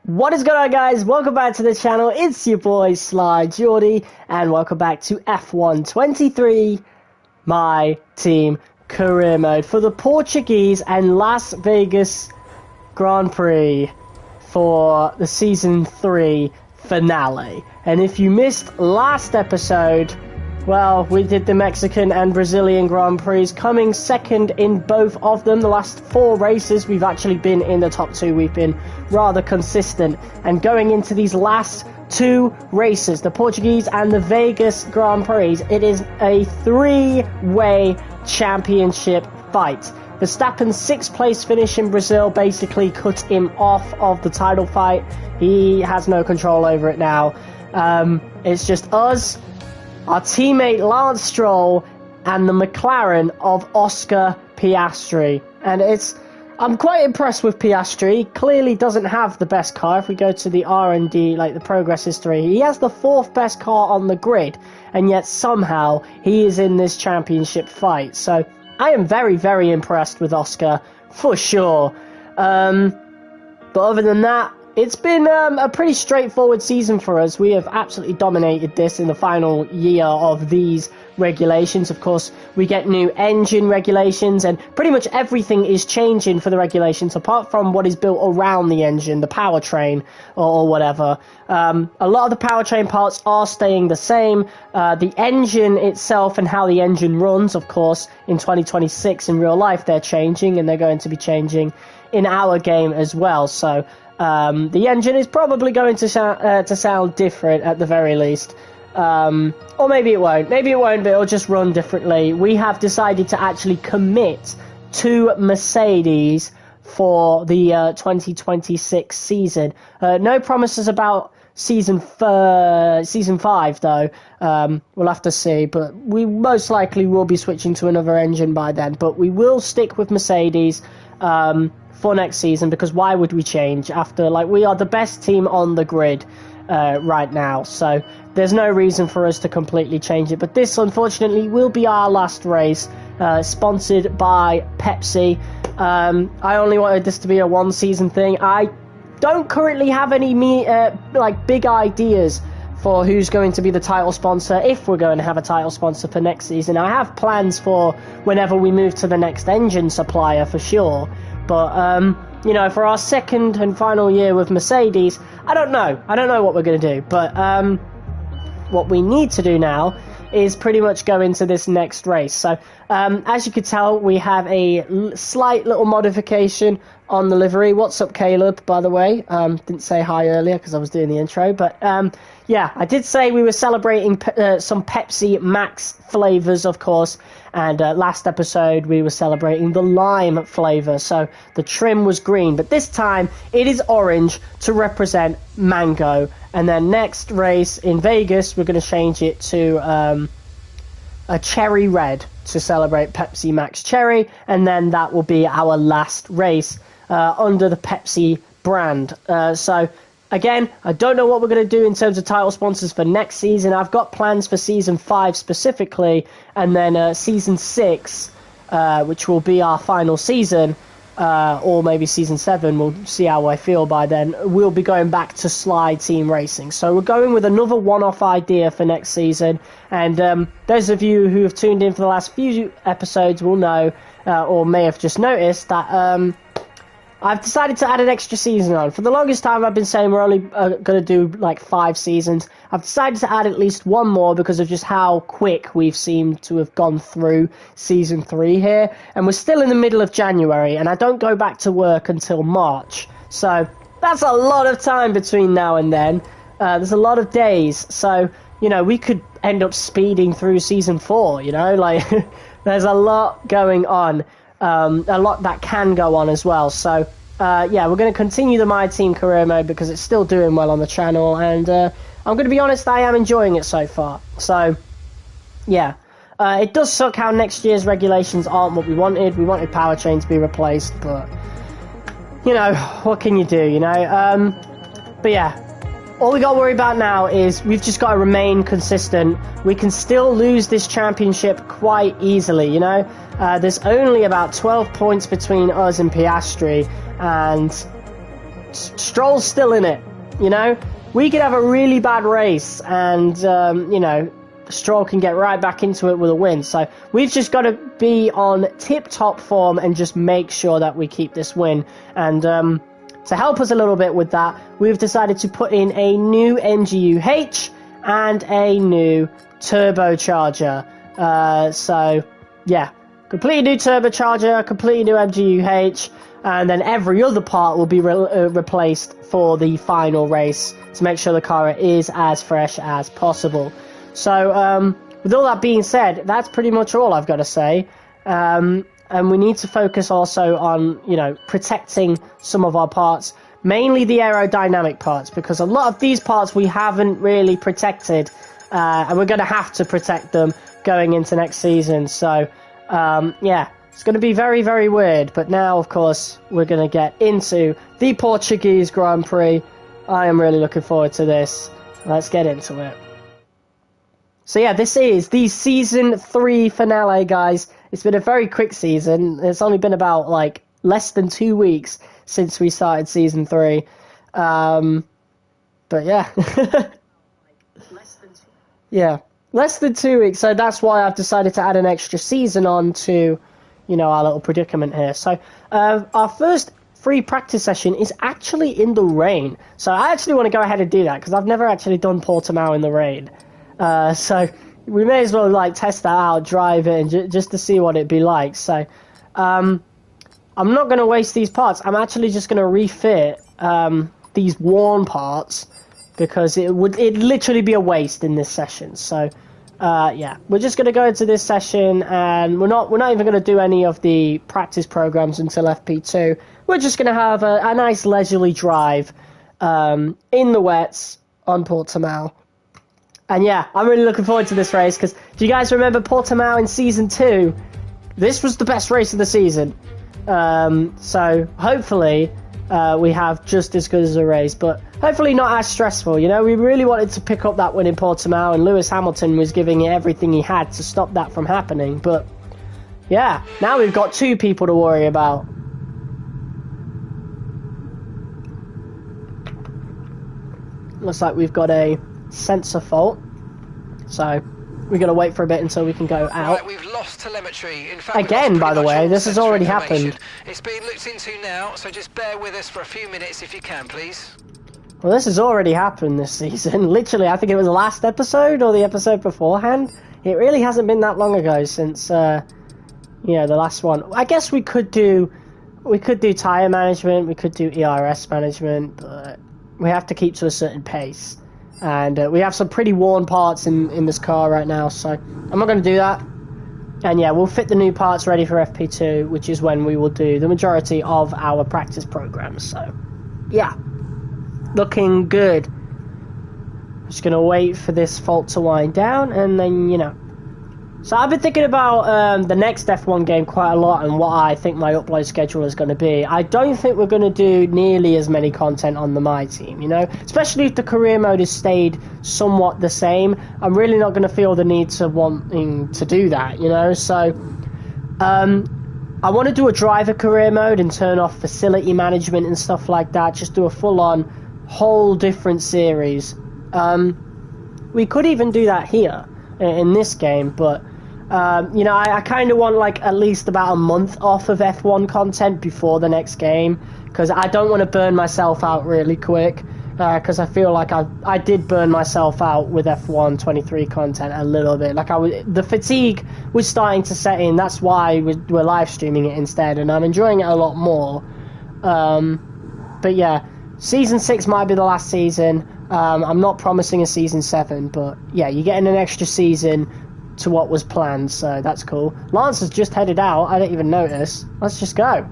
What is going on, guys? Welcome back to the channel. It's your boy Sly Geordie, and welcome back to F1 23, my team career mode for the Portuguese and Las Vegas Grand Prix for the season 3 finale. And if you missed last episode, well, we did the Mexican and Brazilian Grand Prix, coming second in both of them. The last 4 races, we've actually been in the top 2. We've been rather consistent. And going into these last 2 races, the Portuguese and the Vegas Grand Prix, it is a 3-way championship fight. Verstappen's 6th place finish in Brazil basically cut him off of the title fight. He has no control over it now. It's just us, our teammate Lance Stroll, and the McLaren of Oscar Piastri. And I'm quite impressed with Piastri. Clearly doesn't have the best car. If we go to the R&D, like the progress history, he has the 4th best car on the grid, and yet somehow he is in this championship fight. So I am very, very impressed with Oscar, for sure. But other than that, it's been a pretty straightforward season for us. We have absolutely dominated this in the final year of these regulations. Of course, we get new engine regulations, and pretty much everything is changing for the regulations, apart from what is built around the engine, the powertrain or whatever. A lot of the powertrain parts are staying the same. The engine itself and how the engine runs, of course, in 2026 in real life, they're changing, and they're going to be changing in our game as well. So the engine is probably going to sound different at the very least. Or maybe it won't. Maybe it won't, but it'll just run differently. We have decided to actually commit to Mercedes for the 2026 season. No promises about season 5, though. We'll have to see, but we most likely will be switching to another engine by then. But we will stick with Mercedes for next season, because why would we change after, like, we are the best team on the grid right now, so there's no reason for us to completely change it. But this, unfortunately, will be our last race, sponsored by Pepsi. I only wanted this to be a 1-season thing. I don't currently have any big ideas for who's going to be the title sponsor, if we're going to have a title sponsor for next season. I have plans for whenever we move to the next engine supplier, for sure. But, you know, for our second and final year with Mercedes, I don't know. I don't know what we're going to do. But what we need to do now is pretty much go into this next race. So, as you could tell, we have a slight little modification on the livery. What's up, Caleb, by the way? Didn't say hi earlier because I was doing the intro. But, yeah, I did say we were celebrating some Pepsi Max flavors, of course. And last episode, we were celebrating the lime flavor. So the trim was green. But this time, it is orange to represent mango. And then next race in Vegas, we're going to change it to a cherry red to celebrate Pepsi Max Cherry. And then that will be our last race under the Pepsi brand. So again, I don't know what we're going to do in terms of title sponsors for next season. I've got plans for Season 5 specifically, and then Season 6, which will be our final season, or maybe Season 7, we'll see how I feel by then. We'll be going back to Sly Team Racing. So we're going with another one-off idea for next season, and those of you who have tuned in for the last few episodes will know, or may have just noticed, that I've decided to add an extra season on. For the longest time, I've been saying we're only going to do like 5 seasons. I've decided to add at least one more because of just how quick we've seemed to have gone through Season 3 here. And we're still in the middle of January, and I don't go back to work until March. So that's a lot of time between now and then. There's a lot of days. So, you know, we could end up speeding through Season 4, you know? Like, there's a lot going on. A lot that can go on as well. So yeah, we're going to continue the My Team career mode because it's still doing well on the channel, and I'm going to be honest, I am enjoying it so far. So yeah, it does suck how next year's regulations aren't what we wanted. We wanted powertrain to be replaced, but you know, what can you do, you know? But yeah, all we got to worry about now is we've just got to remain consistent. We can still lose this championship quite easily, you know? There's only about 12 points between us and Piastri, and Stroll's still in it, you know? We could have a really bad race and, you know, Stroll can get right back into it with a win. So we've just got to be on tip-top form and just make sure that we keep this win. And to help us a little bit with that, we've decided to put in a new MGU-H and a new turbocharger. So, yeah, completely new turbocharger, completely new MGU-H, and then every other part will be replaced for the final race to make sure the car is as fresh as possible. So, with all that being said, that's pretty much all I've got to say. And we need to focus also on, you know, protecting some of our parts, mainly the aerodynamic parts, because a lot of these parts we haven't really protected, and we're going to have to protect them going into next season. So, yeah, it's going to be very, very weird. But now, of course, we're going to get into the Portuguese Grand Prix. I am really looking forward to this. Let's get into it. So yeah, this is the Season 3 finale, guys. It's been a very quick season. It's only been about, like, less than 2 weeks since we started Season 3. But yeah. Yeah, less than 2 weeks. So that's why I've decided to add an extra season on to, you know, our little predicament here. So our first free practice session is actually in the rain. So I actually want to go ahead and do that because I've never actually done Portimao in the rain. So we may as well like test that out, drive it, and just to see what it'd be like. So I'm not going to waste these parts. I'm actually just going to refit these worn parts because it'd literally be a waste in this session. So yeah, we're just going to go into this session, and we're not even going to do any of the practice programs until FP2. We're just going to have a nice leisurely drive in the wets on Portimao. And yeah, I'm really looking forward to this race because do you guys remember Portimao in Season 2? This was the best race of the season. So hopefully we have just as good as a race, but hopefully not as stressful. You know, we really wanted to pick up that win in Portimao, and Lewis Hamilton was giving it everything he had to stop that from happening. But yeah, now we've got 2 people to worry about. Looks like we've got a sensor fault, so we're going to wait for a bit until we can go out. Right, we've lost telemetry. In fact, again, by the way, this has already happened. It's being looked into now, so just bear with us for a few minutes if you can, please. Well, this has already happened this season. Literally, I think it was the last episode or the episode beforehand. It really hasn't been that long ago since, you know, the last one. I guess we could do tyre management, we could do ERS management, but we have to keep to a certain pace. And we have some pretty worn parts in this car right now, so I'm not going to do that. And yeah, we'll fit the new parts ready for FP2, which is when we will do the majority of our practice programs. So yeah, looking good. Just going to wait for this fault to wind down, and then, you know. So I've been thinking about the next F1 game quite a lot and what I think my upload schedule is going to be. I don't think we're going to do nearly as many content on the My Team, you know? Especially if the career mode has stayed somewhat the same. I'm really not going to feel the need to wanting to do that, you know? So I want to do a driver career mode and turn off facility management and stuff like that. Just do a full-on whole different series. We could even do that here in this game, but you know, I kind of want like at least about a month off of F1 content before the next game, because I don't want to burn myself out really quick, because I feel like I did burn myself out with F1 23 content a little bit. Like the fatigue was starting to set in. That's why we're live streaming it instead, and I'm enjoying it a lot more. But yeah, Season 6 might be the last season. I'm not promising a Season 7, but yeah, you're getting an extra season to what was planned, so that's cool. Lance has just headed out. I didn't even notice. Let's just go.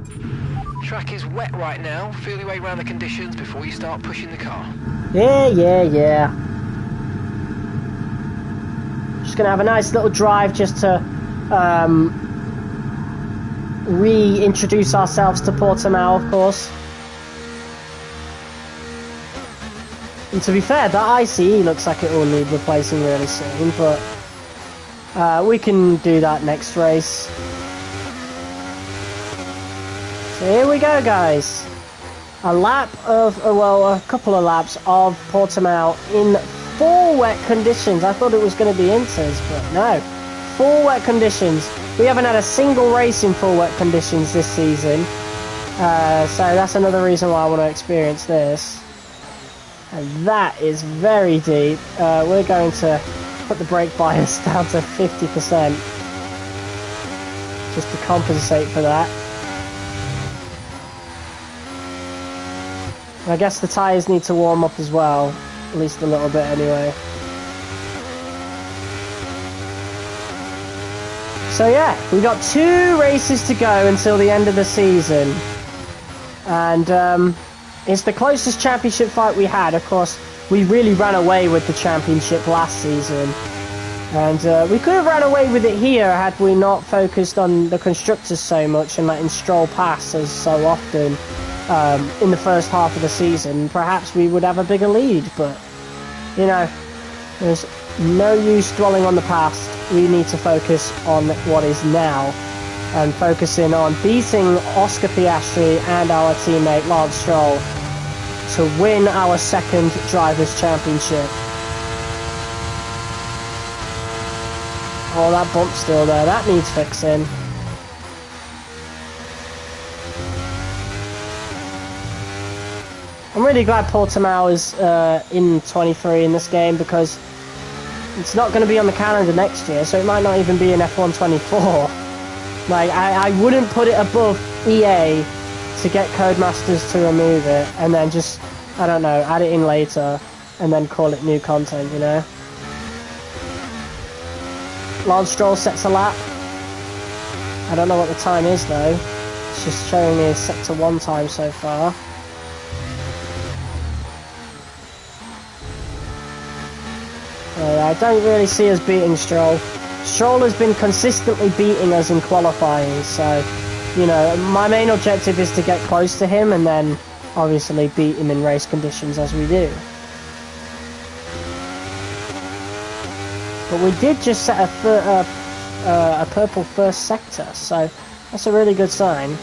Track is wet right now. Feel your way around the conditions before you start pushing the car. Yeah. Just gonna have a nice little drive just to reintroduce ourselves to Portimao, of course. And to be fair, that ICE looks like it will need replacing really soon, but we can do that next race. So here we go, guys. a lap of, well, a couple of laps of Portimao in 4 wet conditions. I thought it was going to be Inter's, but no. 4 wet conditions. We haven't had a single race in 4 wet conditions this season. So that's another reason why I want to experience this. And that is very deep. We're going to put the brake bias down to 50% just to compensate for that. And I guess the tyres need to warm up as well, at least a little bit anyway. So yeah, we got 2 races to go until the end of the season. And it's the closest championship fight we had. Of course, we really ran away with the championship last season. And we could have ran away with it here had we not focused on the constructors so much and letting Stroll pass as so often in the first half of the season. Perhaps we would have a bigger lead, but, you know, there's no use dwelling on the past. We need to focus on what is now and focusing on beating Oscar Piastri and our teammate Lance Stroll to win our 2nd Drivers' Championship. Oh, that bump's still there. That needs fixing. I'm really glad Portimao is in 23 in this game, because it's not going to be on the calendar next year, so it might not even be in F1 24. Like, I wouldn't put it above EA to get Codemasters to remove it, and then just, I don't know, add it in later, and then call it new content, you know? Lance Stroll sets a lap. I don't know what the time is though. It's just showing me a sector 1 time so far. I don't really see us beating Stroll. Stroll has been consistently beating us in qualifying, so, you know, my main objective is to get close to him and then obviously beat him in race conditions as we do. But we did just set a purple first sector, so that's a really good sign.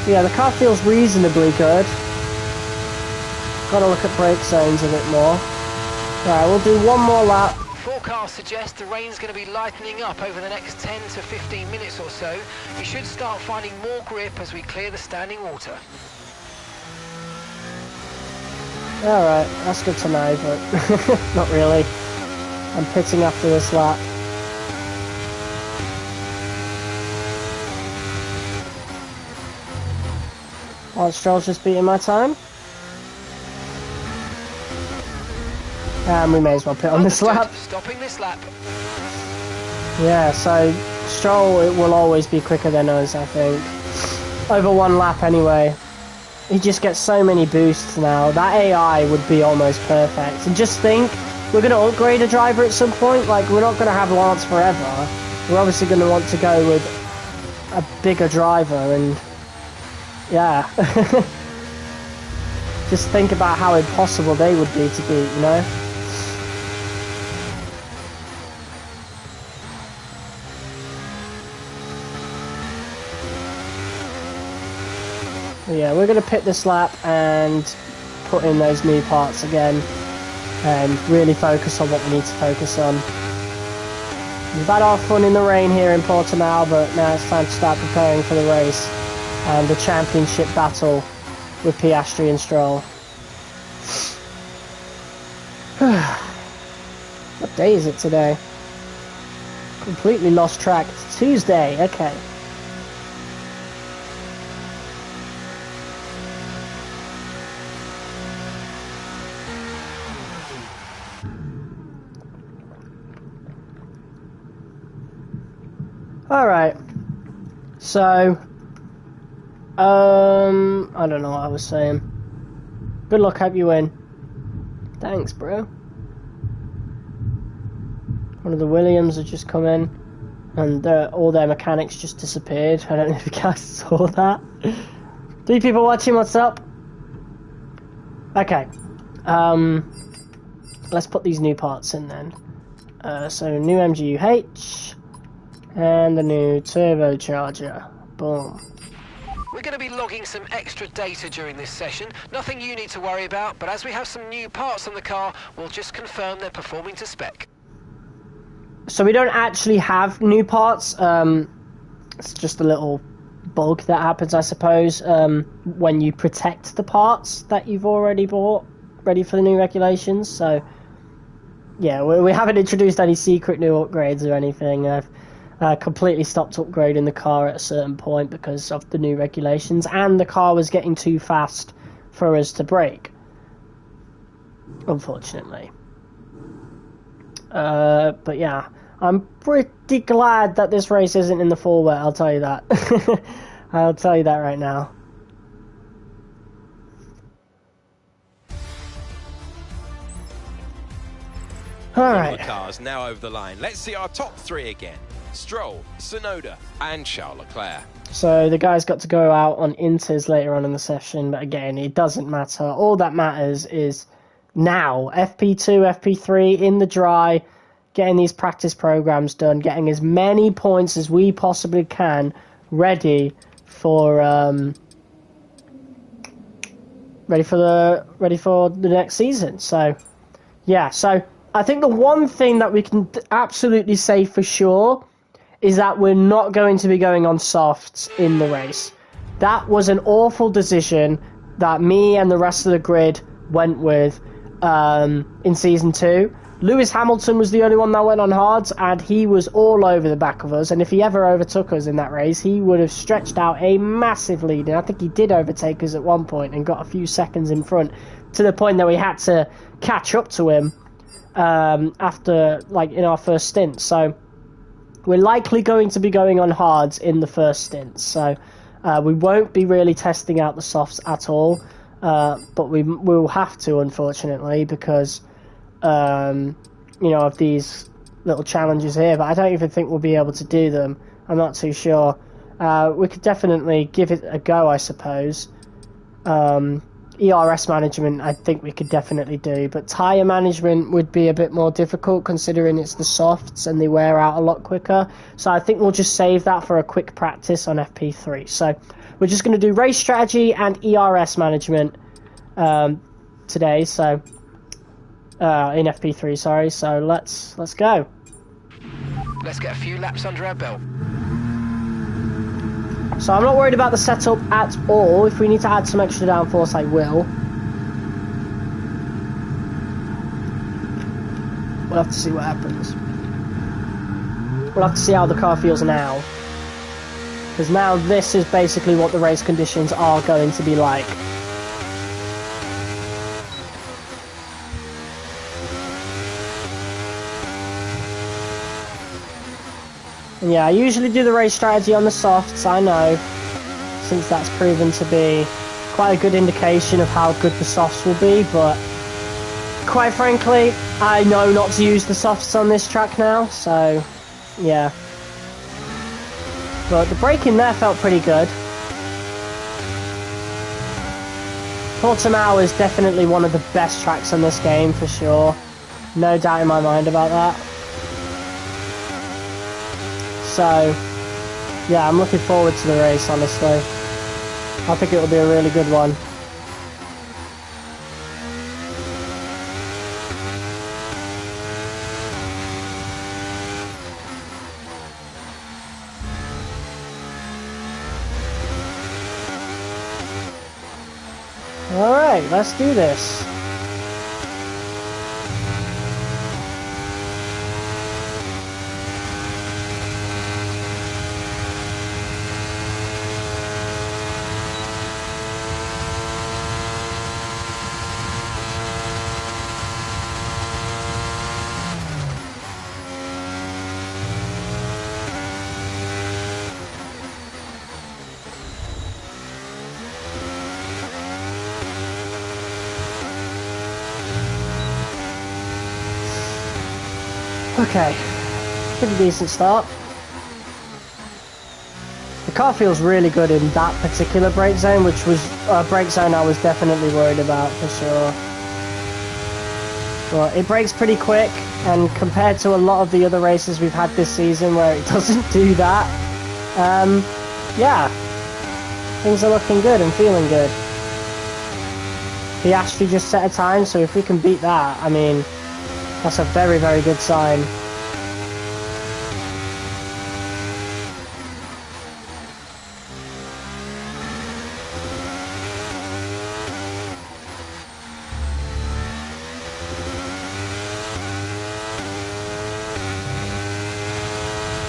Yeah, the car feels reasonably good. Gotta look at brake zones a bit more. Right, we'll do 1 more lap. Forecasts suggest the rain's going to be lightening up over the next 10 to 15 minutes or so. You should start finding more grip as we clear the standing water. Alright, that's good to know, but not really. I'm pitting after this lap. Lance Stroll's just beating my time. And we may as well pit on this lap. Stopping this lap. Yeah, so Stroll, it will always be quicker than us, I think. Over 1 lap anyway. He just gets so many boosts now. That AI would be almost perfect. And just think, we're going to upgrade a driver at some point. Like, we're not going to have Lance forever. We're obviously going to want to go with a bigger driver, and yeah. Just think about how impossible they would be to beat, you know? Yeah, we're going to pit this lap and put in those new parts again and really focus on what we need to focus on. We've had our fun in the rain here in Portimao, but now it's time to start preparing for the race and the championship battle with Piastri and Stroll. What day is it today? Completely lost track. It's Tuesday, okay. Alright, so, I don't know what I was saying. Good luck, hope you win. Thanks, bro. One of the Williams has just come in. And all their mechanics just disappeared. I don't know if you guys saw that. 3 people watching, what's up? Okay. Let's put these new parts in then. So new MGUH and the new turbocharger. Boom. We're going to be logging some extra data during this session. Nothing you need to worry about, but as we have some new parts on the car, we'll just confirm they're performing to spec. So we don't actually have new parts. It's just a little bug that happens, I suppose, when you protect the parts that you've already bought, ready for the new regulations. So, yeah, we haven't introduced any secret new upgrades or anything. I've completely stopped upgrading the car at a certain point because of the new regulations, and the car was getting too fast for us to brake, unfortunately. But yeah, I'm pretty glad that this race isn't in the full wet, I'll tell you that. I'll tell you that right now. Alright. The cars now over the line. Let's see our top 3 again. Stroll, Tsunoda and Charles Leclerc. So the guys got to go out on Inters later on in the session, but again, it doesn't matter. All that matters is now, FP2, FP3 in the dry, getting these practice programs done, getting as many points as we possibly can ready for the next season. So yeah, so I think the one thing that we can absolutely say for sure is that we're not going to be going on softs in the race. That was an awful decision that me and the rest of the grid went with in Season 2. Lewis Hamilton was the only one that went on hards, and he was all over the back of us, and if he ever overtook us in that race, he would have stretched out a massive lead, and I think he did overtake us at one point and got a few seconds in front, to the point that we had to catch up to him after, like, in our first stint. So we're likely going to be going on hards in the first stint, so we won't be really testing out the softs at all, but we'll have to, unfortunately, because you know, of these little challenges here, but I don't even think we'll be able to do them. I'm not too sure. We could definitely give it a go, I suppose. ERS management, I think we could definitely do, but tyre management would be a bit more difficult considering it's the softs and they wear out a lot quicker. So I think we'll just save that for a quick practice on FP3. So we're just going to do race strategy and ERS management today. So in FP3, sorry. So let's go. Let's get a few laps under our belt. So I'm not worried about the setup at all. If we need to add some extra downforce, I will. We'll have to see what happens. We'll have to see how the car feels now. Because now this is basically what the race conditions are going to be like. Yeah, I usually do the race strategy on the softs, I know, since that's proven to be quite a good indication of how good the softs will be, but quite frankly, I know not to use the softs on this track now, so yeah. But the braking there felt pretty good. Portimao is definitely one of the best tracks on this game, for sure. No doubt in my mind about that. So, yeah, I'm looking forward to the race, honestly. I think it'll be a really good one. Alright, let's do this. Okay, pretty decent start. The car feels really good in that particular brake zone, which was a brake zone I was definitely worried about for sure. But it brakes pretty quick, and compared to a lot of the other races we've had this season where it doesn't do that, yeah, things are looking good and feeling good. Piastri just set a time, so if we can beat that, I mean, that's a very, very good sign.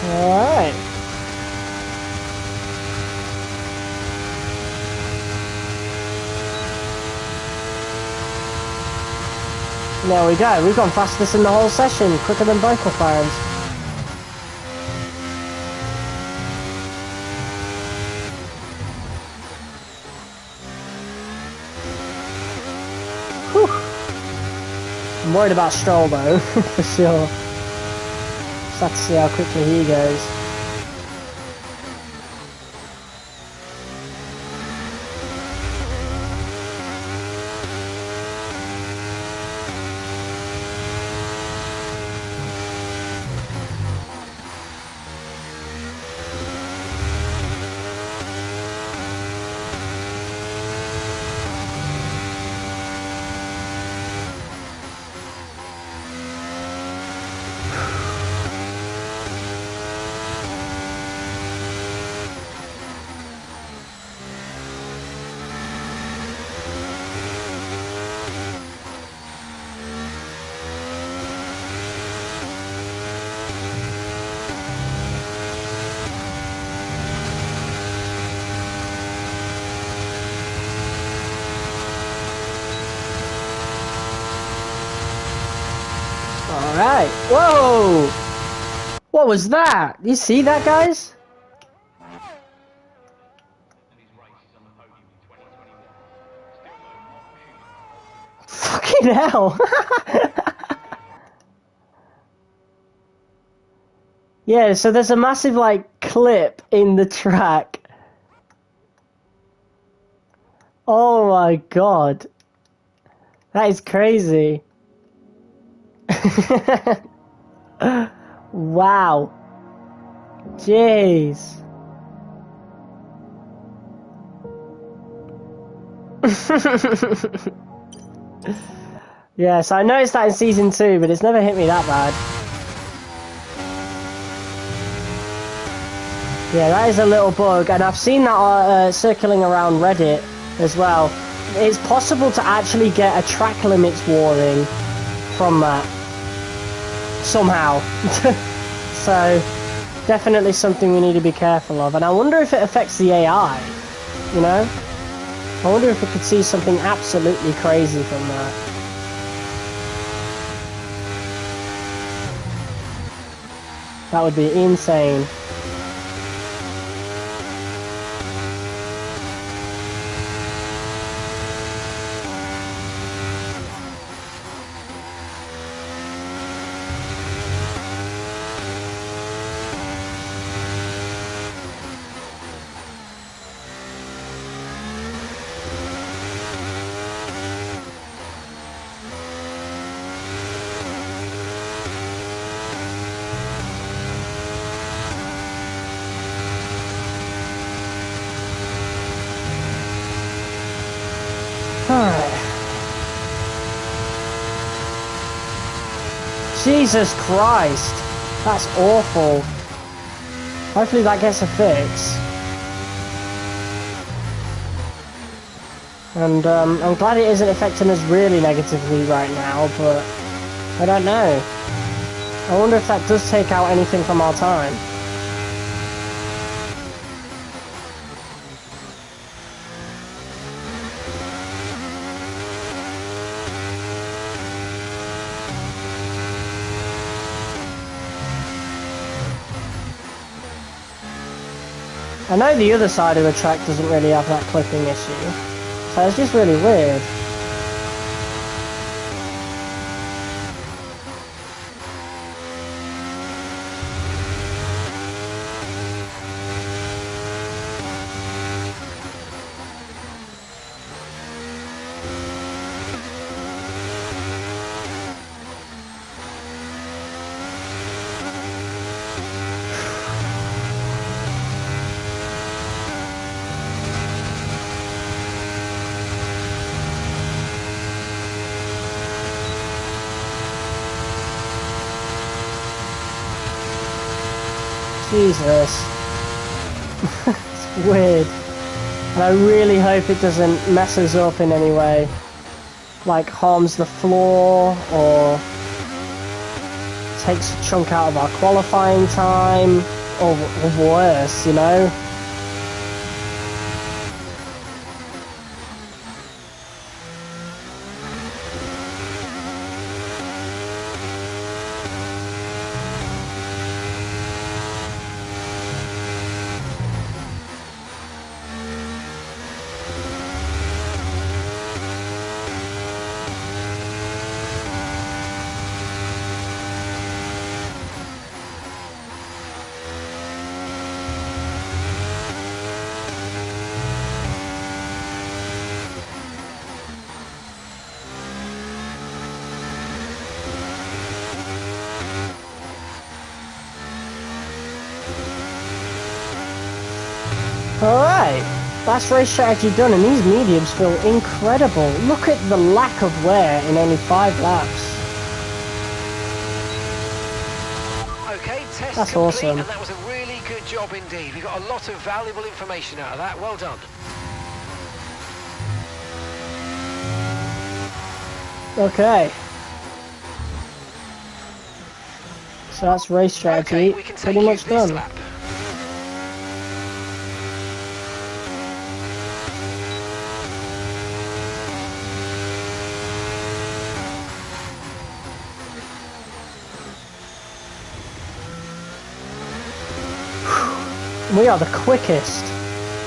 Alright. There we go. We've gone fastest in the whole session, quicker than both McLarens. Whew. I'm worried about Stroll though, for sure. Just have to see how quickly he goes. Alright. Whoa! What was that? You see that, guys? Fucking hell! Yeah, so there's a massive, like, clip in the track. Oh my god. That is crazy. Wow. Jeez. Yes, I noticed that in season 2, but it's never hit me that bad. Yeah, that is a little bug, and I've seen that circling around Reddit as well. It's possible to actually get a track limits warning from that somehow. So definitely something we need to be careful of, and I wonder if it affects the AI, you know? I wonder if we could see something absolutely crazy from that. That would be insane. Jesus Christ, that's awful. Hopefully that gets a fix. And I'm glad it isn't affecting us really negatively right now, but I don't know. I wonder if that does take out anything from our time. I know the other side of the track doesn't really have that clipping issue, so it's just really weird. Jesus. It's weird. And I really hope it doesn't mess us up in any way. Like harms the floor or takes a chunk out of our qualifying time or worse, you know? Alright, that's race strategy done, and these mediums feel incredible. Look at the lack of wear in only 5 laps. Okay, test that's complete, awesome. and that was a really good job indeed. We got a lot of valuable information out of that. Well done. Okay. So that's race strategy, Okay, we can take pretty much this done. lap. We are the quickest.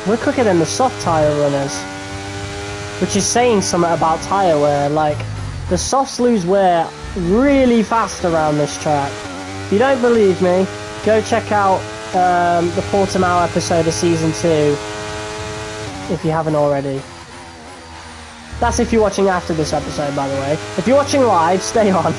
We're quicker than the soft tyre runners. Which is saying something about tyre wear. Like, the softs lose wear really fast around this track. If you don't believe me, go check out the Portimao episode of Season 2. If you haven't already. That's if you're watching after this episode, by the way. If you're watching live, stay on.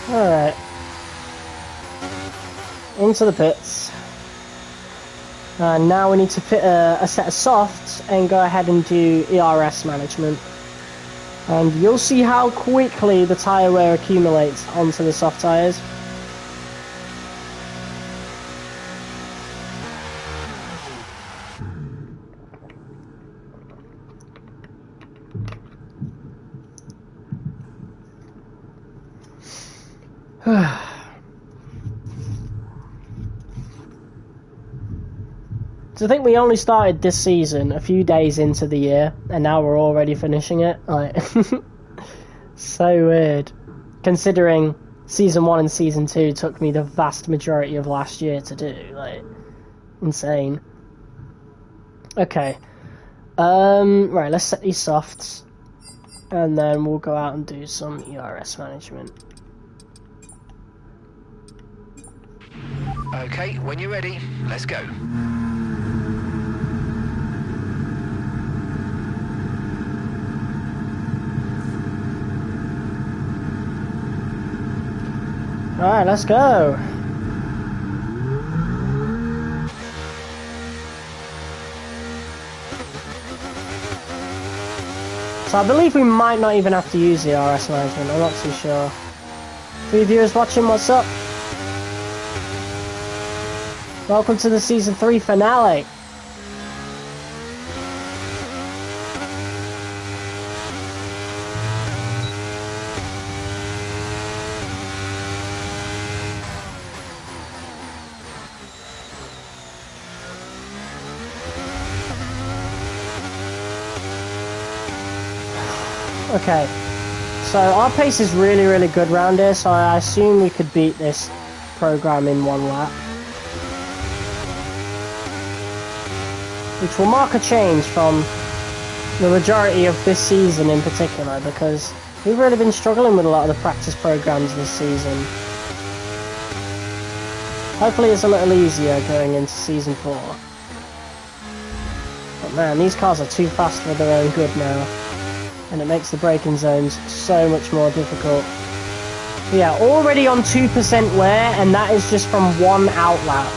Alright. Into the pits. And now we need to fit a set of softs and go ahead and do ERS management. And you'll see how quickly the tyre wear accumulates onto the soft tyres. So I think we only started this season a few days into the year, and now we're already finishing it. Like, so weird. Considering Season 1 and Season 2 took me the vast majority of last year to do. Like, insane. Okay. Right, let's set these softs. And then we'll go out and do some ERS management. Okay, when you're ready, let's go. Alright, let's go. So I believe we might not even have to use the RS management, I'm not too sure. 3 viewers watching, what's up? Welcome to the Season 3 finale. Okay, so our pace is really, really good round here, so I assume we could beat this program in 1 lap. Which will mark a change from the majority of this season in particular, because we've really been struggling with a lot of the practice programs this season. Hopefully it's a little easier going into Season 4. But man, these cars are too fast for their own good now. and it makes the braking zones so much more difficult. Yeah, already on 2% wear, and that is just from one out lap.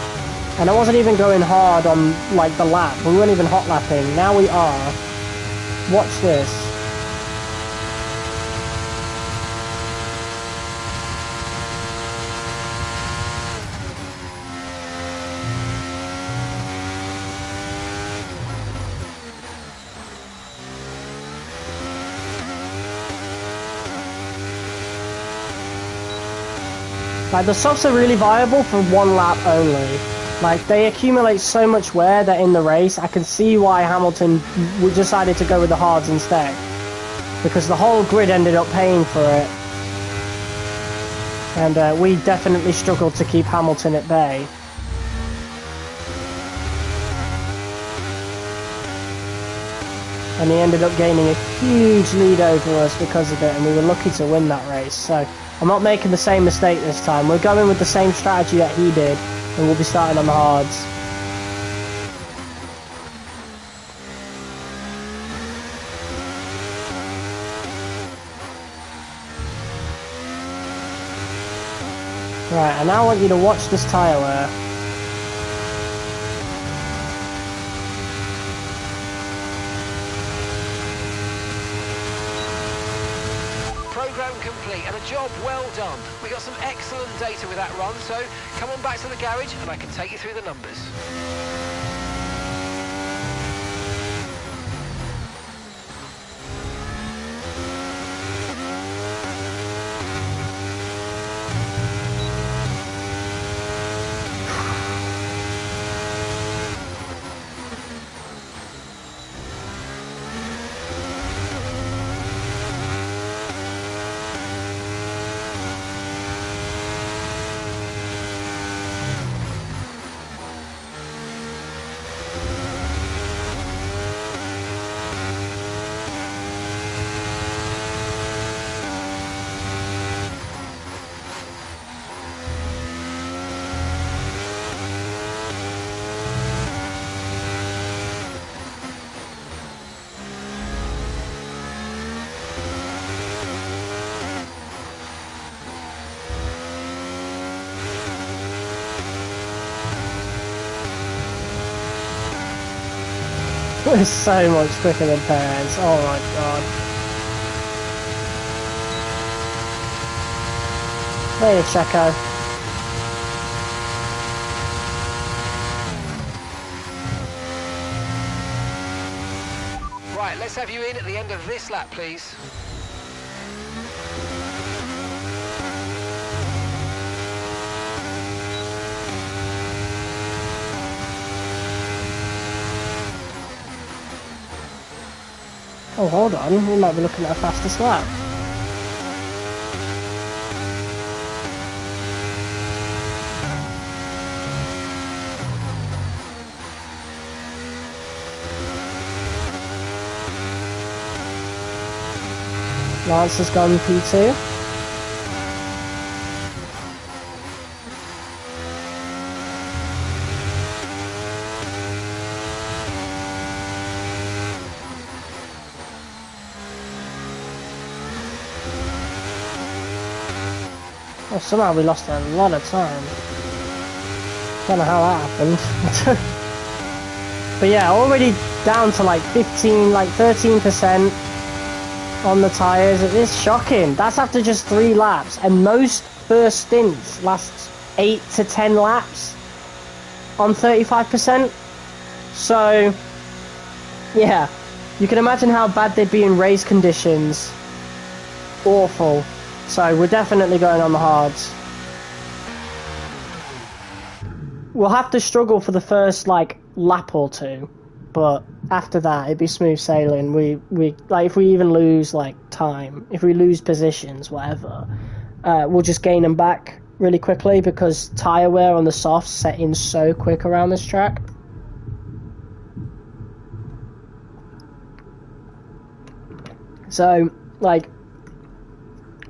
And I wasn't even going hard on like the lap. We weren't even hot lapping. Now we are. Watch this. Like, the softs are really viable for one lap only. Like, they accumulate so much wear that in the race, I can see why Hamilton decided to go with the hards instead. Because the whole grid ended up paying for it. And we definitely struggled to keep Hamilton at bay. And he ended up gaining a huge lead over us because of it, and we were lucky to win that race. So I'm not making the same mistake this time. We're going with the same strategy that he did, and we'll be starting on the hards. Right, and now I want you to watch this tyre wear. Program complete and a job well done. We got some excellent data with that run, so come on back to the garage and I can take you through the numbers. We're so much quicker than Perez. Oh my god. Later, Checo. Right, let's have you in at the end of this lap, please. Oh, hold on. We might be looking at a fastest lap. Lance has gone P2. Oh, somehow we lost a lot of time. Don't know how that happened. But yeah, already down to like 15, like 13% on the tyres. It is shocking. That's after just 3 laps. And most first stints last 8 to 10 laps on 35%. So, yeah. You can imagine how bad they'd be in race conditions. Awful. So we're definitely going on the hards. We'll have to struggle for the first like lap or two, but after that it'd be smooth sailing. We like, if we even lose like time, if we lose positions, whatever, we'll just gain them back really quickly because tyre wear on the softs set in so quick around this track. So like,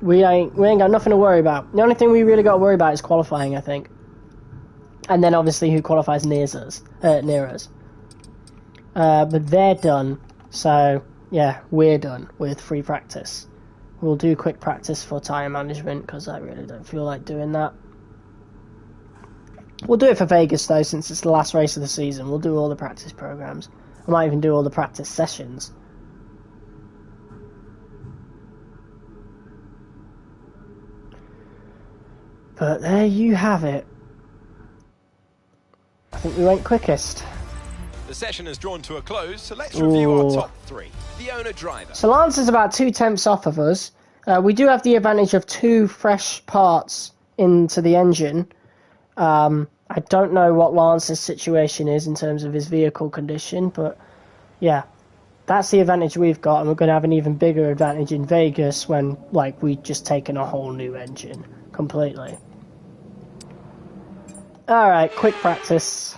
we ain't got nothing to worry about. The only thing we really got to worry about is qualifying, I think. And then obviously who qualifies near us. But they're done. So yeah, we're done with free practice. We'll do quick practice for tyre management because I really don't feel like doing that. We'll do it for Vegas though, since it's the last race of the season. We'll do all the practice programs. I might even do all the practice sessions. But there you have it. I think we went quickest. The session has drawn to a close, so let's review our top 3. The owner driver. So Lance is about 2/10 off of us. We do have the advantage of 2 fresh parts into the engine. I don't know what Lance's situation is in terms of his vehicle condition, but yeah, that's the advantage we've got, and we're going to have an even bigger advantage in Vegas when, like, we've just taken a whole new engine completely. Alright, quick practice.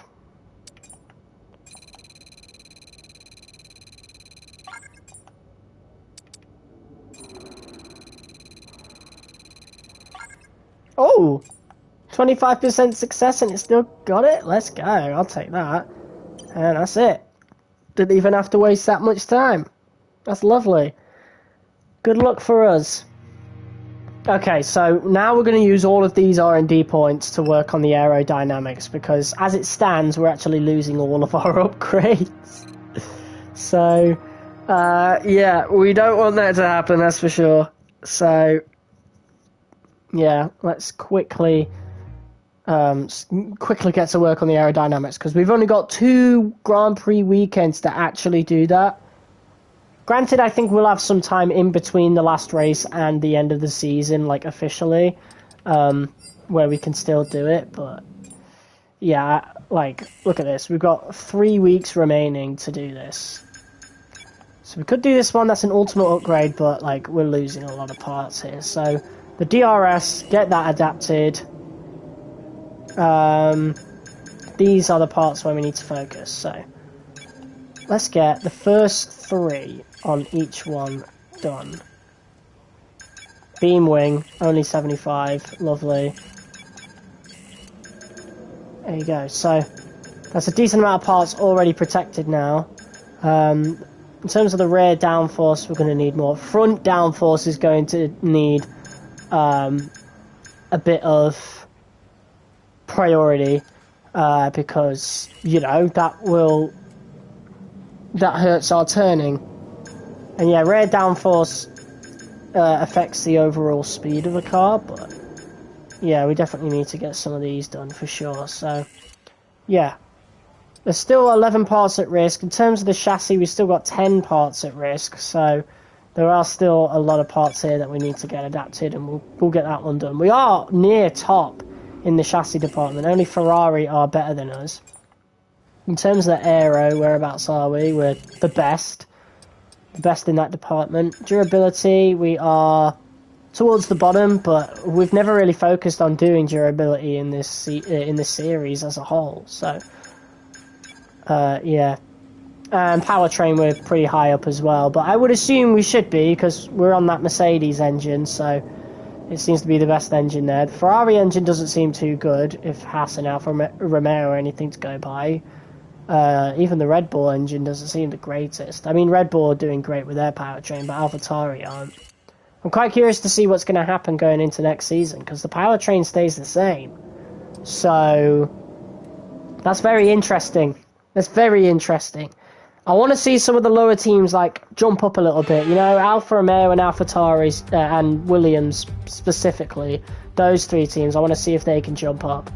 Oh! 25% success and it still got it? Let's go, I'll take that. And that's it. Didn't even have to waste that much time. That's lovely. Good luck for us. Okay, so now we're going to use all of these R&D points to work on the aerodynamics, because as it stands, we're actually losing all of our upgrades. So, yeah, we don't want that to happen, that's for sure. So, yeah, let's quickly get to work on the aerodynamics, because we've only got 2 Grand Prix weekends to actually do that. Granted, I think we'll have some time in between the last race and the end of the season, like officially, where we can still do it, but yeah, like, look at this, we've got 3 weeks remaining to do this. So we could do this one, that's an ultimate upgrade, but like, we're losing a lot of parts here. So the DRS, get that adapted. These are the parts where we need to focus, so let's get the first 3 on each one done. Beam wing, only 75, lovely. There you go, so that's a decent amount of parts already protected now. In terms of the rear downforce, we're going to need more. Front downforce is going to need a bit of priority, because, you know, that hurts our turning. And yeah, rear downforce affects the overall speed of the car, but yeah, we definitely need to get some of these done for sure. So yeah, there's still 11 parts at risk. In terms of the chassis, we've still got 10 parts at risk, so there are still a lot of parts here that we need to get adapted, and we'll get that one done. We are near top in the chassis department. Only Ferrari are better than us. In terms of the aero, whereabouts are we? We're the best. The best in that department. Durability, we are towards the bottom, but we've never really focused on doing durability in this series as a whole. So, yeah. And powertrain, we're pretty high up as well. But I would assume we should be, because we're on that Mercedes engine, so it seems to be the best engine there. The Ferrari engine doesn't seem too good, if Haas and Alfa Romeo or anything to go by. Even the Red Bull engine doesn't seem the greatest. I mean, Red Bull are doing great with their powertrain, but AlphaTauri aren't. I'm quite curious to see what's going to happen going into next season, because the powertrain stays the same. So, that's very interesting. That's very interesting. I want to see some of the lower teams, like, jump up a little bit. You know, Alfa Romeo and AlphaTauri and Williams specifically, those 3 teams, I want to see if they can jump up.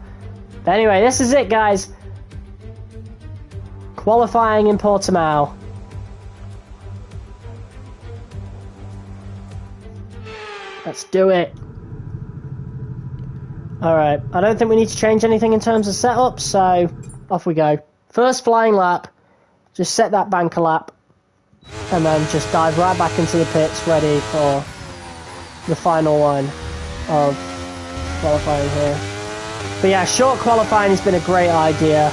But anyway, this is it, guys. Qualifying in Portimao. Let's do it. Alright, I don't think we need to change anything in terms of setup, so off we go. First flying lap, just set that banker lap, and then just dive right back into the pits, ready for the final one of qualifying here. But yeah, short qualifying has been a great idea.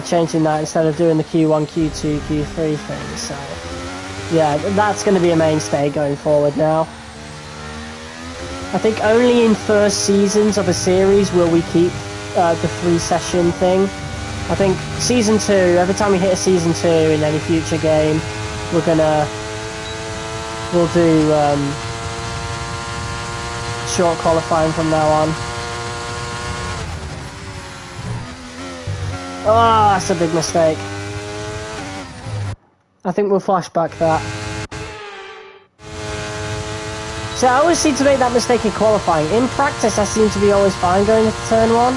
Changing that instead of doing the Q1, Q2, Q3 thing. So yeah, that's going to be a mainstay going forward now. I think only in first seasons of a series will we keep the 3-session thing. I think season 2, every time we hit a season 2 in any future game, we're going to we'll do short qualifying from now on. Oh, that's a big mistake. I think we'll flashback that. So I always seem to make that mistake in qualifying. In practice, I seem to be always fine going into turn 1.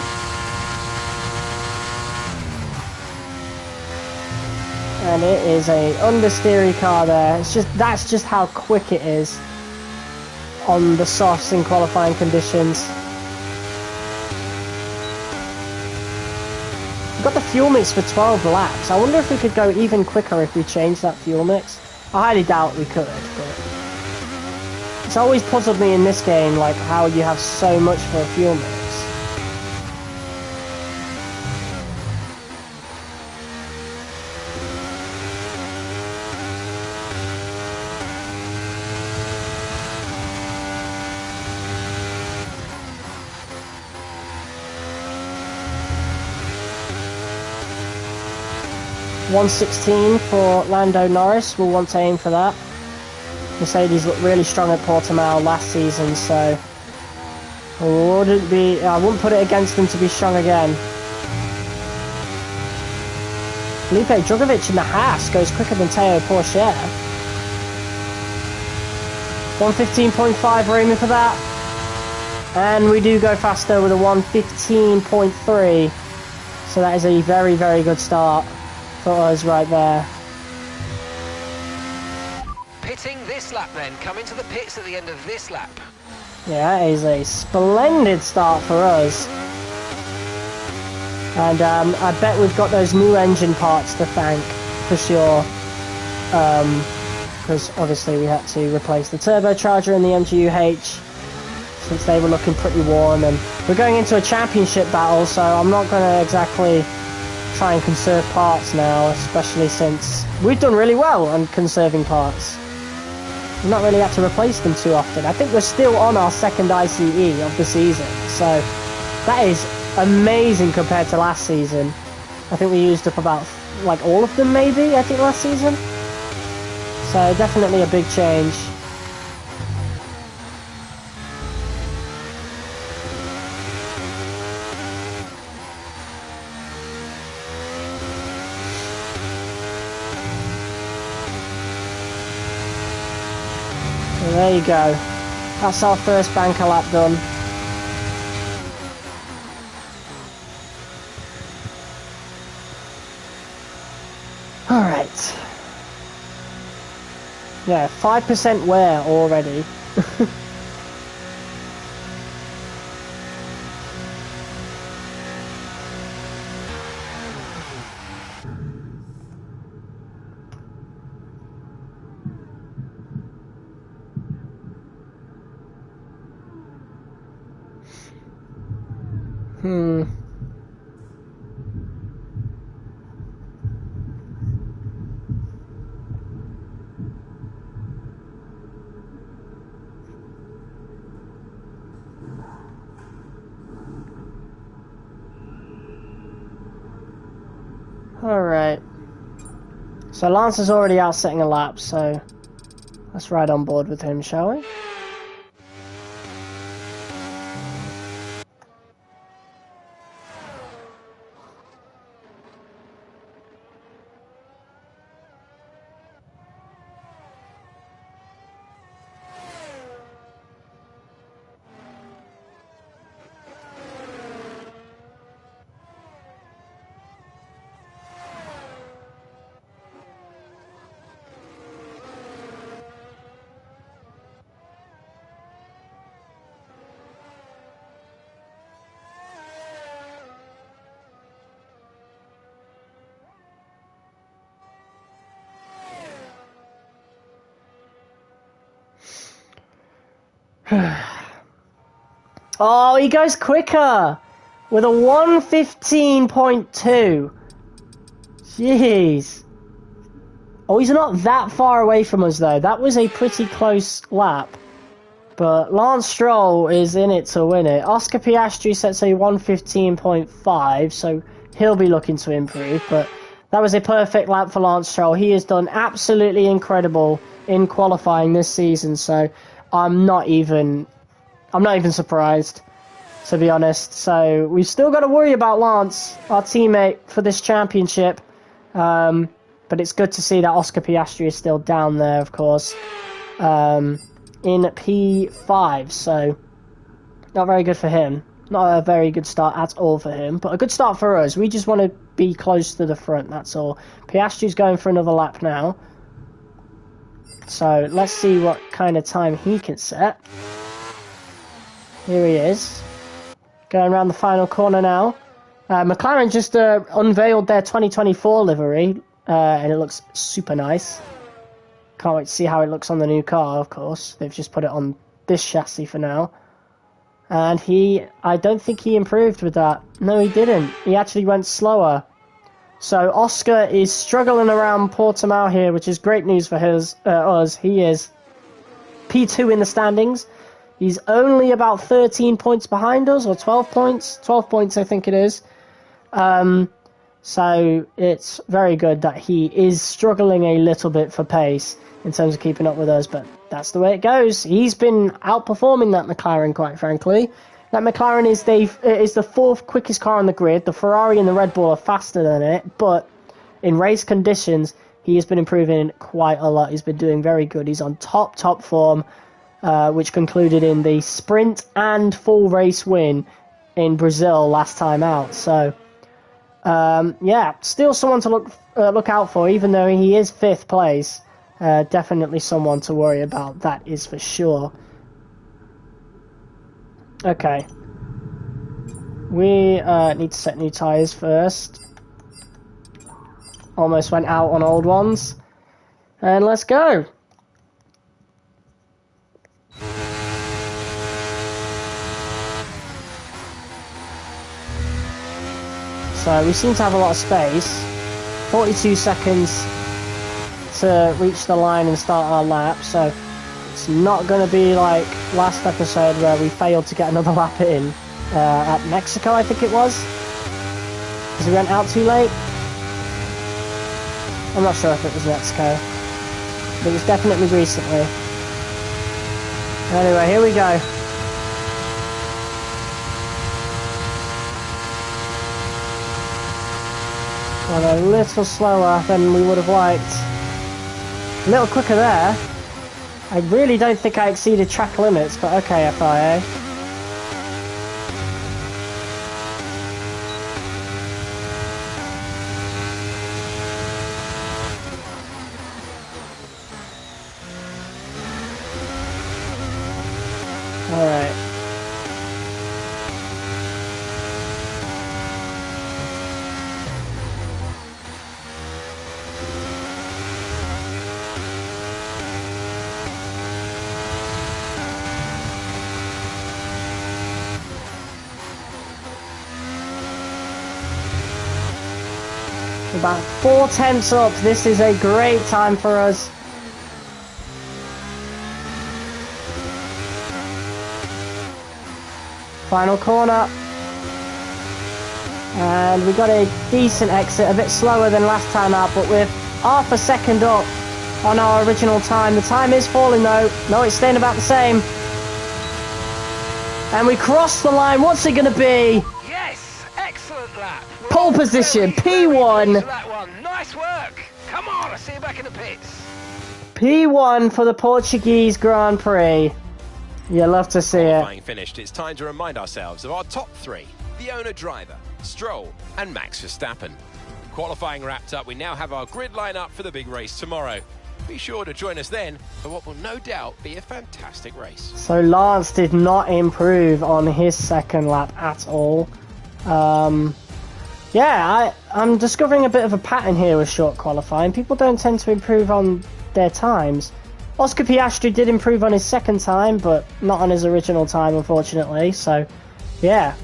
And it is a understeery car there. That's just how quick it is on the softs in qualifying conditions. We've got the fuel mix for 12 laps. I wonder if we could go even quicker if we changed that fuel mix. I highly doubt we could, but it's always puzzled me in this game, like how you have so much for a fuel mix. .116 for Lando Norris. We'll want to aim for that. Mercedes looked really strong at Portimao last season, so I wouldn't put it against them to be strong again. Felipe Drugovich in the Haas goes quicker than Teo Pourchaire. 115.5, we're aiming for that. And we do go faster with a 115.3. So that is a very, very good start for us right there. Pitting this lap then, coming to the pits at the end of this lap. Yeah, it is a splendid start for us. And I bet we've got those new engine parts to thank, for sure. Because obviously we had to replace the turbocharger in the MGU-H, since they were looking pretty worn. And we're going into a championship battle, so I'm not going to exactly try and conserve parts now, especially since we've done really well on conserving parts. We've not really had to replace them too often. I think we're still on our second ICE of the season, so that is amazing compared to last season. I think we used up about, like, all of them maybe, I think, last season. So definitely a big change. So there you go. That's our first banker lap done. Alright. Yeah, 5% wear already. Alright. So Lance is already out setting a lap, so let's ride on board with him, shall we? Oh, he goes quicker with a 115.2. Jeez. Oh, he's not that far away from us, though. That was a pretty close lap. But Lance Stroll is in it to win it. Oscar Piastri sets a 115.5, so he'll be looking to improve. But that was a perfect lap for Lance Stroll. He has done absolutely incredible in qualifying this season, so I'm not even surprised, to be honest. So we've still got to worry about Lance, our teammate for this championship. But it's good to see that Oscar Piastri is still down there, of course, in P5. So not very good for him. Not a very good start at all for him, but a good start for us. We just want to be close to the front, that's all. Piastri's going for another lap now. So let's see what kind of time he can set. Here he is. Going around the final corner now. McLaren just unveiled their 2024 livery, and it looks super nice. Can't wait to see how it looks on the new car, of course. They've just put it on this chassis for now. And I don't think he improved with that. No, he didn't. He actually went slower. So Oscar is struggling around Portimao here, which is great news for us. He is P2 in the standings. He's only about 13 points behind us, or 12 points. 12 points, I think it is. So it's very good that he is struggling a little bit for pace in terms of keeping up with us, but that's the way it goes. He's been outperforming that McLaren, quite frankly. That McLaren is the fourth quickest car on the grid. The Ferrari and the Red Bull are faster than it, but in race conditions, he has been improving quite a lot. He's been doing very good. He's on top form, which concluded in the sprint and full race win in Brazil last time out. So, yeah, still someone to look out for, even though he is 5th place. Definitely someone to worry about, that is for sure. Okay. We need to set new tyres first. Almost went out on old ones. And let's go. So we seem to have a lot of space. 42 seconds to reach the line and start our lap, so it's not going to be like last episode where we failed to get another lap in at Mexico, I think it was, because we went out too late. I'm not sure if it was Mexico, but it was definitely recently. Anyway, here we go. Gone a little slower than we would have liked. A little quicker there. I really don't think I exceeded track limits, but okay, FIA. Alright. About 4 tenths up. This is a great time for us. Final corner. And we got a decent exit, a bit slower than last time out, but we're half a second up on our original time. The time is falling though. No, it's staying about the same. And we crossed the line. What's it going to be? Yes, excellent lap. Pole position, P1. That one. Nice work. Come on, I'll see you back in the pits. P1 for the Portuguese Grand Prix. You love to see it. Qualifying finished, it's time to remind ourselves of our top 3, the owner-driver, Stroll and Max Verstappen. Qualifying wrapped up, we now have our grid line up for the big race tomorrow. Be sure to join us then for what will no doubt be a fantastic race. So Lance did not improve on his second lap at all. Yeah, I'm discovering a bit of a pattern here with short qualifying. People don't tend to improve on their times. Oscar Piastri did improve on his second time, but not on his original time, unfortunately. So, yeah,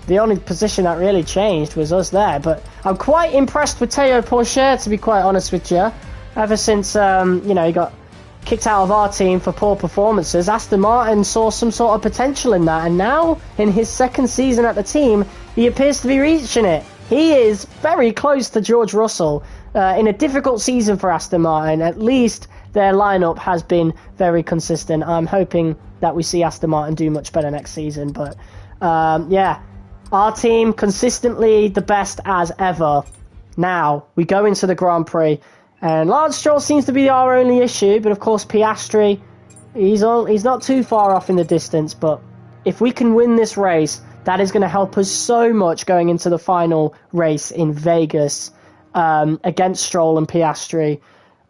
the only position that really changed was us there. But I'm quite impressed with Théo Pourchaire, to be quite honest with you. Ever since, you know, he got kicked out of our team for poor performances, Aston Martin saw some sort of potential in that. And now, in his second season at the team, he appears to be reaching it. He is very close to George Russell in a difficult season for Aston Martin. At least their lineup has been very consistent. I'm hoping that we see Aston Martin do much better next season. But yeah, our team consistently the best as ever. Now we go into the Grand Prix, and Lance Stroll seems to be our only issue. But of course, Piastri, he's not too far off in the distance. But if we can win this race, that is going to help us so much going into the final race in Vegas against Stroll and Piastri.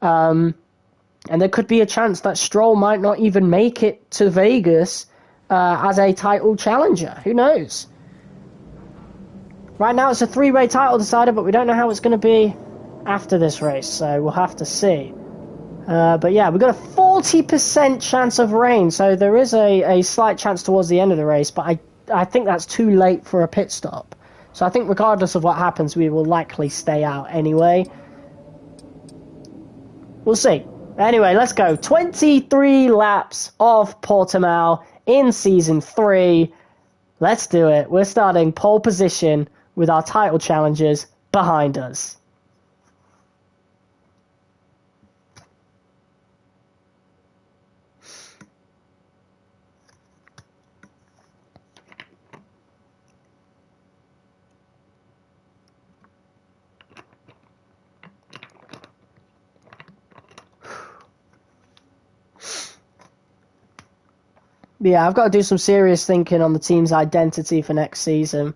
And there could be a chance that Stroll might not even make it to Vegas as a title challenger. Who knows? Right now it's a three-way title decider, but we don't know how it's going to be after this race, so we'll have to see. But yeah, we've got a 40% chance of rain, so there is a slight chance towards the end of the race, but I think that's too late for a pit stop. So I think regardless of what happens, we will likely stay out anyway. We'll see. Anyway, let's go. 23 laps of Portimao in Season 3. Let's do it. We're starting pole position with our title challengers behind us. Yeah, I've got to do some serious thinking on the team's identity for next season.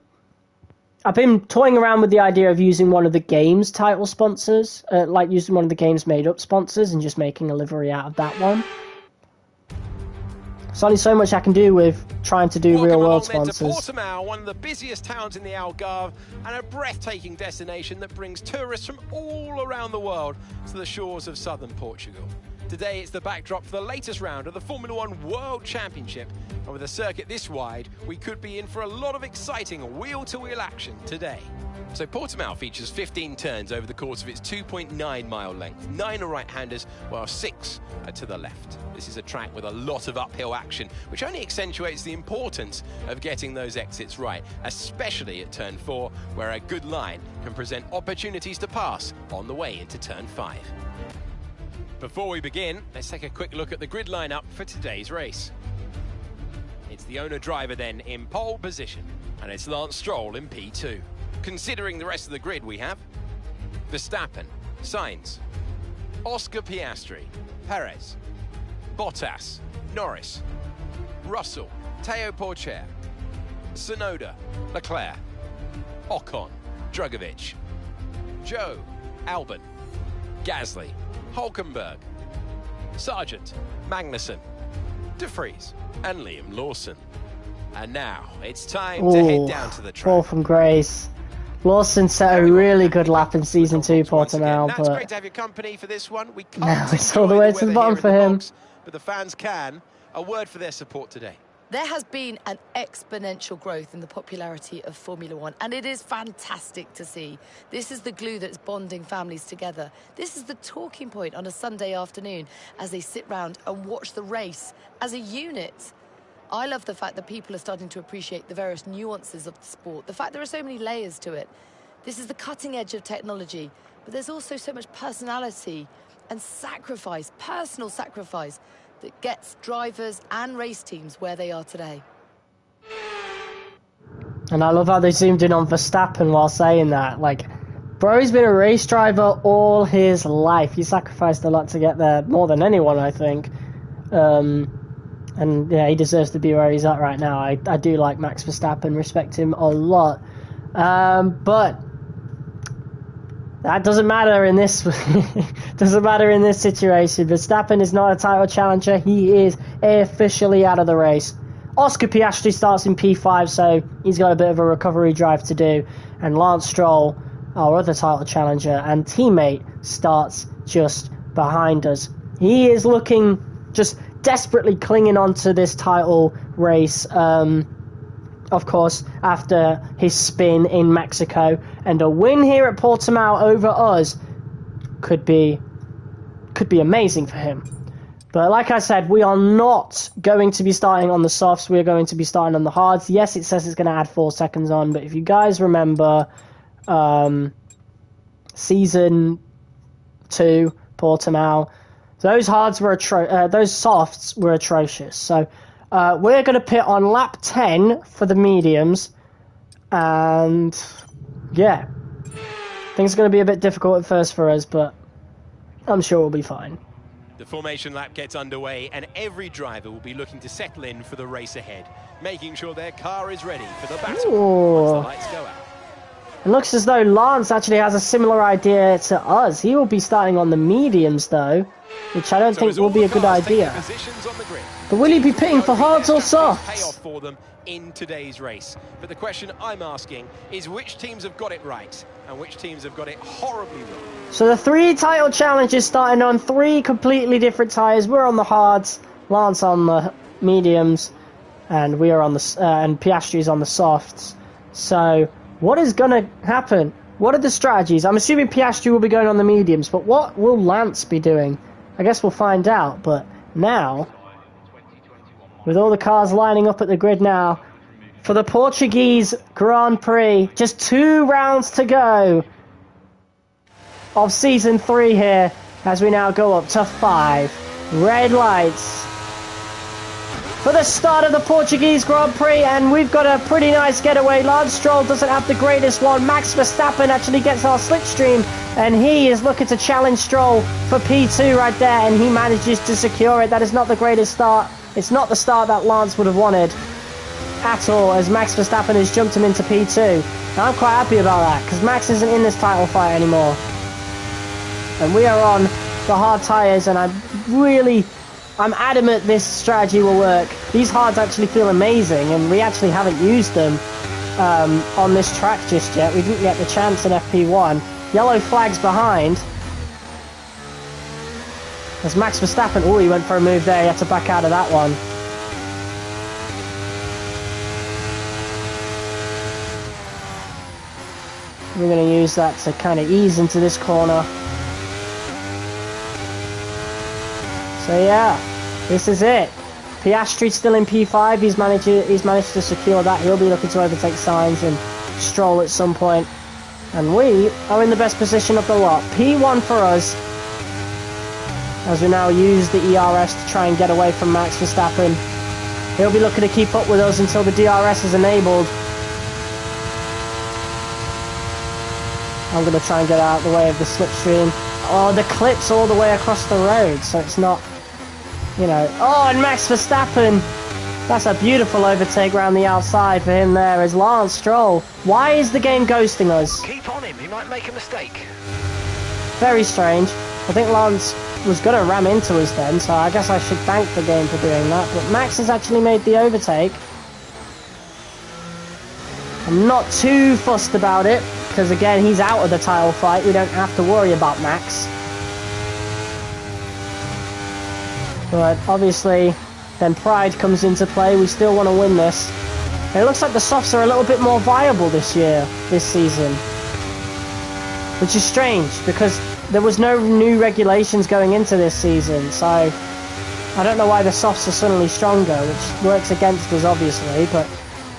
I've been toying around with the idea of using one of the game's title sponsors, like using one of the game's made-up sponsors and just making a livery out of that one. There's only so much I can do with trying to do real-world sponsors. To Portimao, one of the busiest towns in the Algarve, and a breathtaking destination that brings tourists from all around the world to the shores of southern Portugal. Today it's the backdrop for the latest round of the Formula One World Championship, and with a circuit this wide, we could be in for a lot of exciting wheel-to-wheel action today. So Portimao features 15 turns over the course of its 2.9-mile length, 9 are right-handers, while 6 are to the left. This is a track with a lot of uphill action, which only accentuates the importance of getting those exits right, especially at turn 4, where a good line can present opportunities to pass on the way into turn 5. Before we begin, let's take a quick look at the grid lineup for today's race. It's the owner-driver then in pole position, and it's Lance Stroll in P2. Considering the rest of the grid, we have Verstappen, Sainz, Oscar Piastri, Perez, Bottas, Norris, Russell, Teo Porcher, Tsunoda, Leclerc, Ocon, Drugovich, Joe, Albon, Gasly, Hulkenberg, Sargent, Magnussen, De Vries, and Liam Lawson. And now it's time to head down to the track. Fall from grace. Lawson set a really good lap in Season 2 Portimao, but great to have your company for this one. We can't now it's all the way to the bottom for him. But the fans can. A word for their support today. There has been an exponential growth in the popularity of Formula One, and it is fantastic to see. This is the glue that's bonding families together. This is the talking point on a Sunday afternoon as they sit round and watch the race as a unit. I love the fact that people are starting to appreciate the various nuances of the sport, the fact there are so many layers to it. This is the cutting edge of technology, but there's also so much personality and sacrifice, personal sacrifice, that gets drivers and race teams where they are today. And I love how they zoomed in on Verstappen while saying that. Like, bro's been a race driver all his life. He sacrificed a lot to get there, more than anyone, I think. And yeah, he deserves to be where he's at right now. I do like Max Verstappen, respect him a lot. But that doesn't matter in this doesn't matter in this situation. Verstappen is not a title challenger. He is officially out of the race. Oscar Piastri starts in P5, so he's got a bit of a recovery drive to do. And Lance Stroll, our other title challenger and teammate, starts just behind us. He is looking just desperately clinging on to this title race. Of course, after his spin in Mexico, and a win here at Portimao over us could be amazing for him. But like I said, we are not going to be starting on the softs. We are going to be starting on the hards. Yes, it says it's going to add 4 seconds on, but if you guys remember Season 2 Portimao, Those hards were those softs were atrocious. So we're going to pit on lap 10 for the mediums, and yeah, things are going to be a bit difficult at first for us, but I'm sure we'll be fine. The formation lap gets underway, and every driver will be looking to settle in for the race ahead, making sure their car is ready for the battle once the lights go out. It looks as though Lance actually has a similar idea to us. He will be starting on the mediums, though, which I don't think will be a good idea. But will he be pitting for hards or softs? For them in today's race. But the question I'm asking is which teams have got it right and which teams have got it horribly wrong. So the 3 title challenges starting on 3 completely different tyres. We're on the hards, Lance on the mediums, and we are on the and Piastri's on the softs. So what is going to happen? What are the strategies? I'm assuming Piastri will be going on the mediums, but what will Lance be doing? I guess we'll find out. But now, with all the cars lining up at the grid now, for the Portuguese Grand Prix, just 2 rounds to go of Season 3 here, as we now go up to 5. Red lights for the start of the Portuguese Grand Prix, and we've got a pretty nice getaway. Lance Stroll doesn't have the greatest one. Max Verstappen actually gets our slipstream, and he is looking to challenge Stroll for P2 right there, and he manages to secure it. That is not the greatest start. It's not the start that Lance would have wanted at all, as Max Verstappen has jumped him into P2. And I'm quite happy about that, because Max isn't in this title fight anymore. And we are on the hard tyres, and I'm adamant this strategy will work. These hards actually feel amazing, and we actually haven't used them on this track just yet. We didn't get the chance in FP1. Yellow flags behind. As Max Verstappen, oh, he went for a move there. He had to back out of that one. We're going to use that to kind of ease into this corner. So yeah, this is it. Piastri's still in P5. He's managed to secure that. He'll be looking to overtake Sainz and Stroll at some point. And we are in the best position of the lot. P1 for us, as we now use the ERS to try and get away from Max Verstappen. He'll be looking to keep up with us until the DRS is enabled. I'm going to try and get out of the way of the slipstream. Oh, the clip's all the way across the road, so it's not, you know. Oh, and Max Verstappen. That's a beautiful overtake around the outside for him there as Lance Stroll. Why is the game ghosting us? Keep on him, he might make a mistake. Very strange. I think Lance was going to ram into us then, so I guess I should thank the game for doing that. But Max has actually made the overtake. I'm not too fussed about it, because again, he's out of the title fight. We don't have to worry about Max. But obviously, then pride comes into play. We still want to win this. And it looks like the softs are a little bit more viable this season. Which is strange, because there was no new regulations going into this season. So, I don't know why the softs are suddenly stronger, which works against us, obviously. But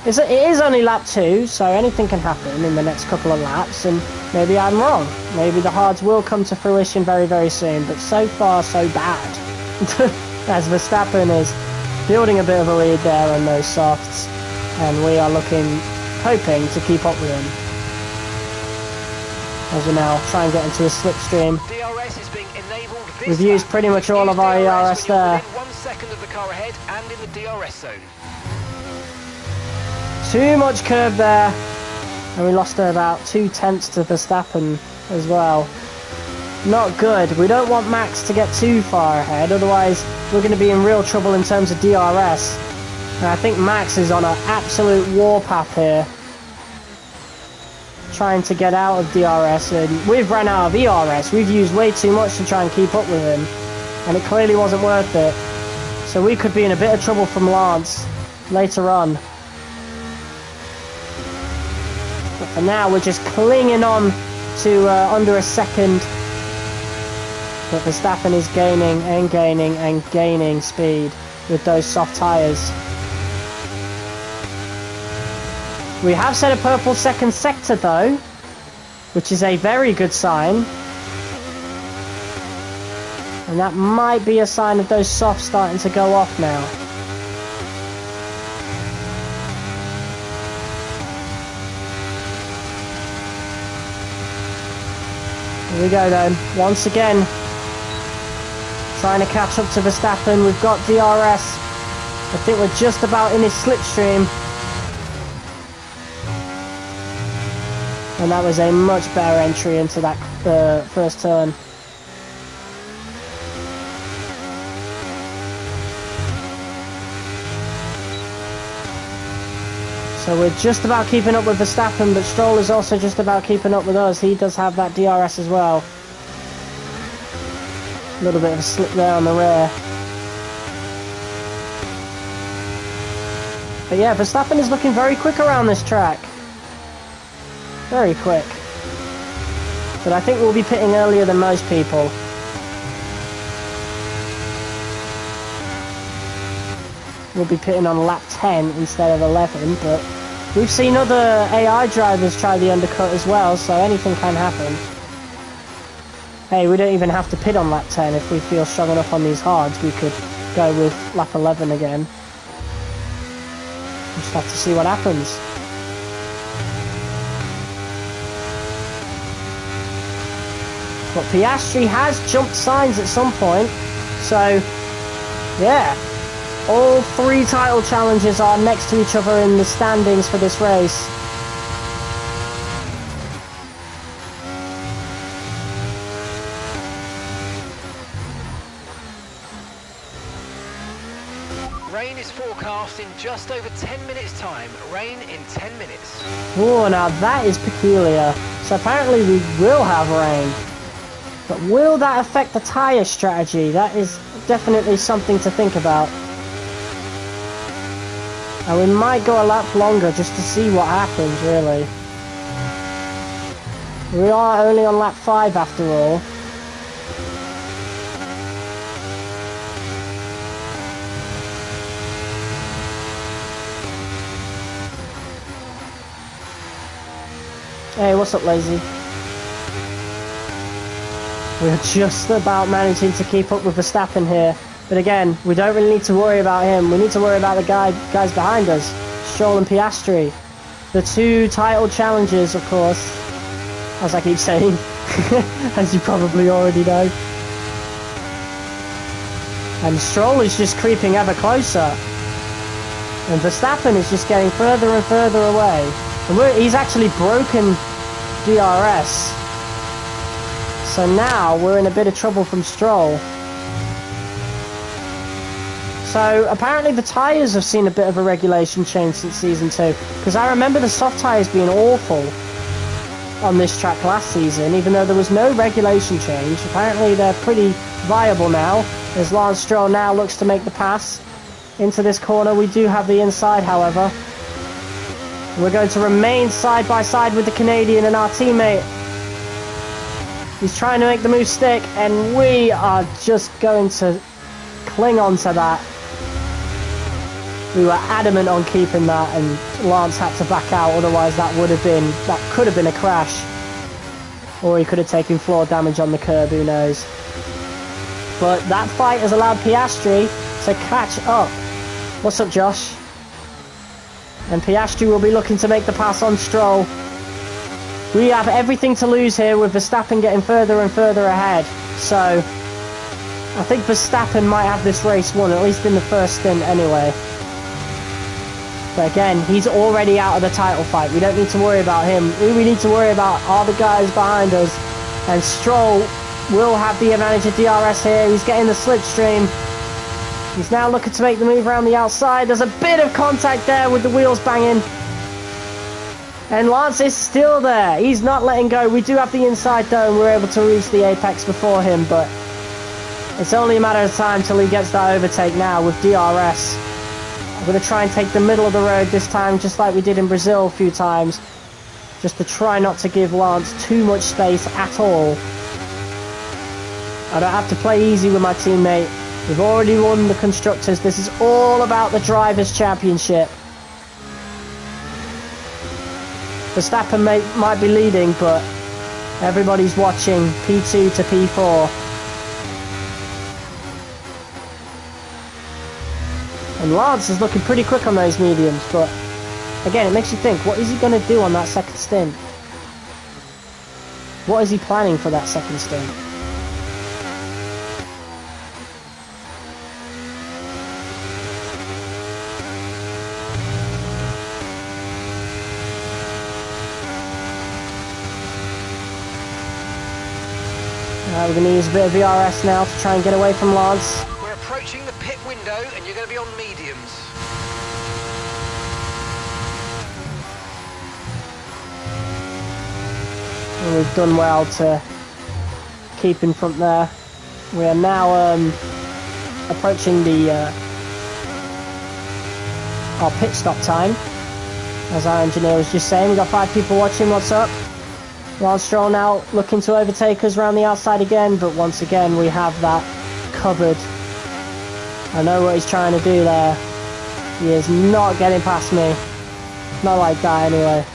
it is only lap 2, so anything can happen in the next couple of laps. And maybe I'm wrong. Maybe the hards will come to fruition very, very soon. But so far, so bad. As Verstappen is building a bit of a lead there on those softs, and we are hoping to keep up with him. As we now try and get into a slipstream. DRS is being enabled. We've used pretty much all of our ERS there. 1 second of the car ahead and in the DRS zone. Too much curb there, and we lost about 2/10 to Verstappen as well. Not good. We don't want Max to get too far ahead, otherwise we're going to be in real trouble in terms of DRS. And I think Max is on an absolute warpath here, trying to get out of DRS, and we've run out of ERS. We've used way too much to try and keep up with him, and it clearly wasn't worth it. So we could be in a bit of trouble from Lance later on. But for now, we're just clinging on to under a second. But Verstappen is gaining and gaining and gaining speed with those soft tyres. We have set a purple second sector though, which is a very good sign. And that might be a sign of those softs starting to go off now. Here we go then, once again, trying to catch up to Verstappen. We've got DRS. I think we're just about in his slipstream. And that was a much better entry into that first turn. So we're just about keeping up with Verstappen, but Stroll is also just about keeping up with us. He does have that DRS as well. A little bit of a slip there on the rear. But yeah, Verstappen is looking very quick around this track. Very quick. But I think we'll be pitting earlier than most people. We'll be pitting on lap 10 instead of 11, but we've seen other AI drivers try the undercut as well, so anything can happen. Hey, we don't even have to pit on lap 10 if we feel strong enough on these hards. We could go with lap 11 again. Just have to see what happens. But Piastri has jumped signs at some point, so yeah. All 3 title challenges are next to each other in the standings for this race. Rain is forecast in just over 10 minutes time. Rain in 10 minutes. Oh, now that is peculiar. So apparently we will have rain. But will that affect the tyre strategy? That is definitely something to think about. And we might go a lap longer just to see what happens, really. We are only on lap 5 after all. Hey, what's up, Lazy? We're just about managing to keep up with Verstappen here. But again, we don't really need to worry about him. We need to worry about the guys behind us, Stroll and Piastri. The 2 title challenges, of course, as I keep saying, as you probably already know. And Stroll is just creeping ever closer. And Verstappen is just getting further and further away. And he's actually broken DRS. So now we're in a bit of trouble from Stroll. So apparently the tyres have seen a bit of a regulation change since season 2. Because I remember the soft tyres being awful on this track last season, even though there was no regulation change. Apparently they're pretty viable now, as Lance Stroll now looks to make the pass into this corner. We do have the inside, however. We're going to remain side by side with the Canadian and our teammate. He's trying to make the move stick, and we are just going to cling on to that. We were adamant on keeping that, and Lance had to back out, otherwise that could have been a crash. Or he could have taken floor damage on the curb, who knows. But that fight has allowed Piastri to catch up. What's up, Josh? And Piastri will be looking to make the pass on Stroll. We have everything to lose here with Verstappen getting further and further ahead. So I think Verstappen might have this race won, at least in the first stint anyway. But again, he's already out of the title fight. We don't need to worry about him. Who we need to worry about are the guys behind us. And Stroll will have the advantage of DRS here. He's getting the slipstream. He's now looking to make the move around the outside. There's a bit of contact there with the wheels banging. And Lance is still there. He's not letting go. We do have the inside though, and we're able to reach the apex before him, but it's only a matter of time till he gets that overtake now with DRS. I'm going to try and take the middle of the road this time, just like we did in Brazil a few times, just to try not to give Lance too much space at all. I don't have to play easy with my teammate. We've already won the Constructors. This is all about the Drivers' Championship. Verstappen might be leading, but everybody's watching P2 to P4. And Lance is looking pretty quick on those mediums, but again, it makes you think, what is he going to do on that second stint? What is he planning for that second stint? We're going to use a bit of VRS now to try and get away from Lance. We're approaching the pit window and you're going to be on mediums. And we've done well to keep in front there. We are now approaching the our pit stop time. As our engineer was just saying, we've got 5 people watching. What's up? Lance Stroll now looking to overtake us around the outside again, but once again we have that covered. I know what he's trying to do there. He is not getting past me. Not like that anyway.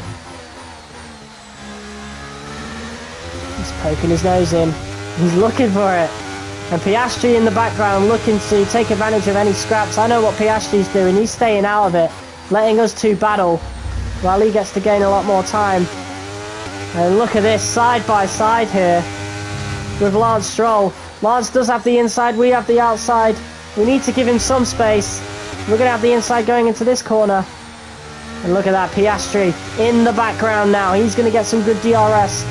He's poking his nose in. He's looking for it. And Piastri in the background looking to take advantage of any scraps. I know what Piastri's doing. He's staying out of it, letting us two battle while he gets to gain a lot more time. And look at this, side by side here with Lance Stroll. Lance does have the inside, we have the outside. We need to give him some space. We're going to have the inside going into this corner. And look at that, Piastri in the background now. He's going to get some good DRS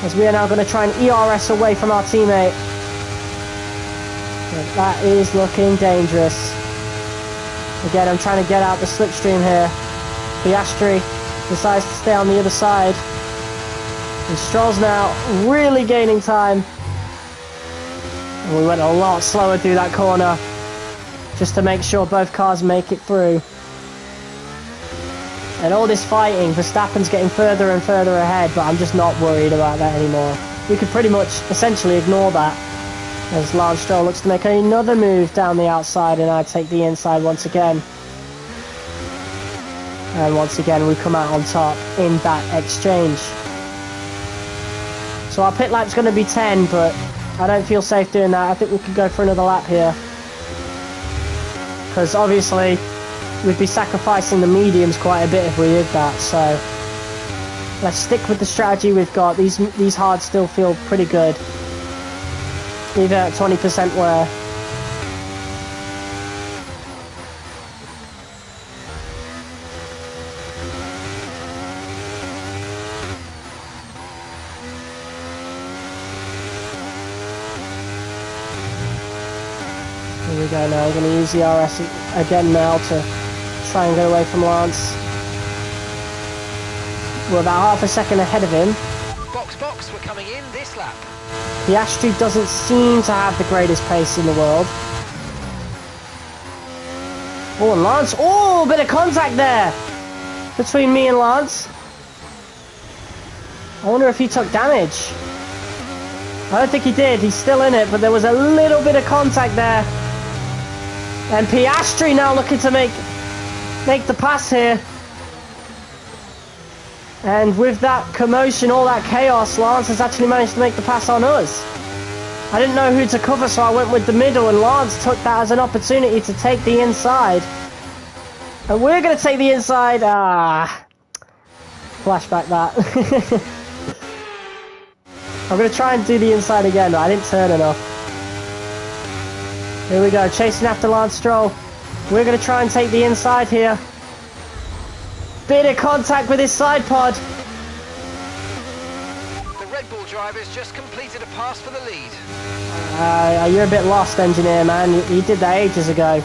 as we are now going to try and ERS away from our teammate. But that is looking dangerous. Again, I'm trying to get out the slipstream here. Piastri decides to stay on the other side. And Stroll's now really gaining time. And we went a lot slower through that corner just to make sure both cars make it through. And all this fighting, Verstappen's getting further and further ahead, but I'm just not worried about that anymore. We could pretty much essentially ignore that as Lance Stroll looks to make another move down the outside, and I take the inside once again. And once again we come out on top in that exchange. So our pit lap's going to be 10, but I don't feel safe doing that. I think we could go for another lap here. Because obviously we'd be sacrificing the mediums quite a bit if we did that. So let's stick with the strategy we've got. These hards still feel pretty good. Even at 20% wear. Here we go now, we're going to use the RS again now to try and get away from Lance. We're about half a second ahead of him. Box, we're coming in this lap. Piastri doesn't seem to have the greatest pace in the world. Oh, and Lance, oh, a bit of contact there between me and Lance. I wonder if he took damage. I don't think he did, he's still in it, but there was a little bit of contact there. And Piastri now looking to make the pass here. And with that commotion, all that chaos, Lance has actually managed to make the pass on us. I didn't know who to cover, so I went with the middle, and Lance took that as an opportunity to take the inside. And we're going to take the inside. Flashback that. I'm going to try and do the inside again, but I didn't turn enough. Here we go, chasing after Lance Stroll. We're going to try and take the inside here. Bit of contact with his side pod. The Red Bull driver's just completed a pass for the lead. You're a bit lost, engineer, man. You did that ages ago.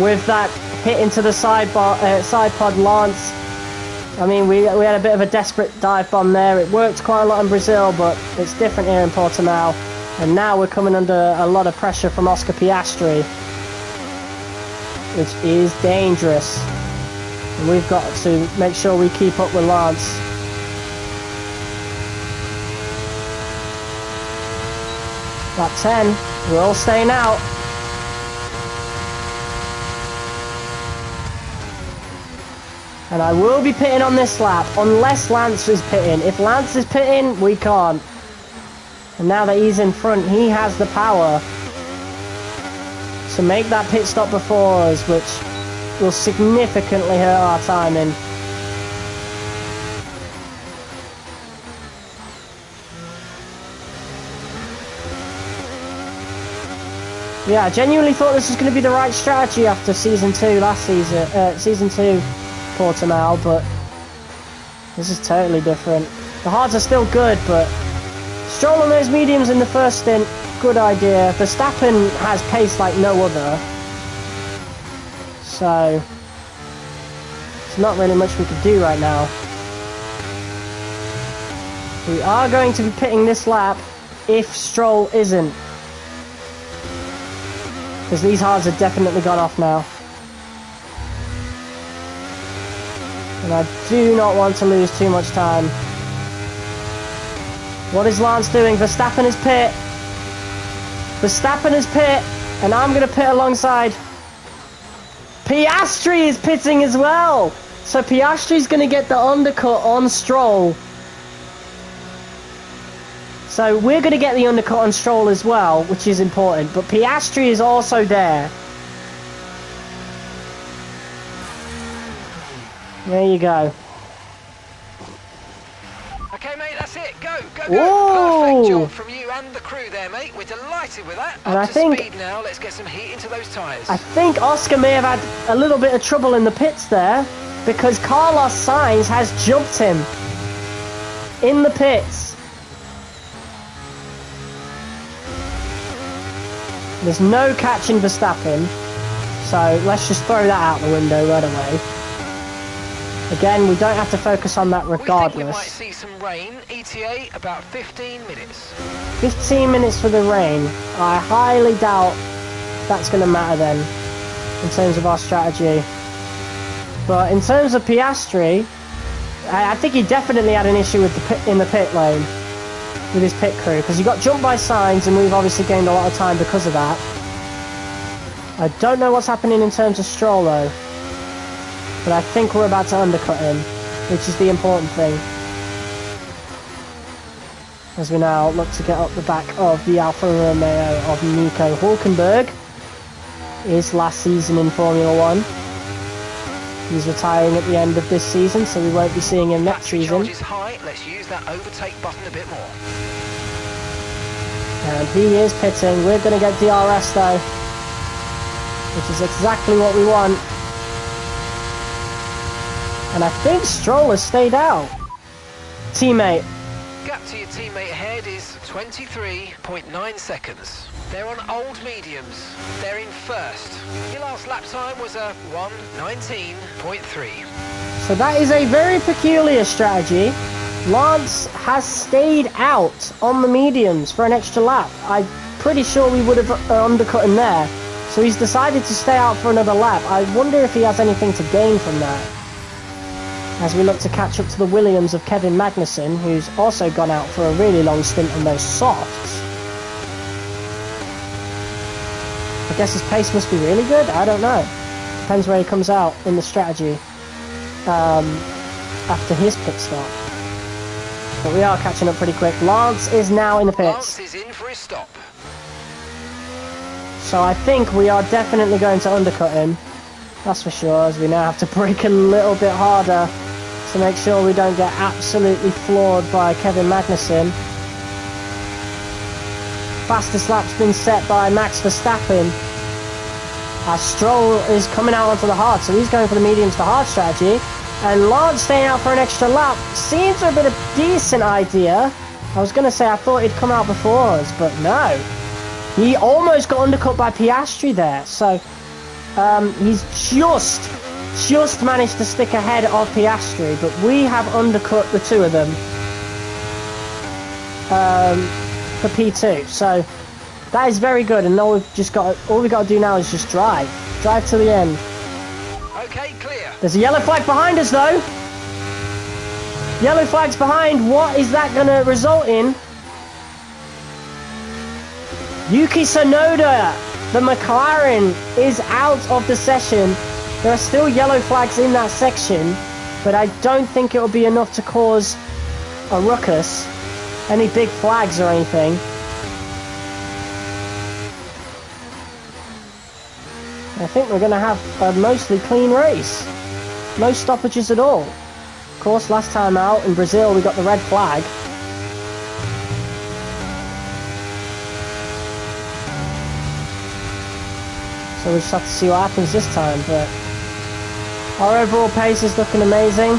With that hit into the side pod, Lance. I mean, we had a bit of a desperate dive bomb there. It worked quite a lot in Brazil, but it's different here in Portimao. And now we're coming under a lot of pressure from Oscar Piastri, which is dangerous. And we've got to make sure we keep up with Lance. Lap 10, we're all staying out. And I will be pitting on this lap, unless Lance is pitting. If Lance is pitting, we can't. And now that he's in front, he has the power to make that pit stop before us, which will significantly hurt our timing. Yeah, I genuinely thought this was going to be the right strategy after Season 2 last season, Season 2 Portimao, but this is totally different. The hards are still good, but Stroll on those mediums in the first stint, good idea. Verstappen has pace like no other, so there's not really much we could do right now. We are going to be pitting this lap if Stroll isn't, because these hards have definitely gone off now. And I do not want to lose too much time. What is Lance doing? Verstappen is pit. Verstappen is pit. And I'm going to pit alongside. Piastri is pitting as well. So Piastri's going to get the undercut on Stroll. So we're going to get the undercut on Stroll as well, which is important. But Piastri is also there. There you go. Okay, mate, that's it. Go, go, Whoa. go. Perfect job from you and the crew there, mate. We're delighted with that. And Up I to think- speed now. Let's get some heat into those tyres. I think Oscar may have had a little bit of trouble in the pits there, because Carlos Sainz has jumped him in the pits. There's no catching Verstappen, so let's just throw that out the window right away. Again, we don't have to focus on that We think we regardless. might see some rain. ETA about 15 minutes. 15 minutes for the rain. I highly doubt that's going to matter then, in terms of our strategy. But in terms of Piastri, I think he definitely had an issue with the pit, in the pit lane, with his pit crew, because he got jumped by Sainz, and we've obviously gained a lot of time because of that. I don't know what's happening in terms of Stroll though, but I think we're about to undercut him, which is the important thing. As we now look to get up the back of the Alfa Romeo of Nico Hülkenberg. His last season in Formula 1. He's retiring at the end of this season, so we won't be seeing him next Battery season. charge is high. Let's use that overtake button a bit more. And he is pitting. We're going to get DRS though, which is exactly what we want. And I think Stroll has stayed out. Teammate. Gap to your teammate ahead is 23.9 seconds. They're on old mediums. They're in first. Your last lap time was a 1:19.3. So that is a very peculiar strategy. Lance has stayed out on the mediums for an extra lap. I'm pretty sure we would have undercut him there. So he's decided to stay out for another lap. I wonder if he has anything to gain from that, as we look to catch up to the Williams of Kevin Magnussen, who's also gone out for a really long stint on those softs. I guess his pace must be really good? I don't know. Depends where he comes out in the strategy after his pit stop. But we are catching up pretty quick. Lance is now in the Lance pits. is in for his stop. So I think we are definitely going to undercut him. That's for sure, as we now have to brake a little bit harder to make sure we don't get absolutely floored by Kevin Magnussen. Fastest lap's been set by Max Verstappen. As Stroll is coming out onto the hard, so he's going for the mediums to hard strategy. And Lance staying out for an extra lap seems a bit of a decent idea. I was going to say I thought he'd come out before us, but no. He almost got undercut by Piastri there, so he's just managed to stick ahead of Piastri, but we have undercut the two of them for P2. So that is very good, and all we got to do now is just drive to the end. Okay, clear. There's a yellow flag behind us though. Yellow flag's behind. What is that going to result in? Yuki Tsunoda, the McLaren, is out of the session. There are still yellow flags in that section, but I don't think it will be enough to cause a ruckus, any big flags or anything. I think we're going to have a mostly clean race. No stoppages at all. Of course, last time out in Brazil we got the red flag. So we'll just have to see what happens this time, but our overall pace is looking amazing.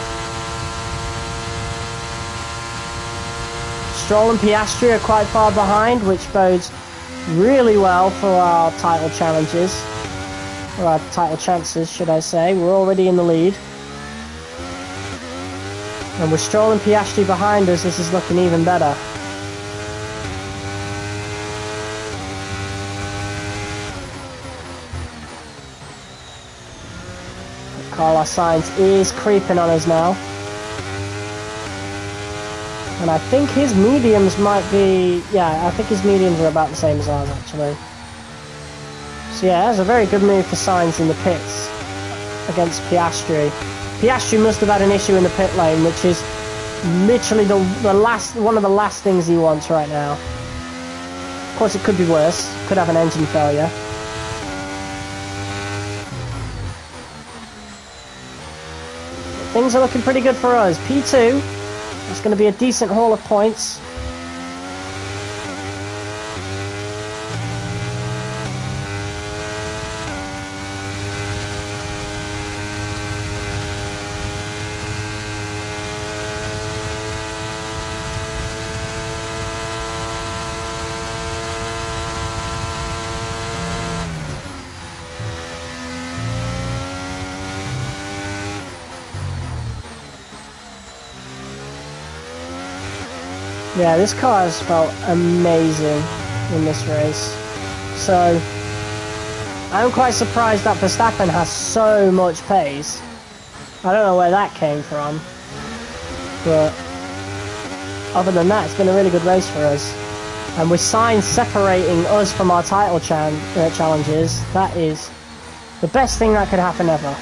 Stroll and Piastri are quite far behind, which bodes really well for our title challenges. Or our title chances, should I say. We're already in the lead. And with Stroll and Piastri behind us, this is looking even better. Carlos Sainz is creeping on us now. And I think his mediums might be... Yeah, I think his mediums are about the same as ours, actually. So yeah, that's a very good move for Sainz in the pits against Piastri. Piastri must have had an issue in the pit lane, which is literally one of the last things he wants right now. Of course, it could be worse. Could have an engine failure. Things are looking pretty good for us. P2, that's going to be a decent haul of points. Yeah, this car has felt amazing in this race. So, I'm quite surprised that Verstappen has so much pace. I don't know where that came from. But, other than that, it's been a really good race for us. And with Sainz separating us from our title challenges, that is the best thing that could happen ever.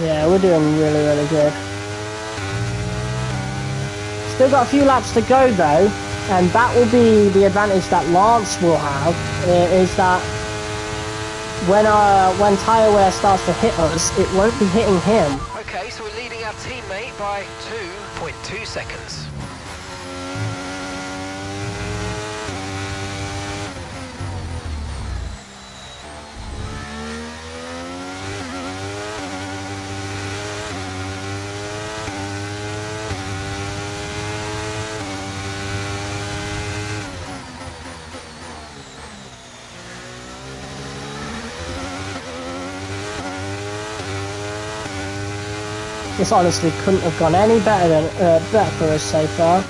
Yeah, we're doing really, really good. Still got a few laps to go though, and that will be the advantage that Lance will have, is that when tyre wear starts to hit us, it won't be hitting him. Okay, so we're leading our teammate by 2.2 seconds. This honestly couldn't have gone any better for us so far.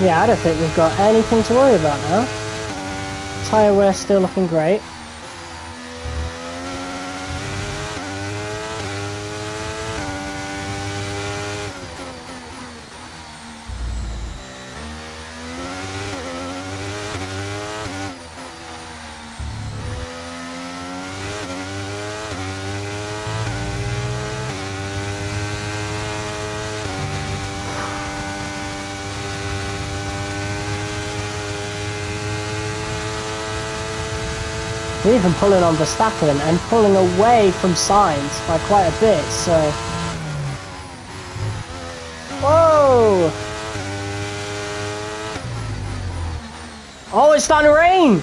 Yeah, I don't think we've got anything to worry about now. Tyre wear still looking great. We're even pulling on Verstappen and pulling away from Sainz by quite a bit, so... Whoa! Oh, it's starting to rain!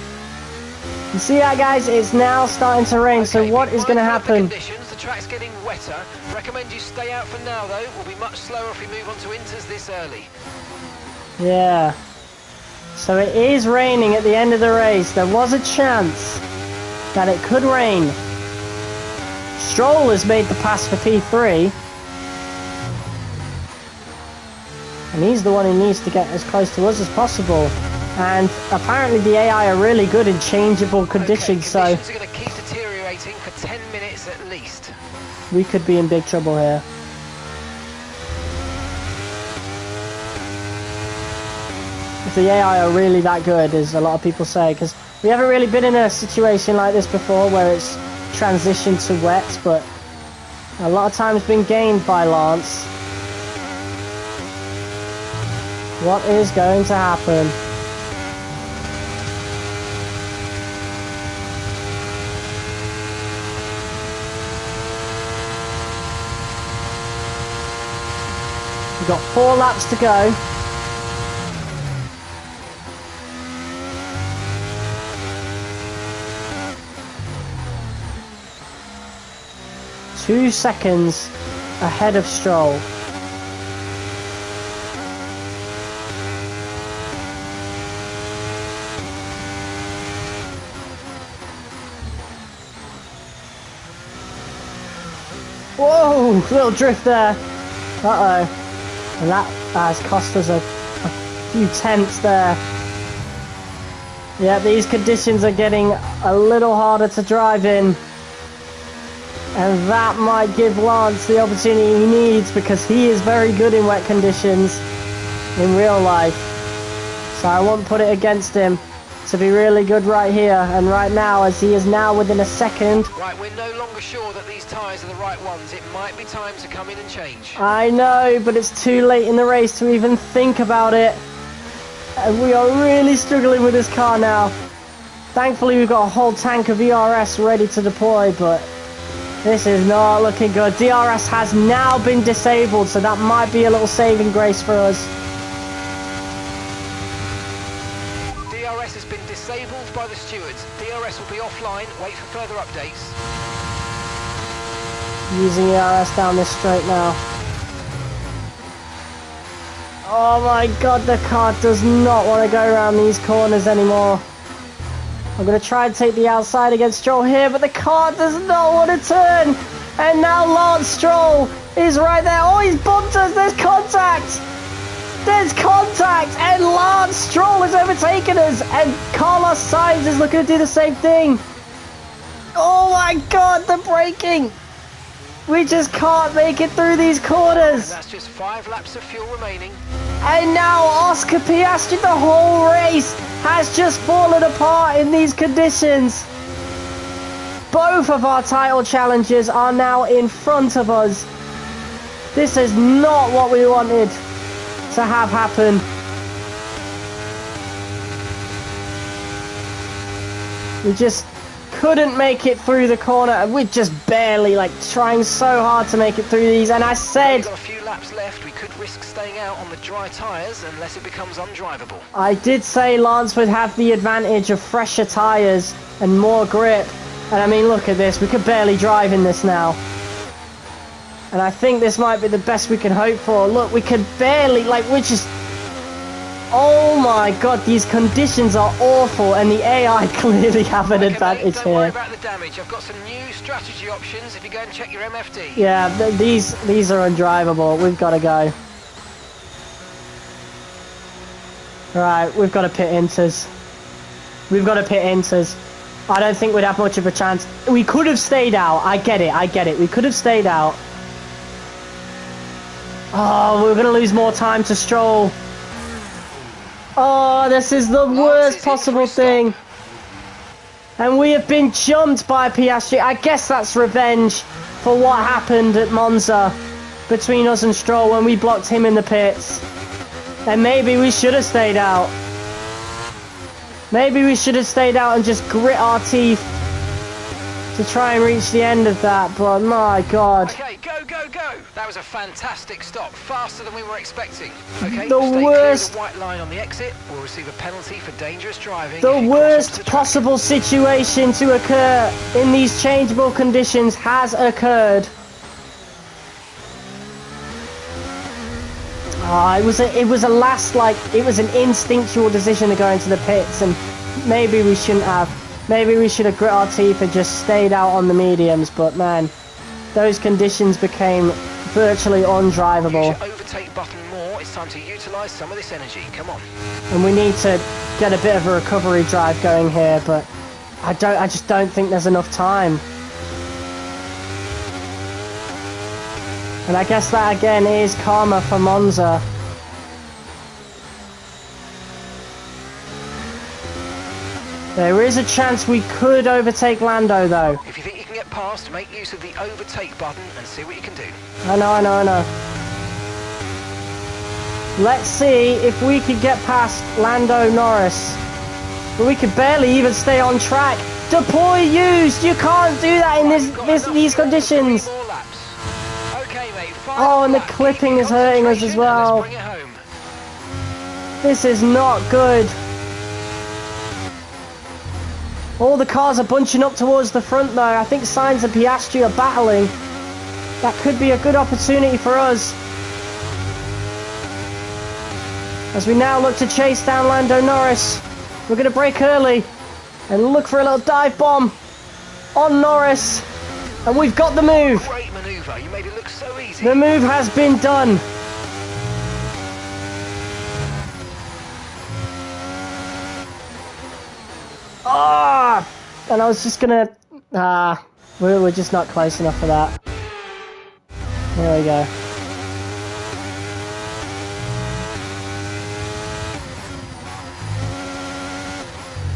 You see that, guys? It's now starting to rain, so what is going to happen? The track's getting wetter. Recommend you stay out for now, though. We'll be much slower if we move on to inters this early. Yeah. So it is raining at the end of the race. There was a chance that it could rain. Stroll has made the pass for P3. And he's the one who needs to get as close to us as possible. And apparently the AI are really good in changeable conditions, so... Conditions are going to keep deteriorating for 10 minutes at least. We could be in big trouble here. If the AI are really that good, as a lot of people say, because we haven't really been in a situation like this before where it's transitioned to wet, but a lot of times been gained by Lance. What is going to happen? We've got 4 laps to go. Two seconds ahead of Stroll. Whoa, little drift there. Uh-oh. And that has cost us a few tenths there. Yeah, these conditions are getting a little harder to drive in. And that might give Lance the opportunity he needs, because he is very good in wet conditions in real life. So I won't put it against him to be really good right here and right now, as he is now within a second. Right, we're no longer sure that these tyres are the right ones. It might be time to come in and change. I know, but it's too late in the race to even think about it. And we are really struggling with this car now. Thankfully we've got a whole tank of ERS ready to deploy, but this is not looking good. DRS has now been disabled, so that might be a little saving grace for us. DRS has been disabled by the stewards. DRS will be offline. Wait for further updates. Using ERS down this straight now. Oh my god, the car does not want to go around these corners anymore. I'm going to try and take the outside against Stroll here, but the car does not want to turn. And now Lance Stroll is right there. Oh, he's bumped us. There's contact. There's contact. And Lance Stroll has overtaken us. And Carlos Sainz is looking to do the same thing. Oh my god, the braking. We just can't make it through these corners. And that's just 5 laps of fuel remaining. And now Oscar Piastri, the whole race has just fallen apart in these conditions. Both of our title challengers are now in front of us. This is not what we wanted to have happen. We just couldn't make it through the corner, and we're just barely, like, trying so hard to make it through these. And I said, we've got a few laps left. We could risk staying out on the dry tyres unless it becomes undrivable. I did say Lance would have the advantage of fresher tyres and more grip. And I mean, look at this. We could barely drive in this now. And I think this might be the best we can hope for. Look, we could barely, like, we're just... Oh my god, these conditions are awful, and the AI clearly have an advantage don't here. worry about the damage. I've got some new strategy options if you go and check your MFD. Yeah, these are undrivable. We've got to go. Right, we've got to pit inters. We've got to pit Inters. I don't think we'd have much of a chance. We could have stayed out. I get it. We could have stayed out. Oh, we're going to lose more time to Stroll. Oh, this is the worst possible thing. And we have been jumped by Piastri. I guess that's revenge for what happened at Monza between us and Stroll when we blocked him in the pits. And maybe we should have stayed out. Maybe we should have stayed out and just grit our teeth to try and reach the end of that, but my God. Okay, go. That was a fantastic stop, faster than we were expecting. Okay, the stay worst, clear of the white line on the exit. We'll receive a penalty for dangerous driving. The worst possible situation to occur in these changeable conditions has occurred. It was a last, like, it was an instinctual decision to go into the pits, and maybe we shouldn't have. Maybe we should have grit our teeth and just stayed out on the mediums, but man, those conditions became virtually undrivable. Use your overtake button more. It's time to utilise some of this energy. Come on. And we need to get a bit of a recovery drive going here, but I just don't think there's enough time. And I guess that again is karma for Monza. There is a chance we could overtake Lando though. If you think you can get past, make use of the overtake button and see what you can do. I know. Let's see if we could get past Lando Norris. But we could barely even stay on track. Deploy used! You can't do that in these conditions! Okay, mate, oh, and the clipping is hurting us as well. This is not good. All the cars are bunching up towards the front though. I think Sainz and Piastri are battling. That could be a good opportunity for us. As we now look to chase down Lando Norris. We're going to brake early and look for a little dive bomb on Norris. And we've got the move. Great manoeuvre. You made it look so easy. The move has been done. Ah! And I was just gonna... we're just not close enough for that. There we go.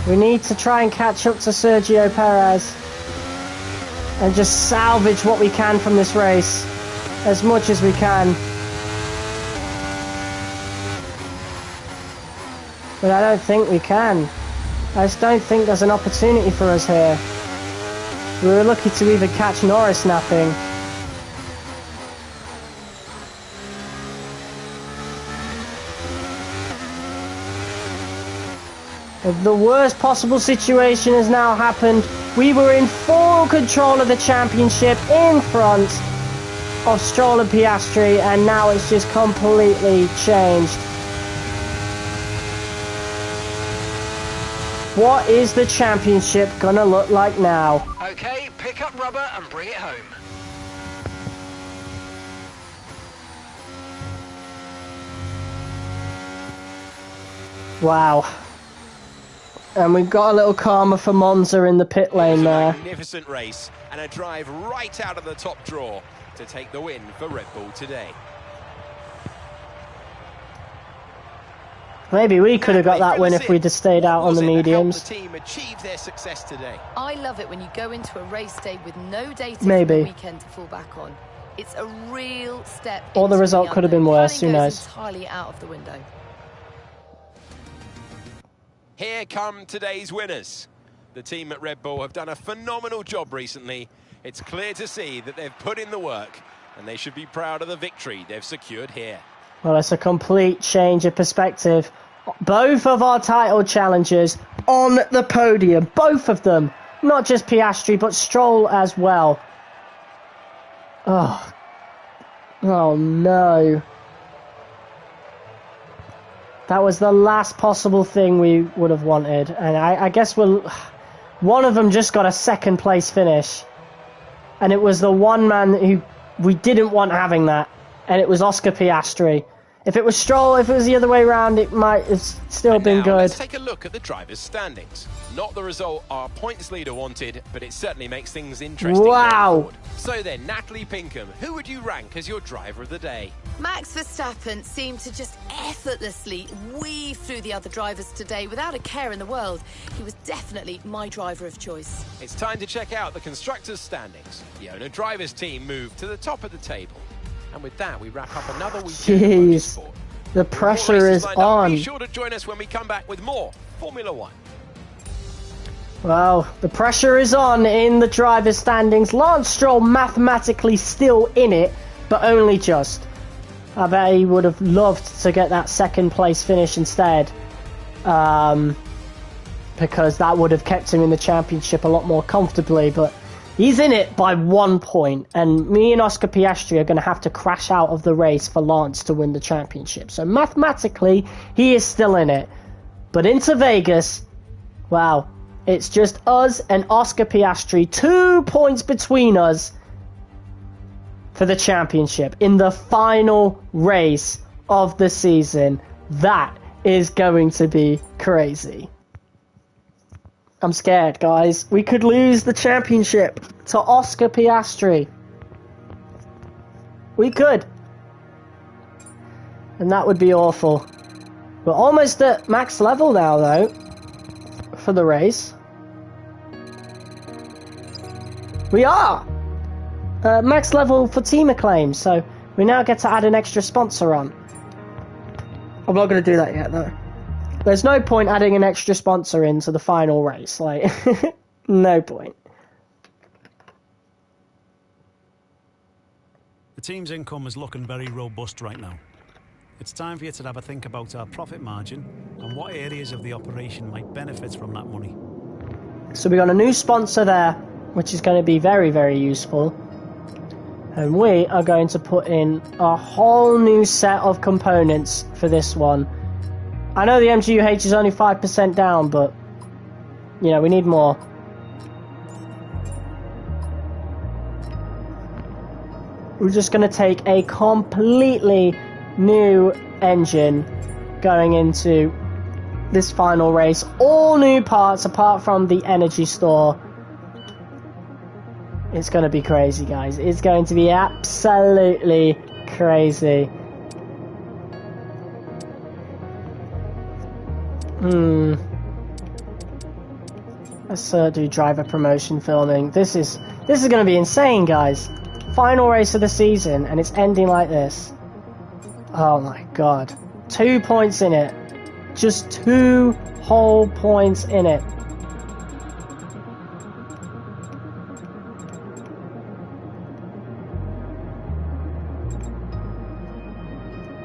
We need to try and catch up to Sergio Perez and just salvage what we can from this race as much as we can. But I don't think we can. I just don't think there's an opportunity for us here. We were lucky to even catch Norris napping. The worst possible situation has now happened. We were in full control of the championship in front of Stroll and Piastri, and now it's just completely changed. What is the championship gonna look like now? Okay, pick up rubber and bring it home. Wow. And we've got a little karma for Monza in the pit lane there. Magnificent race and a drive right out of the top draw to take the win for Red Bull today. Maybe we could have got that win if we'd have stayed out on the mediums. The team achieved their success today. I love it when you go into a race day with no data Maybe. for the weekend to fall back on. It's a real step. Or the result could have been worse, who Planning knows? goes entirely out of the window. Here come today's winners. The team at Red Bull have done a phenomenal job recently. It's clear to see that they've put in the work and they should be proud of the victory they've secured here. Well, it's a complete change of perspective. Both of our title challengers on the podium. Both of them. Not just Piastri, but Stroll as well. Oh no. That was the last possible thing we would have wanted. And I guess one of them just got a second place finish. And it was the one man who we didn't want having that. And it was Oscar Piastri. If it was Stroll, if it was the other way around, it might have still been good. Let's take a look at the drivers' standings. Not the result our points leader wanted, but it certainly makes things interesting going forward. So then, Natalie Pinkham, who would you rank as your driver of the day? Max Verstappen seemed to just effortlessly weave through the other drivers today without a care in the world. He was definitely my driver of choice. It's time to check out the constructors' standings. The owner-drivers team moved to the top of the table. And with that, we wrap up another weekend of motorsport. The pressure is on. Be sure to join us when we come back with more Formula One. Well, the pressure is on in the driver's standings. Lance Stroll mathematically still in it, but only just. I bet he would have loved to get that second place finish instead. Because that would have kept him in the championship a lot more comfortably, but he's in it by 1 point, and me and Oscar Piastri are going to have to crash out of the race for Lance to win the championship. So mathematically, he is still in it. But into Vegas, wow, it's just us and Oscar Piastri, 2 points between us for the championship in the final race of the season. That is going to be crazy. I'm scared, guys. We could lose the championship to Oscar Piastri. We could. And that would be awful. We're almost at max level now, though, for the race. We are! Max level for team acclaim, so we now get to add an extra sponsor on. I'm not going to do that yet, though. There's no point adding an extra sponsor into the final race. Like, no point. The team's income is looking very robust right now. It's time for you to have a think about our profit margin and what areas of the operation might benefit from that money. So we got a new sponsor there, which is going to be very, very useful. And we are going to put in a whole new set of components for this one. I know the MGUH is only 5% down, but, you know, we need more. We're just going to take a completely new engine going into this final race. All new parts apart from the energy store. It's going to be crazy, guys. It's going to be absolutely crazy. Let's do driver promotion filming. This is going to be insane, guys. Final race of the season, and it's ending like this. Oh my god. 2 points in it. Just 2 whole points in it.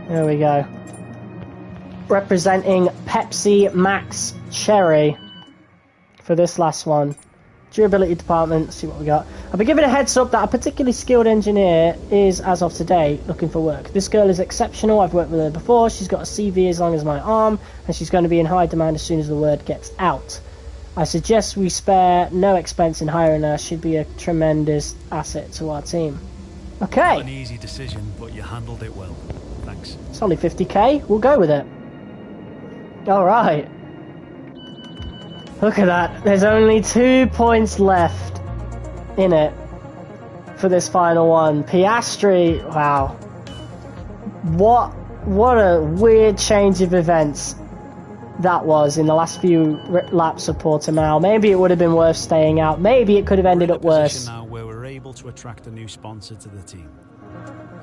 There we go. Representing Pepsi Max Cherry for this last one. Durability department, let's see what we got. I've been given a heads up that a particularly skilled engineer is, as of today, looking for work. This girl is exceptional. I've worked with her before. She's got a CV as long as my arm, and she's going to be in high demand as soon as the word gets out. I suggest we spare no expense in hiring her. She'd be a tremendous asset to our team. Okay. Not an easy decision, but you handled it well. Thanks. It's only 50k. We'll go with it. Alright. Look at that. There's only 2 points left in it for this final one. Piastri, wow. What a weird change of events that was in the last few laps of Portimao. Maybe it would have been worth staying out. Maybe it could have ended up worse. Now where we're able to attract a new sponsor to the team.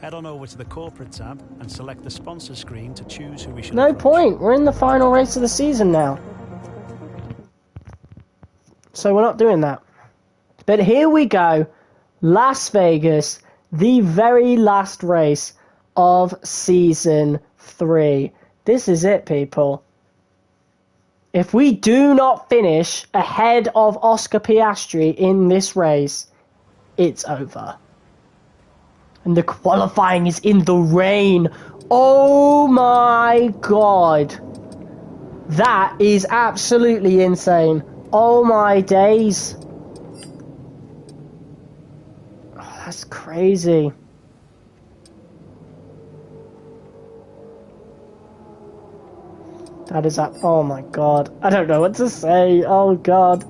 Head on over to the corporate tab and select the sponsor screen to choose who we should No approach. point. We're in the final race of the season now. So we're not doing that. But here we go. Las Vegas, the very last race of Season 3. This is it, people. If we do not finish ahead of Oscar Piastri in this race, it's over. And the qualifying is in the rain. Oh my god. That is absolutely insane. Oh my days. Oh, that's crazy. How does that... Oh my god. I don't know what to say. Oh god.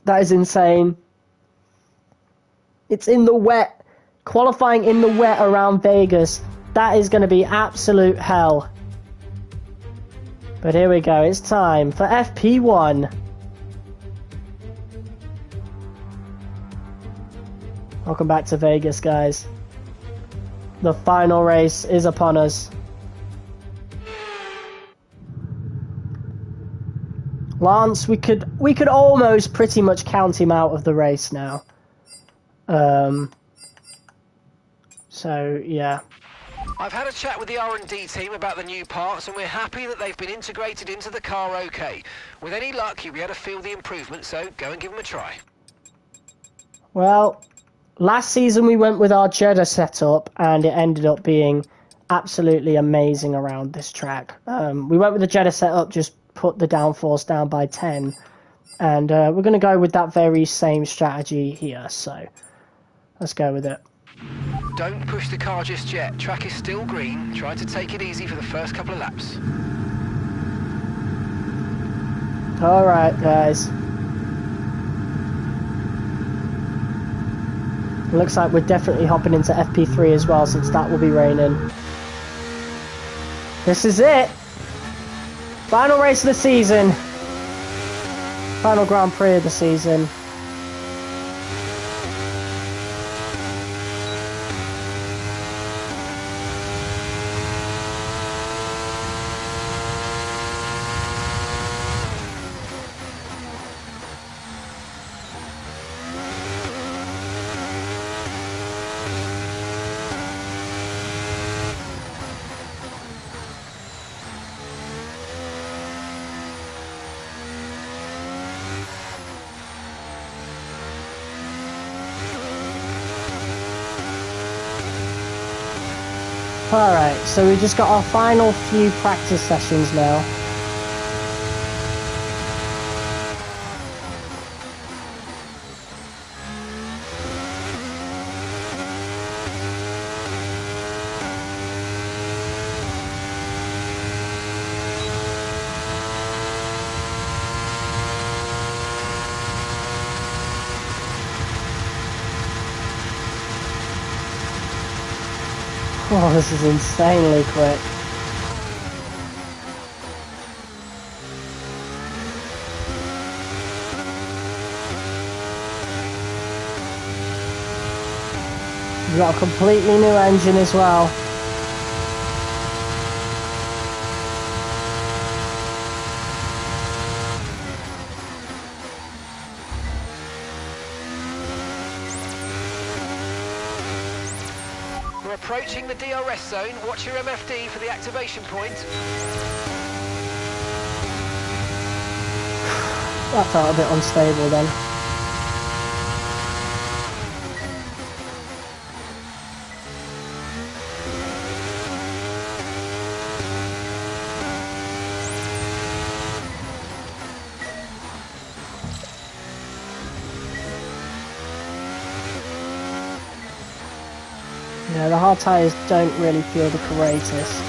That is insane. It's in the wet. Qualifying in the wet around Vegas. That is going to be absolute hell. But here we go. It's time for FP1. Welcome back to Vegas, guys. The final race is upon us. Lance, we could almost pretty much count him out of the race now. So yeah. I've had a chat with the R&D team about the new parts, and we're happy that they've been integrated into the car okay. With any luck, you'll be able to feel the improvement, so go and give them a try. Well, last season we went with our Jeddah setup, and it ended up being absolutely amazing around this track. We went with the Jeddah setup, just put the downforce down by 10, and we're going to go with that very same strategy here, so let's go with it. Don't push the car just yet. Track is still green. Try to take it easy for the first couple of laps. Alright, guys. Looks like we're definitely hopping into FP3 as well, since that will be raining. This is it! Final race of the season. Final Grand Prix of the season. Alright, so we just got our final few practice sessions now. Oh, this is insanely quick. We've got a completely new engine as well. We're approaching the DRS zone. Watch your MFD for the activation point. That felt a bit unstable then. Yeah, the hard tyres don't really feel the greatest.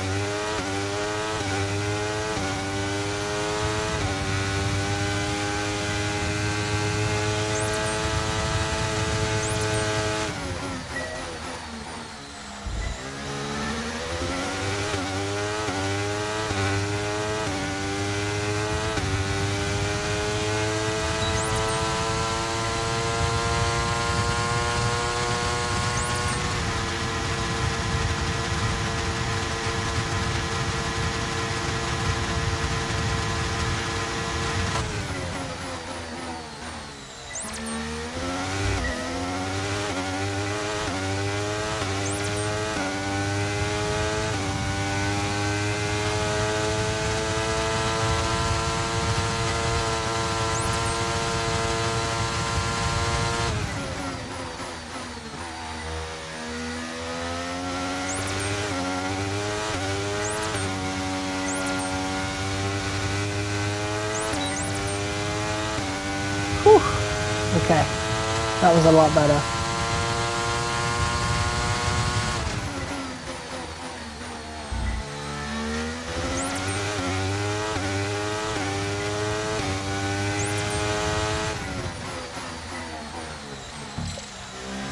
Okay, that was a lot better.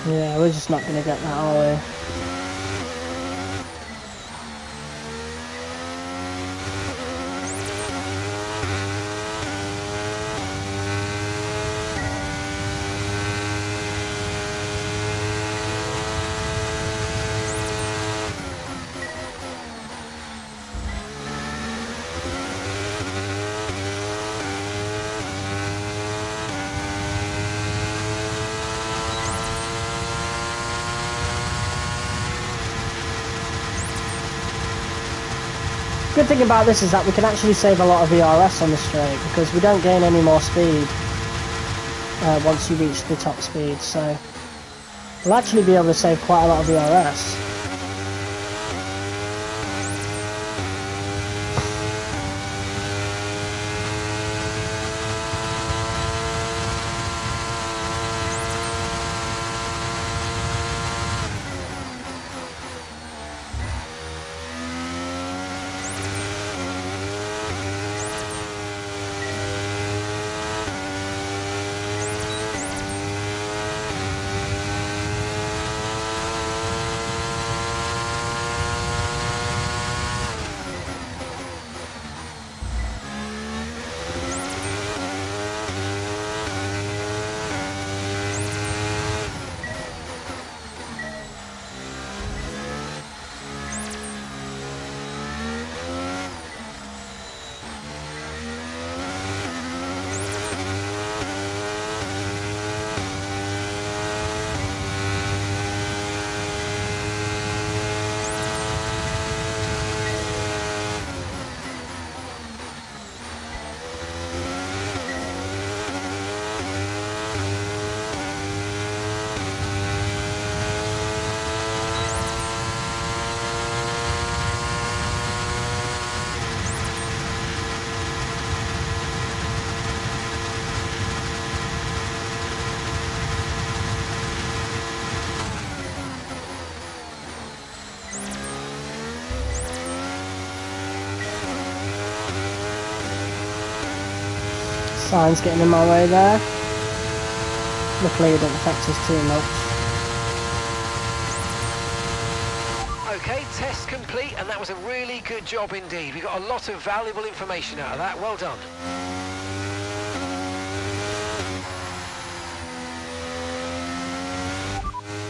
Yeah, we're just not going to get that, are we? Good thing about this is that we can actually save a lot of ERS on the straight because we don't gain any more speed once you reach the top speed, so we'll actually be able to save quite a lot of ERS. Signs getting in my way there. Luckily it didn't affect us too much. Okay, test complete, and that was a really good job indeed. We got a lot of valuable information out of that. Well done.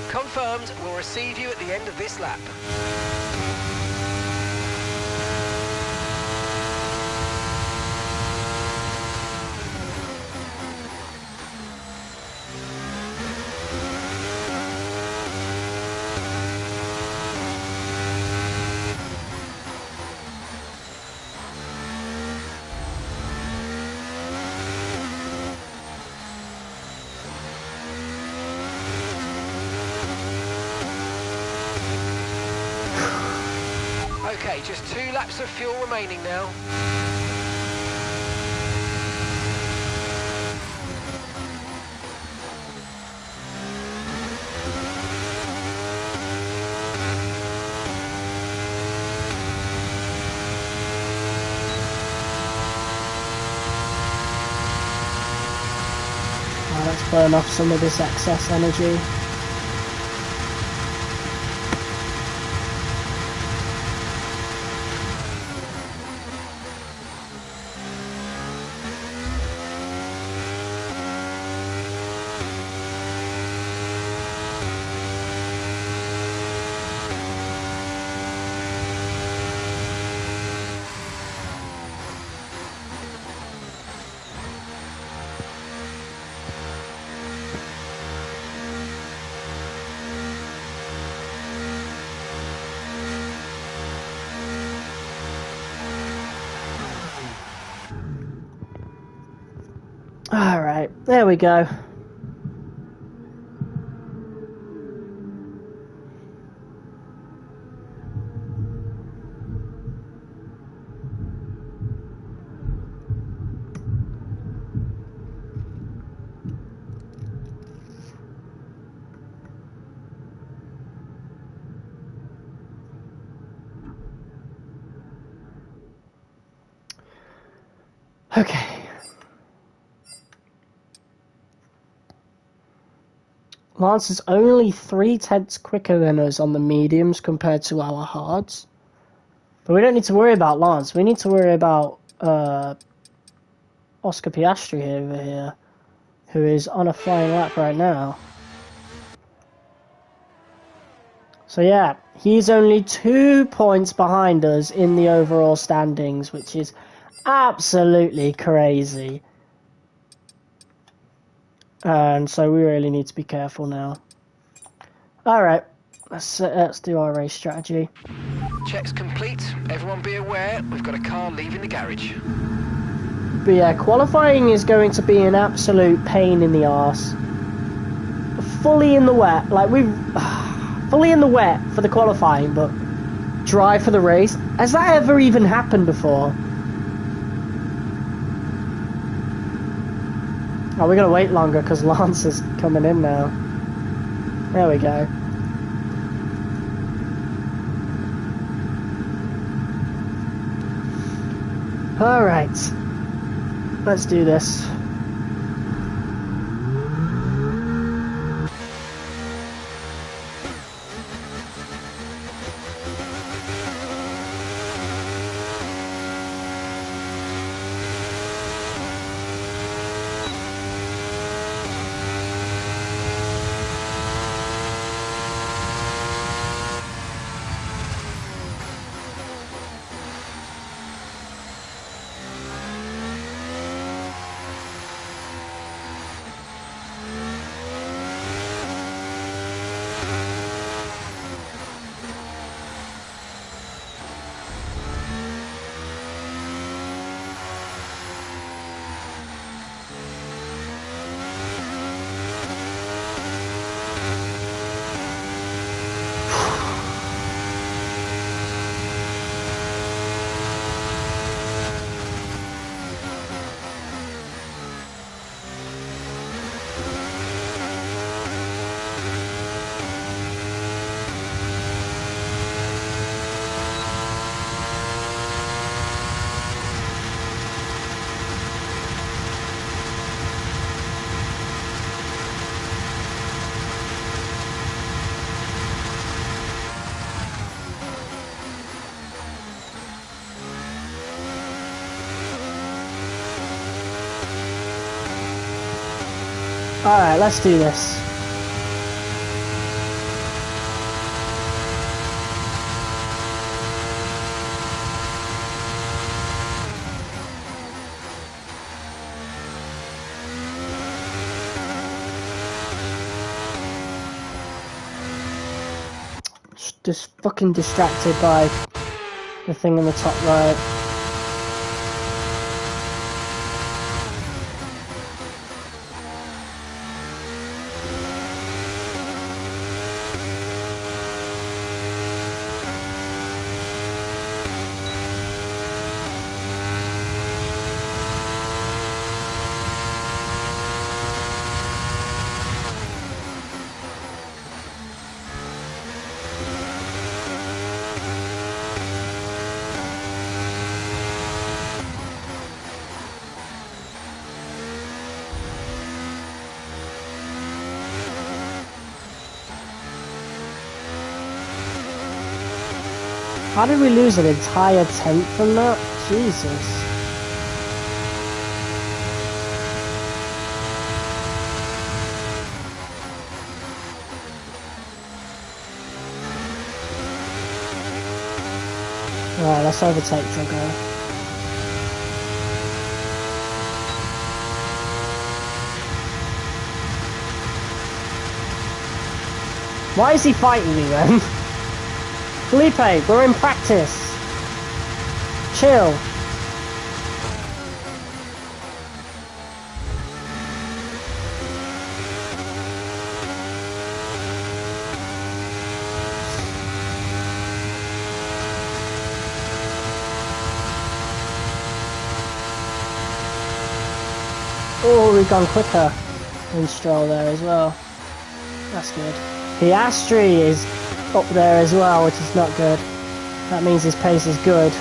Confirmed, we'll receive you at the end of this lap. Okay, just 2 laps of fuel remaining now. Let's burn off some of this excess energy. Alright, there we go. Okay. Lance is only 3/10 quicker than us on the mediums compared to our hards. But we don't need to worry about Lance. We need to worry about Oscar Piastri over here, who is on a flying lap right now. So yeah, he's only 2 points behind us in the overall standings, which is absolutely crazy. And so we really need to be careful now. Alright, let's do our race strategy. Checks complete. Everyone be aware, we've got a car leaving the garage. But yeah, qualifying is going to be an absolute pain in the arse. Fully in the wet, like we've... fully in the wet for the qualifying, but dry for the race. Has that ever even happened before? Oh, we're going to wait longer because Lance is coming in now. There we go. Alright. Let's do this. Alright, let's do this. Just fucking distracted by the thing in the top right. How did we lose an entire tenth from that? Jesus. Alright, let's overtake Jogger. Why is he fighting me then? Felipe, we're in practice. Chill. Oh, we've gone quicker than Stroll there as well. That's good. Piastri is up there as well, which is not good. That means his pace is good.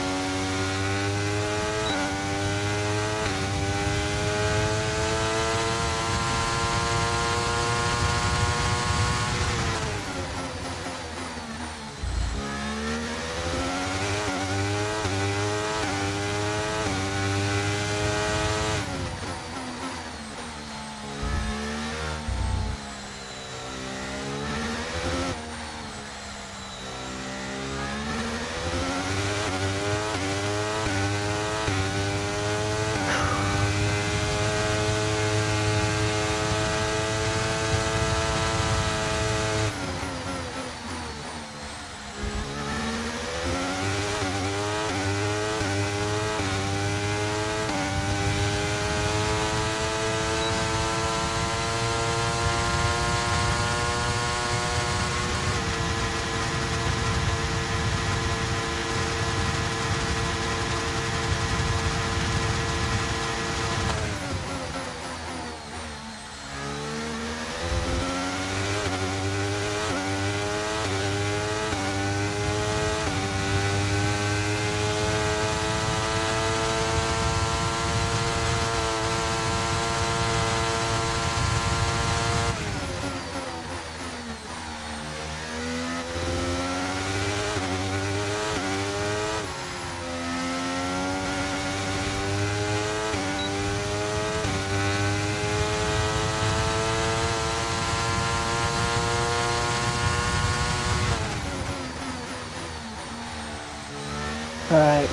Alright,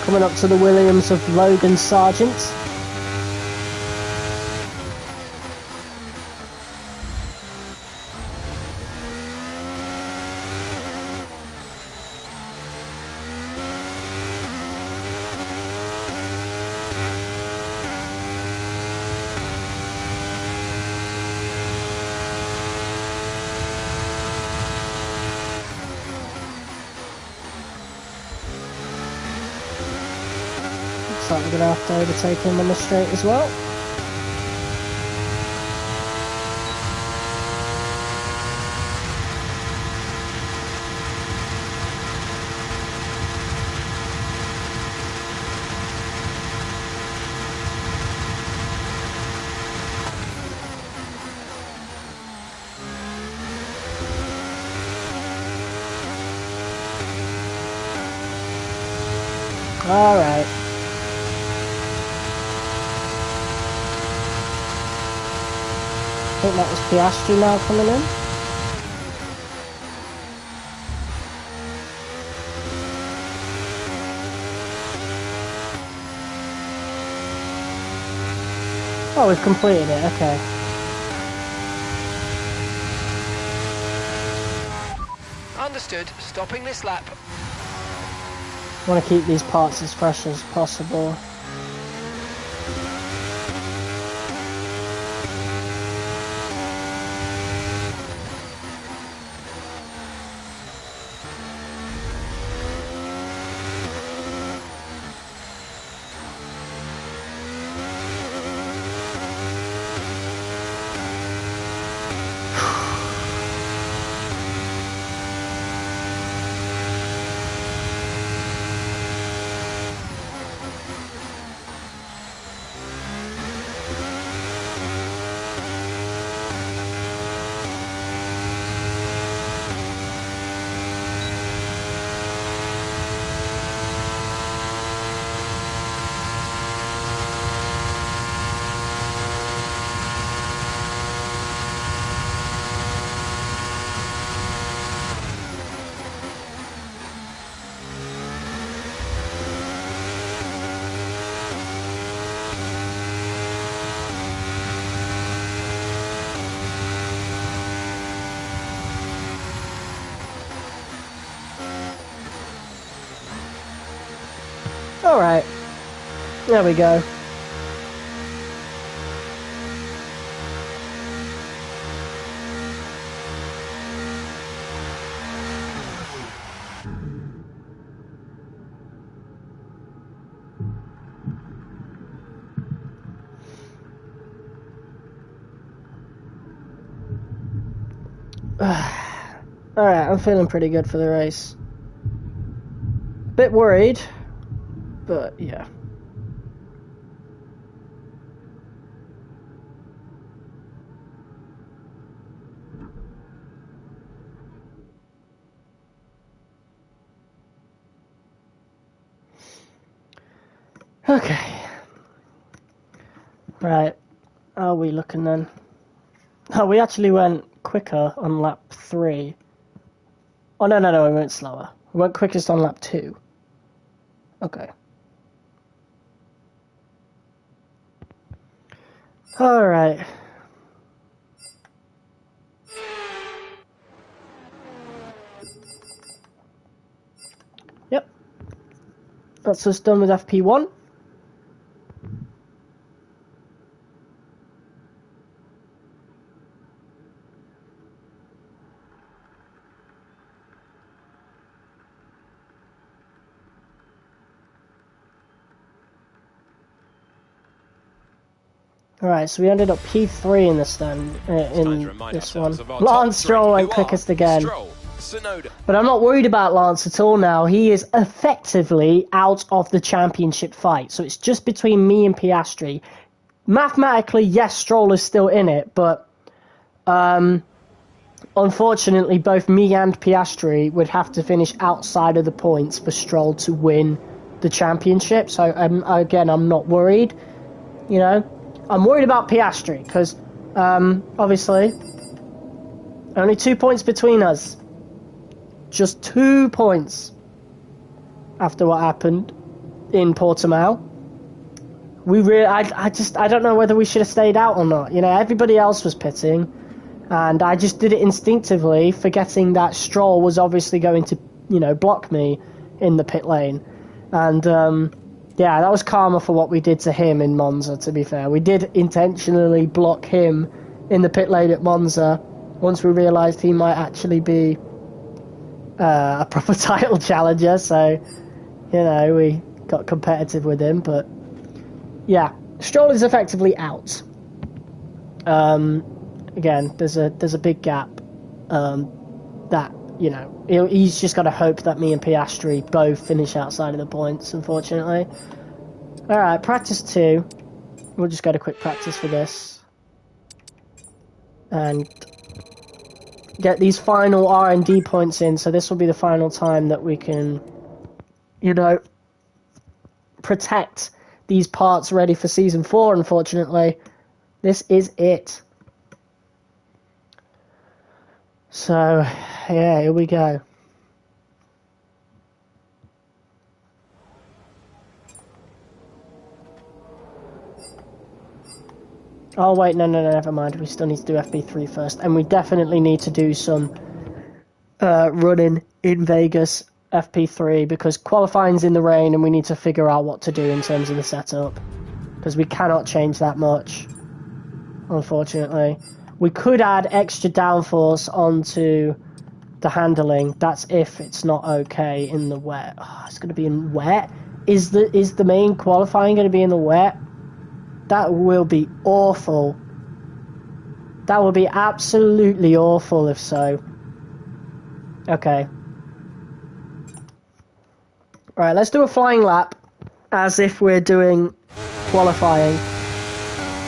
coming up to the Williams of Logan Sargent. Looks like we're going to have to overtake him on the straight as well. Alright. I think that was Piastri now coming in. Oh, we've completed it, okay. Understood. Stopping this lap. Want to keep these parts as fresh as possible. Alright, there we go. Alright, I'm feeling pretty good for the race. Bit worried. But, yeah. Okay. Right. How are we looking then? Oh, we actually went quicker on lap 3. Oh, no, we went slower. We went quickest on lap 2. Okay. Alright. Yep. That's us done with FP1. Alright, so we ended up P3 in this then, in this one. Lance Stroll went quickest again. But I'm not worried about Lance at all now. He is effectively out of the championship fight. So it's just between me and Piastri. Mathematically, yes, Stroll is still in it, but unfortunately, both me and Piastri would have to finish outside of the points for Stroll to win the championship. So again, I'm not worried, you know. I'm worried about Piastri because, obviously, only 2 points between us. Just 2 points. after what happened in Portimao. I don't know whether we should have stayed out or not. You know, everybody else was pitting, and I just did it instinctively, forgetting that Stroll was obviously going to, you know, block me in the pit lane. And, yeah, that was karma for what we did to him in Monza, to be fair. We did intentionally block him in the pit lane at Monza once we realised he might actually be a proper title challenger, so, you know, we got competitive with him, but yeah, Stroll is effectively out. Again, there's a big gap that, you know, he's just got to hope that me and Piastri both finish outside of the points, unfortunately. Alright, practice 2. We'll just go to quick practice for this. And get these final R&D points in, so this will be the final time that we can, you know, protect these parts ready for Season 4, unfortunately. This is it. So, yeah, here we go. Oh, wait, no, never mind. We still need to do FP3 first. And we definitely need to do some running in Vegas FP3, because qualifying's in the rain and we need to figure out what to do in terms of the setup. Because we cannot change that much, unfortunately. We could add extra downforce onto the handling. That's if it's not okay in the wet. Oh, it's going to be in wet? Is the main qualifying going to be in the wet? That will be awful. That will be absolutely awful if so. Okay. Right, let's do a flying lap as if we're doing qualifying.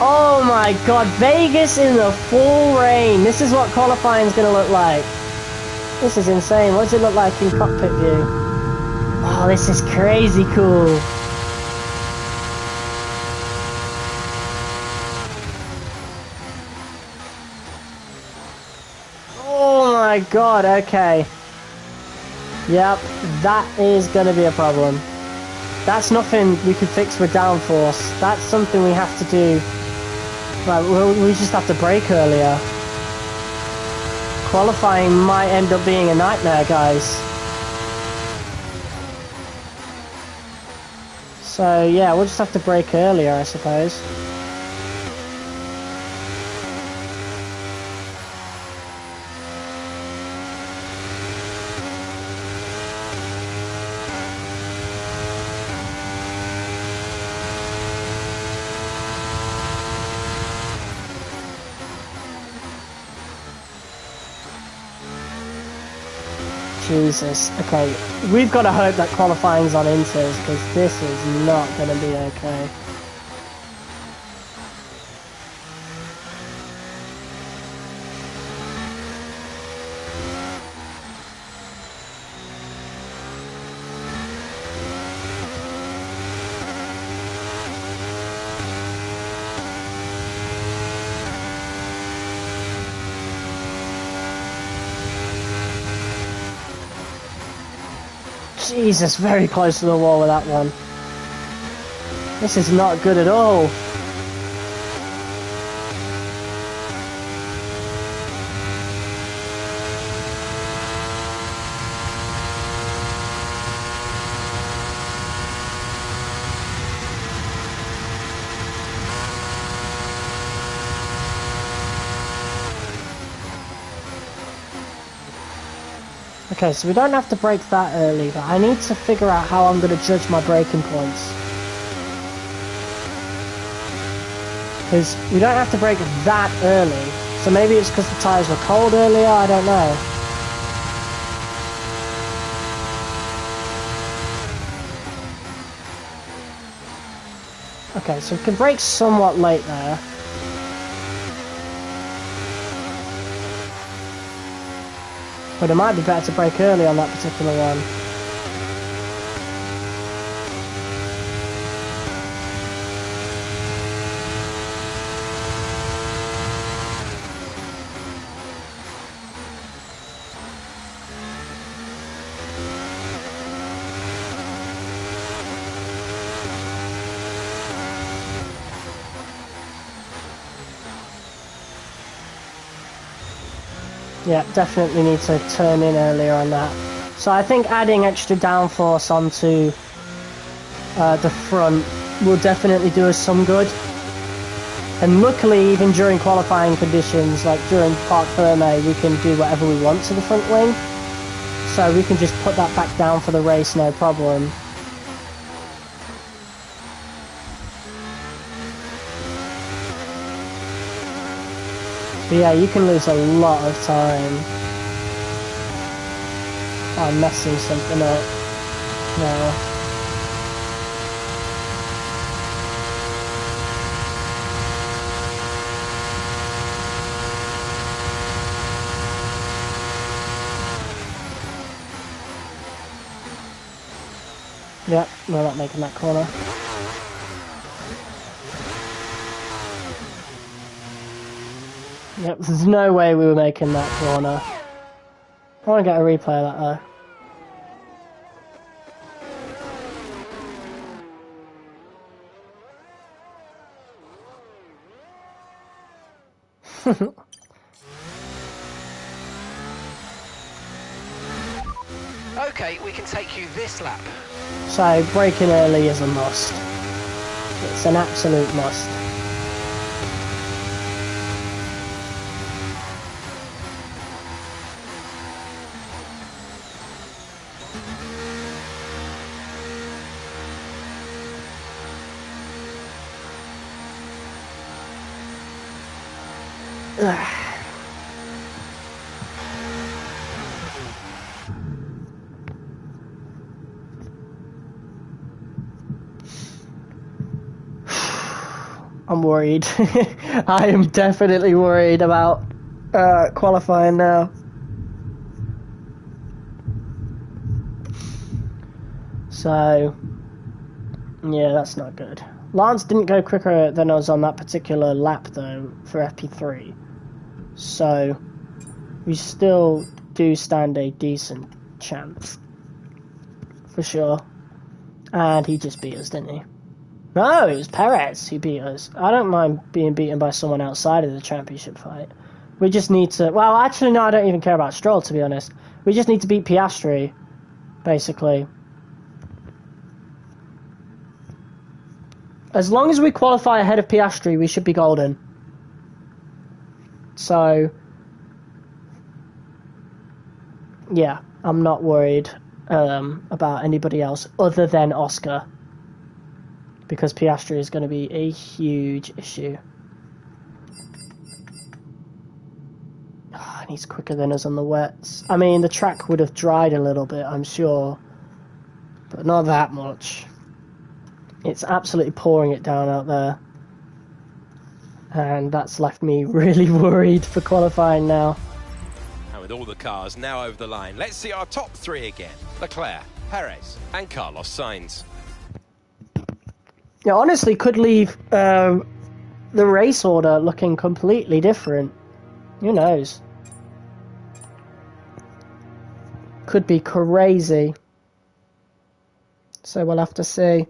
Oh my god, Vegas in the full rain. This is what qualifying is going to look like. This is insane. What does it look like in cockpit view? Oh, this is crazy cool. Oh my god, okay. Yep, that is going to be a problem. That's nothing we could fix with downforce. That's something we have to do. Right, we just have to brake earlier. Qualifying might end up being a nightmare, guys. So yeah, we'll just have to brake earlier, I suppose. Jesus. Okay, we've got to hope that qualifying's on Inters, because this is not going to be okay. Jesus, very close to the wall with that one. This is not good at all. Okay, so we don't have to brake that early, but I need to figure out how I'm going to judge my braking points. Because we don't have to brake that early, so maybe it's because the tyres were cold earlier, I don't know. Okay, so we can brake somewhat late there. But it might be better to brake early on that particular one. Yeah, definitely need to turn in earlier on that. So I think adding extra downforce onto the front will definitely do us some good. And luckily, even during qualifying conditions, like during Parc Fermé, we can do whatever we want to the front wing. So we can just put that back down for the race, no problem. But yeah, you can lose a lot of time. Oh, I'm messing something up. No. Yep, we're not making that corner. Yep, there's no way we were making that corner. I want to get a replay of that though. Okay, we can take you this lap. So braking early is a must. It's an absolute must. I'm worried. I am definitely worried about qualifying now. So, yeah, that's not good. Lance didn't go quicker than us on that particular lap, though, for FP3. So, we still do stand a decent chance. For sure. And he just beat us, didn't he? No, it was Perez who beat us. I don't mind being beaten by someone outside of the championship fight. We just need to... Well, actually, no, I don't even care about Stroll, to be honest. We just need to beat Piastri, basically. As long as we qualify ahead of Piastri, we should be golden. So... yeah, I'm not worried about anybody else other than Oscar. Because Piastri is going to be a huge issue. Oh, and he's quicker than us on the wets. I mean, the track would have dried a little bit, I'm sure. But not that much. It's absolutely pouring it down out there. And that's left me really worried for qualifying now. And with all the cars now over the line, let's see our top three again. Leclerc, Perez and Carlos Sainz. Yeah, honestly, could leave the race order looking completely different. Who knows? Could be crazy. So we'll have to see.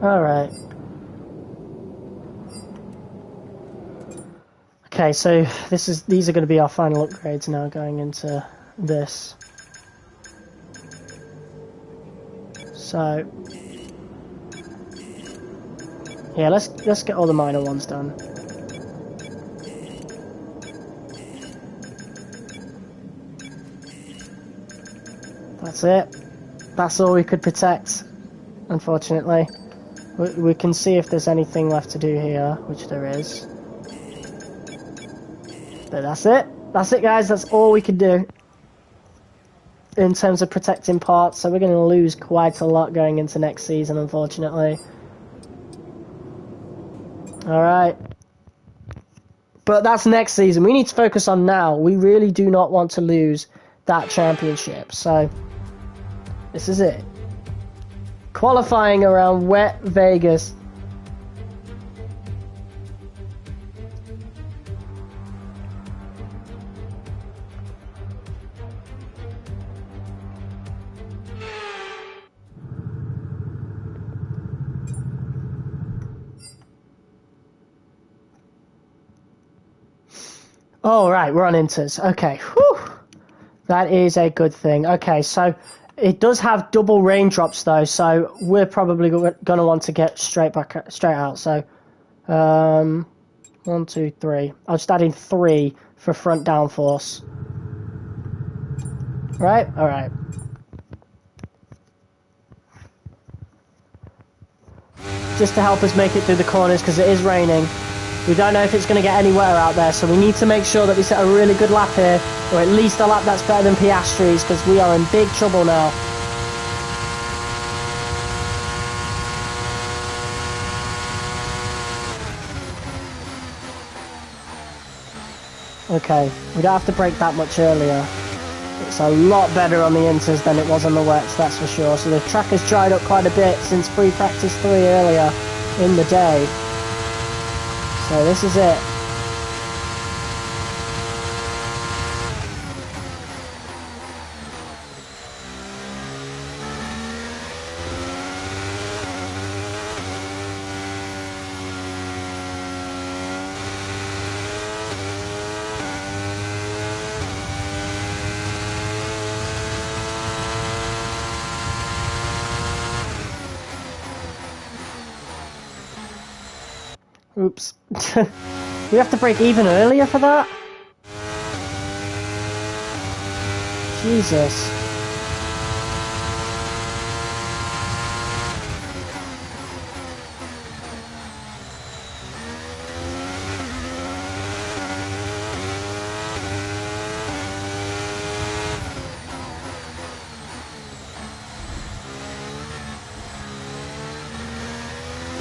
All right. Okay, so these are going to be our final upgrades now going into this. So yeah, let's get all the minor ones done. That's it. That's all we could protect, unfortunately. We can see if there's anything left to do here, which there is. But that's it. That's it, guys. That's all we can do in terms of protecting parts. So we're going to lose quite a lot going into next season, unfortunately. Alright. But that's next season. We need to focus on now. We really do not want to lose that championship. So this is it. Qualifying around wet Vegas. Oh, right, we're on inters. Okay, whew. That is a good thing. Okay, so it does have double raindrops though, so we're probably going to want to get straight out. So, 1, 2, 3. I'll just add in 3 for front downforce. Right? Alright. Just to help us make it through the corners because it is raining. We don't know if it's going to get any wetter out there, so we need to make sure that we set a really good lap here, or at least a lap that's better than Piastri's, because we are in big trouble now. Okay, we don't have to brake that much earlier. It's a lot better on the inters than it was on the wets, that's for sure. So the track has dried up quite a bit since free practice 3 earlier in the day. So this is it. Oops. We have to brake even earlier for that? Jesus.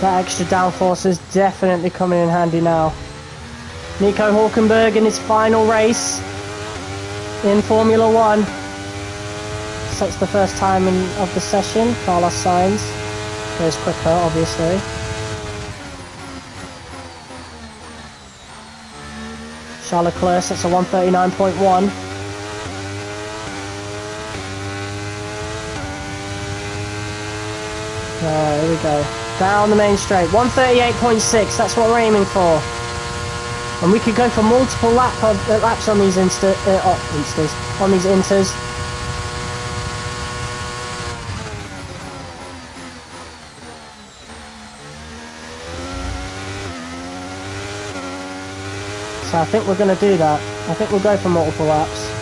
That extra downforce is definitely coming in handy now. Nico Hulkenberg in his final race in Formula 1. Sets the first time of the session. Carlos Sainz goes quicker, obviously. Charles Leclerc sets a 1:39.1. Alright, here we go. Down the main straight. 1:38.6, that's what we're aiming for. And we could go for multiple laps on these on these inters. So I think we're going to do that. I think we'll go for multiple laps.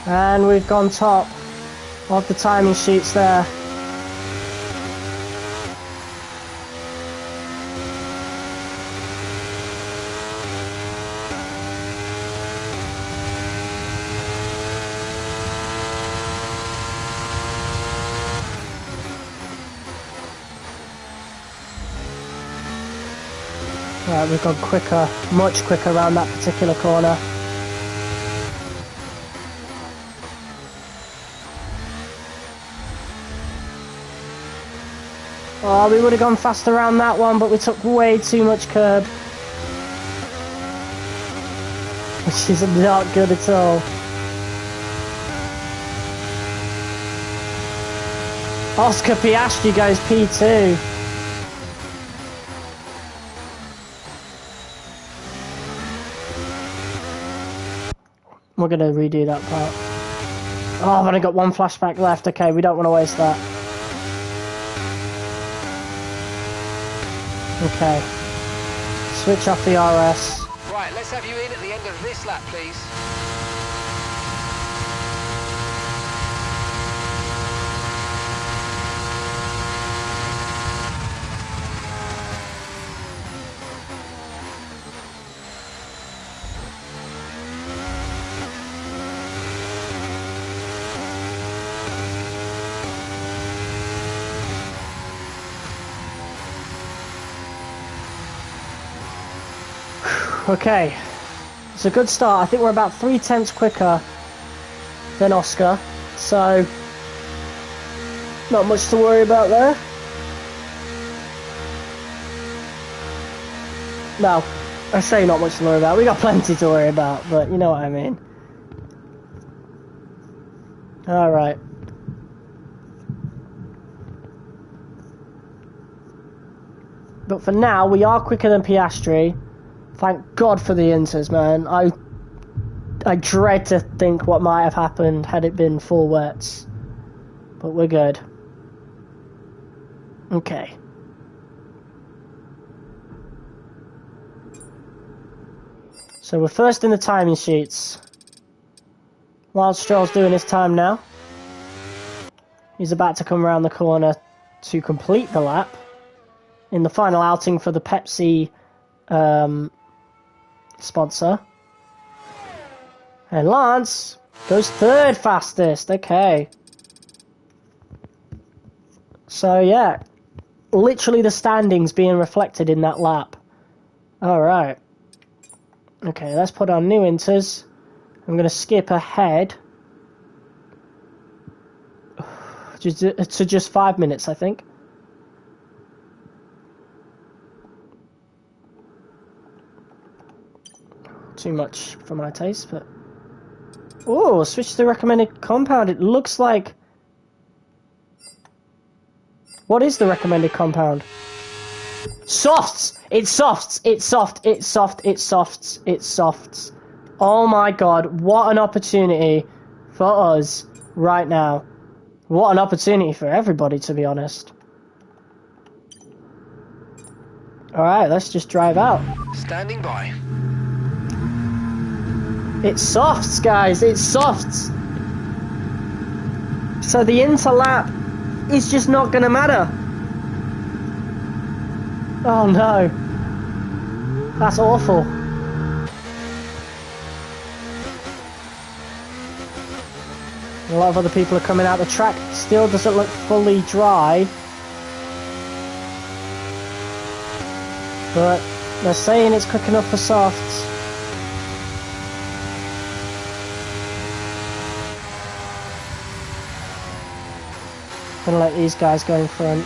And we've gone top of the timing sheets there. Right, we've gone quicker, much quicker around that particular corner. Oh, we would have gone faster around that one, but we took way too much curb. Which is not good at all. Oscar Piastri goes P2. We're going to redo that part. Oh, I've only got one flashback left. Okay, we don't want to waste that. Okay. Switch off the RS. Right, let's have you in at the end of this lap, please. Okay, it's a good start. I think we're about 3/10 quicker than Oscar, so not much to worry about there. No, I say not much to worry about. We got plenty to worry about, but you know what I mean. Alright, But for now, we are quicker than Piastri. Thank God for the inters, man. I dread to think what might have happened had it been 4 wets. But we're good. Okay. So we're first in the timing sheets. Lance Stroll's doing his time now. He's about to come around the corner to complete the lap in the final outing for the Pepsi sponsor. And Lance goes 3rd fastest. Okay. So yeah, literally the standings being reflected in that lap. Alright. Okay, let's put on new inters. I'm going to skip ahead to just 5 minutes, I think. Too much for my taste, but... Oh, switch to the recommended compound. It looks like... What is the recommended compound? Softs! It's softs! It's soft! It's soft! It's softs! It's softs! Oh my god, what an opportunity for us right now. What an opportunity for everybody, to be honest. Alright, let's just drive out. Standing by. It's softs, guys, it's softs! So the interlap is just not gonna matter. Oh no. That's awful. A lot of other people are coming out. The track still doesn't look fully dry. But they're saying it's quick enough for softs. Gonna let these guys go in front.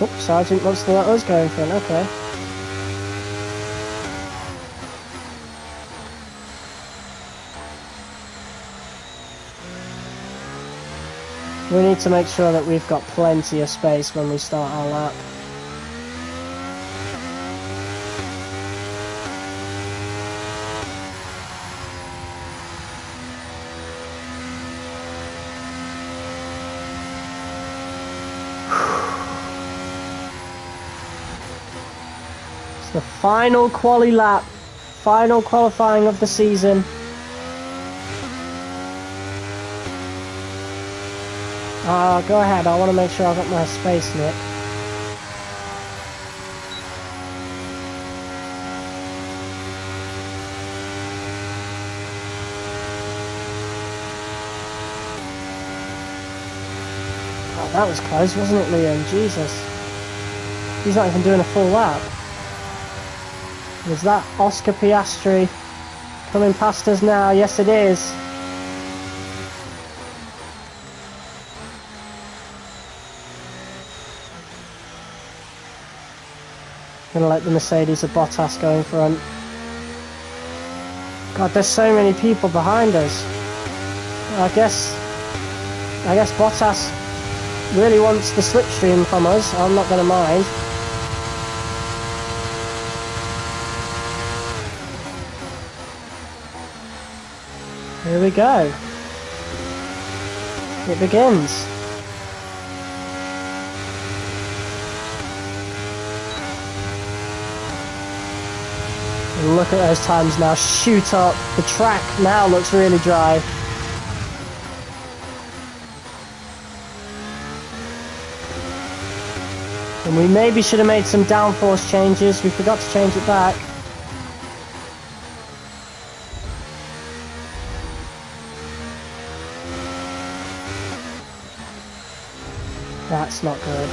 Oops, Sergeant wants to let us go in front, okay. We need to make sure that we've got plenty of space when we start our lap. It's the final quali lap, final qualifying of the season. Go ahead, I want to make sure I've got my space, Nick. Oh, that was close, wasn't it, Liam? Jesus. He's not even doing a full lap. Is that Oscar Piastri coming past us now? Yes, it is. Gonna let the Mercedes of Bottas go in front. God, there's so many people behind us. I guess Bottas really wants the slipstream from us. I'm not gonna mind. Here we go. It begins. Look at those times now, shoot up. The track now looks really dry. And we maybe should have made some downforce changes. We forgot to change it back. That's not good.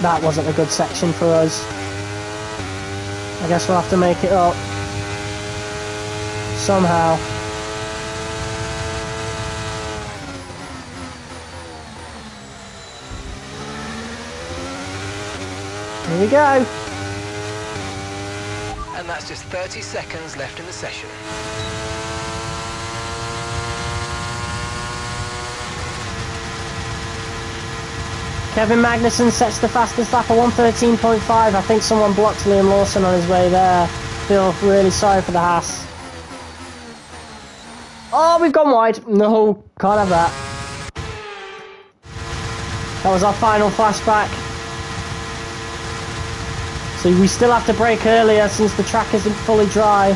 That wasn't a good section for us. I guess we'll have to make it up somehow. Here we go. And that's just 30 seconds left in the session. Kevin Magnussen sets the fastest lap at 1:13.5. I think someone blocked Liam Lawson on his way there. Feel really sorry for the Haas. Oh, we've gone wide. No, can't have that. That was our final flashback. So we still have to brake earlier since the track isn't fully dry.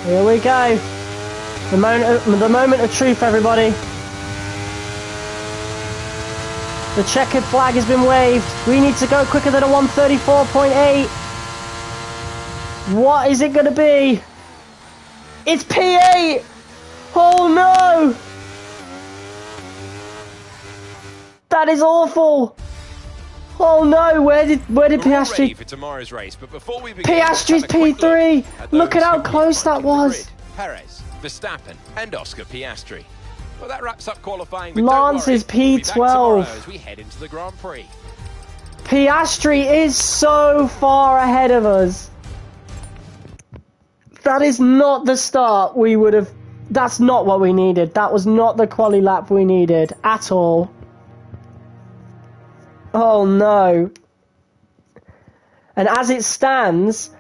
Here we go. The moment of truth, everybody. The checkered flag has been waved. We need to go quicker than a 1:34.8. What is it going to be? It's P8! Oh no! That is awful! Oh no, where did Piastri... ready for tomorrow's race, but before we begin, Piastri's P3! Look at how close that was! Perez, Verstappen and Oscar Piastri. Well, that wraps up qualifying. But Lance is P12. As we head into the Grand Prix. Piastri is so far ahead of us. That is not the start we would have... That's not what we needed. That was not the quali lap we needed at all. Oh no. And as it stands,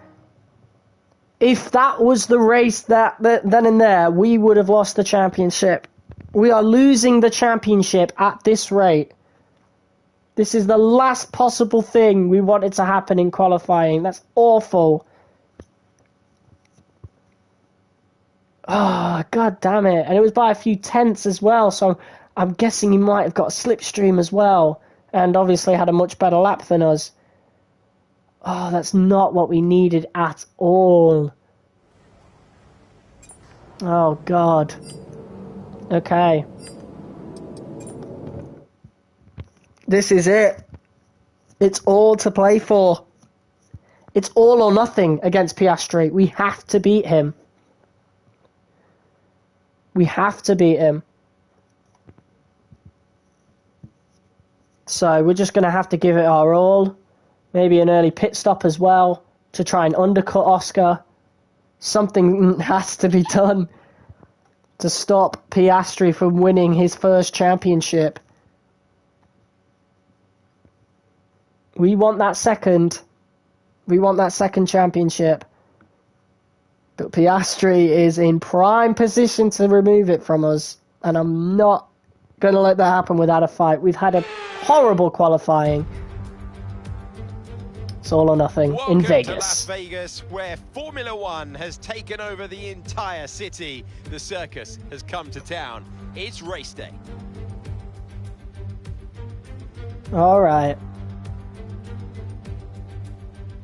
if that was the race then and there, we would have lost the championship. We are losing the championship at this rate. This is the last possible thing we wanted to happen in qualifying. That's awful. Oh, god damn it. And it was by a few tenths as well, so I'm guessing he might have got a slipstream as well. And obviously had a much better lap than us. Oh, that's not what we needed at all. Oh, God. Okay. This is it. It's all to play for. It's all or nothing against Piastri. We have to beat him. We have to beat him. So we're just going to have to give it our all. Maybe an early pit stop as well to try and undercut Oscar. Something has to be done to stop Piastri from winning his first championship. We want that second. We want that second championship. But Piastri is in prime position to remove it from us. And I'm not going to let that happen without a fight. We've had a horrible qualifying. It's all or nothing in Vegas. To Las Vegas, where Formula One has taken over the entire city. The circus has come to town. It's race day. All right.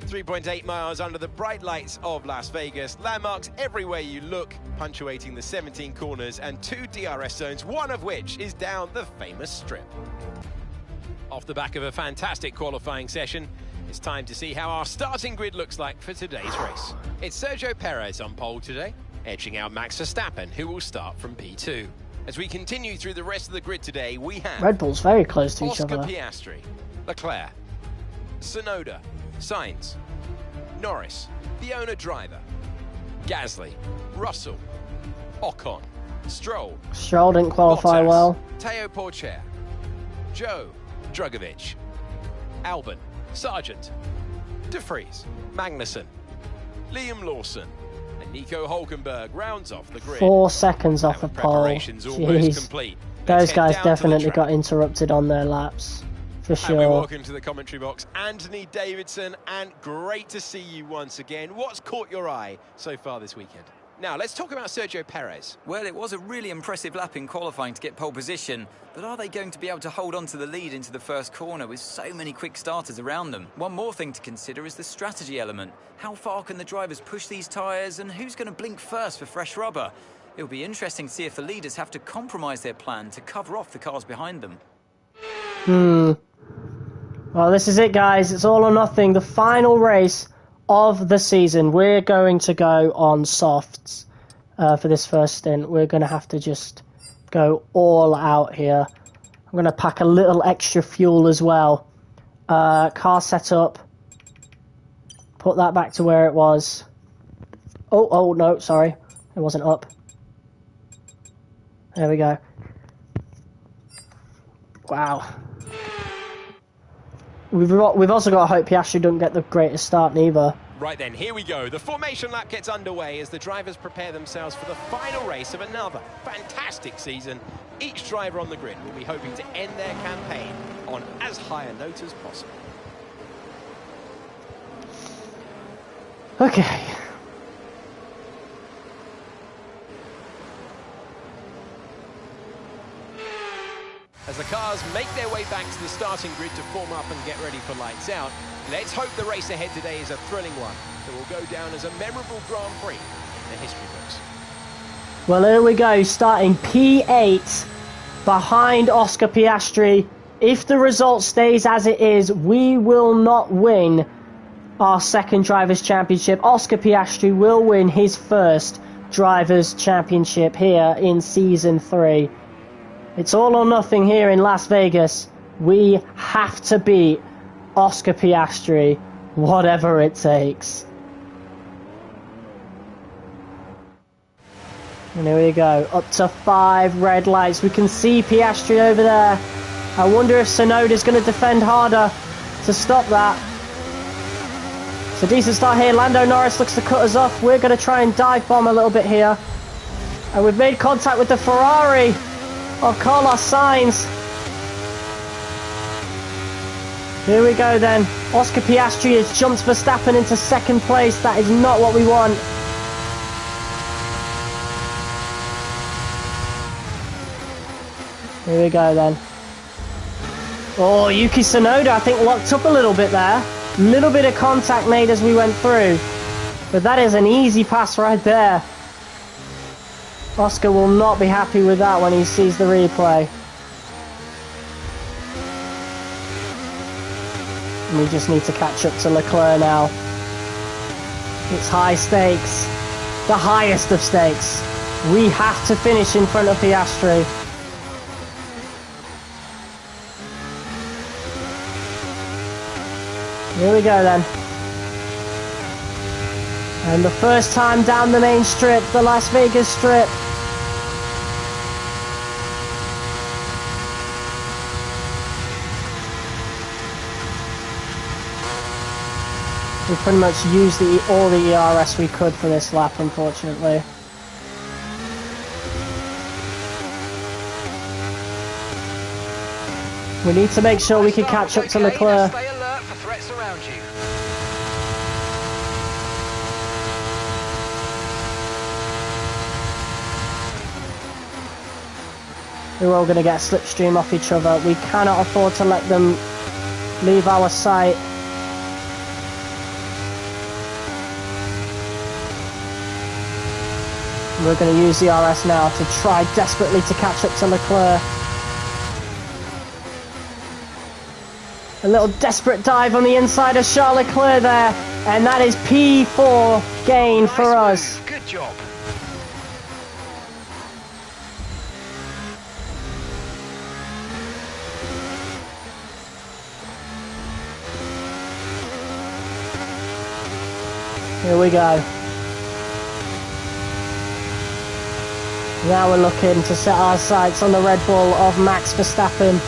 3.8 miles under the bright lights of Las Vegas. Landmarks everywhere you look, punctuating the 17 corners and 2 DRS zones, one of which is down the famous strip. Off the back of a fantastic qualifying session, it's time to see how our starting grid looks like for today's race. It's Sergio Perez on pole today, edging out Max Verstappen, who will start from P2. As we continue through the rest of the grid today, we have Red Bull's very close to each Oscar other. Piastri, Leclerc, Tsunoda, Sainz, Norris, the owner driver, Gasly, Russell, Ocon, Stroll. Stroll didn't qualify Bottas, well. Teo Porcher, Joe, Drugovic, Albon, Sargent, De Vries, Magnussen, Liam Lawson, and Nico Hulkenberg rounds off the grid. 4 seconds off the With pole. preparations almost Jeez. complete. Those Let's head guys down to the definitely track. got interrupted on their laps. For And we sure. walk into the commentary box. Anthony Davidson, and great to see you once again. What's caught your eye so far this weekend? Now, let's talk about Sergio Perez. Well, it was a really impressive lap in qualifying to get pole position, but are they going to be able to hold on to the lead into the first corner with so many quick starters around them? One more thing to consider is the strategy element. How far can the drivers push these tyres, and who's going to blink first for fresh rubber? It'll be interesting to see if the leaders have to compromise their plan to cover off the cars behind them. Well, this is it, guys. It's all or nothing. The final race of the season. We're going to go on softs for this first stint. We're going to have to just go all out here. I'm going to pack a little extra fuel as well. Car setup. Put that back to where it was. Oh, no, sorry. It wasn't up. There we go. Wow. We've also got to hope Piastri don't get the greatest start neither. Right then, here we go. The formation lap gets underway as the drivers prepare themselves for the final race of another fantastic season. Each driver on the grid will be hoping to end their campaign on as high a note as possible. Okay. As the cars make their way back to the starting grid to form up and get ready for lights out, let's hope the race ahead today is a thrilling one that will go down as a memorable Grand Prix in the history books. Well, here we go, starting P8 behind Oscar Piastri. If the result stays as it is, we will not win our second Drivers' Championship. Oscar Piastri will win his first Drivers' Championship here in Season 3. It's all or nothing here in Las Vegas. We have to beat Oscar Piastri, whatever it takes. And here we go, up to 5 red lights. We can see Piastri over there. I wonder if Tsunoda's going to defend harder to stop that. It's a decent start here. Lando Norris looks to cut us off. We're going to try and dive bomb a little bit here. And we've made contact with the Ferrari of Carlos Sainz. Here we go then. Oscar Piastri has jumped Verstappen into second place. That is not what we want. Here we go then. Oh, Yuki Tsunoda, I think, locked up a little bit there. Little bit of contact made as we went through. But that is an easy pass right there. Oscar will not be happy with that when he sees the replay. And we just need to catch up to Leclerc now. It's high stakes. The highest of stakes. We have to finish in front of Piastri. Here we go then. And the first time down the main strip, the Las Vegas strip. We pretty much used all the ERS we could for this lap, unfortunately. We need to make sure we can catch up to Leclerc. Stay alert for threats around you. We're all going to get a slipstream off each other. We cannot afford to let them leave our sight. We're going to use the RS now to try desperately to catch up to Leclerc. A little desperate dive on the inside of Charles Leclerc there. And that is P4 gain for us. Good job. Here we go. Now we're looking to set our sights on the Red Bull of Max Verstappen.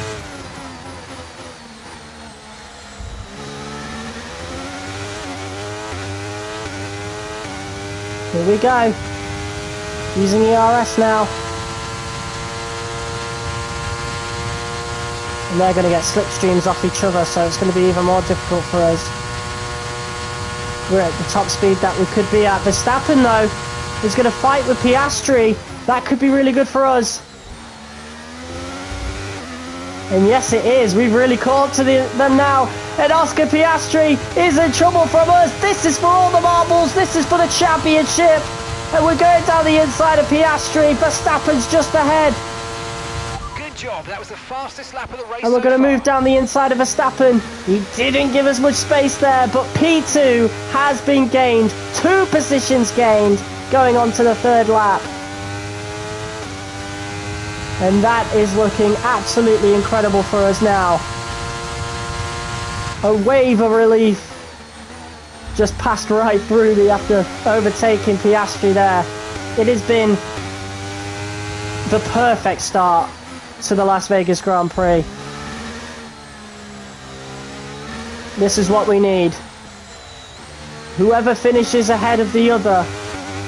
Here we go. Using ERS now. And they're going to get slipstreams off each other, so it's going to be even more difficult for us. We're at the top speed that we could be at. Verstappen, though, is going to fight with Piastri. That could be really good for us. And yes, it is. We've really caught to them now. And Oscar Piastri is in trouble from us. This is for all the marbles. This is for the championship. And we're going down the inside of Piastri. Verstappen's just ahead. Good job. That was the fastest lap of the race. And we're going to move down the inside of Verstappen. He didn't give us much space there, but P2 has been gained. 2 positions gained going on to the 3rd lap. And that is looking absolutely incredible for us now. A wave of relief just passed right through me after overtaking Piastri there. It has been the perfect start to the Las Vegas Grand Prix. This is what we need. Whoever finishes ahead of the other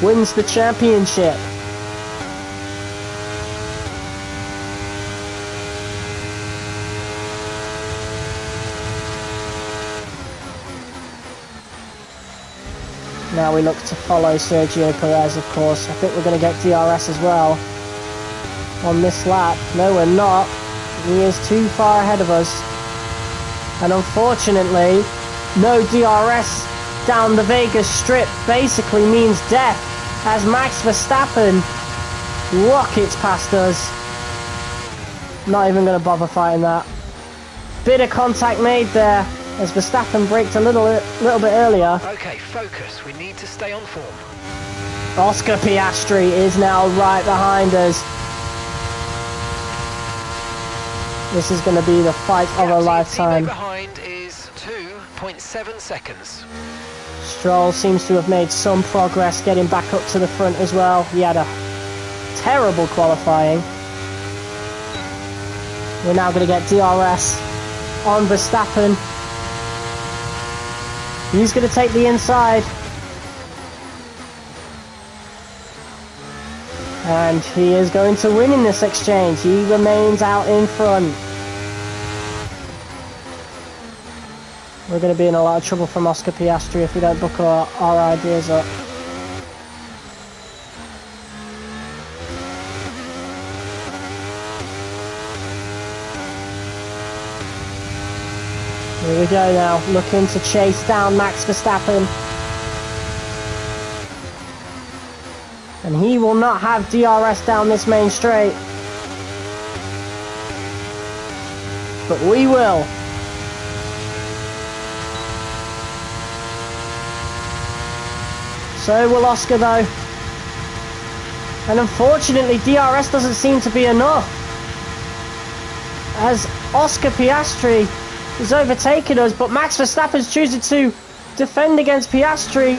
wins the championship. Now we look to follow Sergio Perez, of course. I think we're going to get DRS as well on this lap. No, we're not. He is too far ahead of us. And unfortunately, no DRS down the Vegas Strip basically means death, as Max Verstappen rockets past us. Not even going to bother fighting that. Bit of contact made there, as Verstappen braked a little bit earlier. Okay, focus. We need to stay on form. Oscar Piastri is now right behind us. This is going to be the fight of a lifetime. Behind is 2.7 seconds. Stroll seems to have made some progress getting back up to the front as well. He had a terrible qualifying. We're now going to get DRS on Verstappen. He's going to take the inside. And he is going to win in this exchange. He remains out in front. We're going to be in a lot of trouble from Oscar Piastri if we don't book our ideas up. Here we go now, looking to chase down Max Verstappen. And he will not have DRS down this main straight. But we will. So will Oscar though. And unfortunately DRS doesn't seem to be enough, as Oscar Piastri is overtaking us, but Max Verstappen's choosing to defend against Piastri.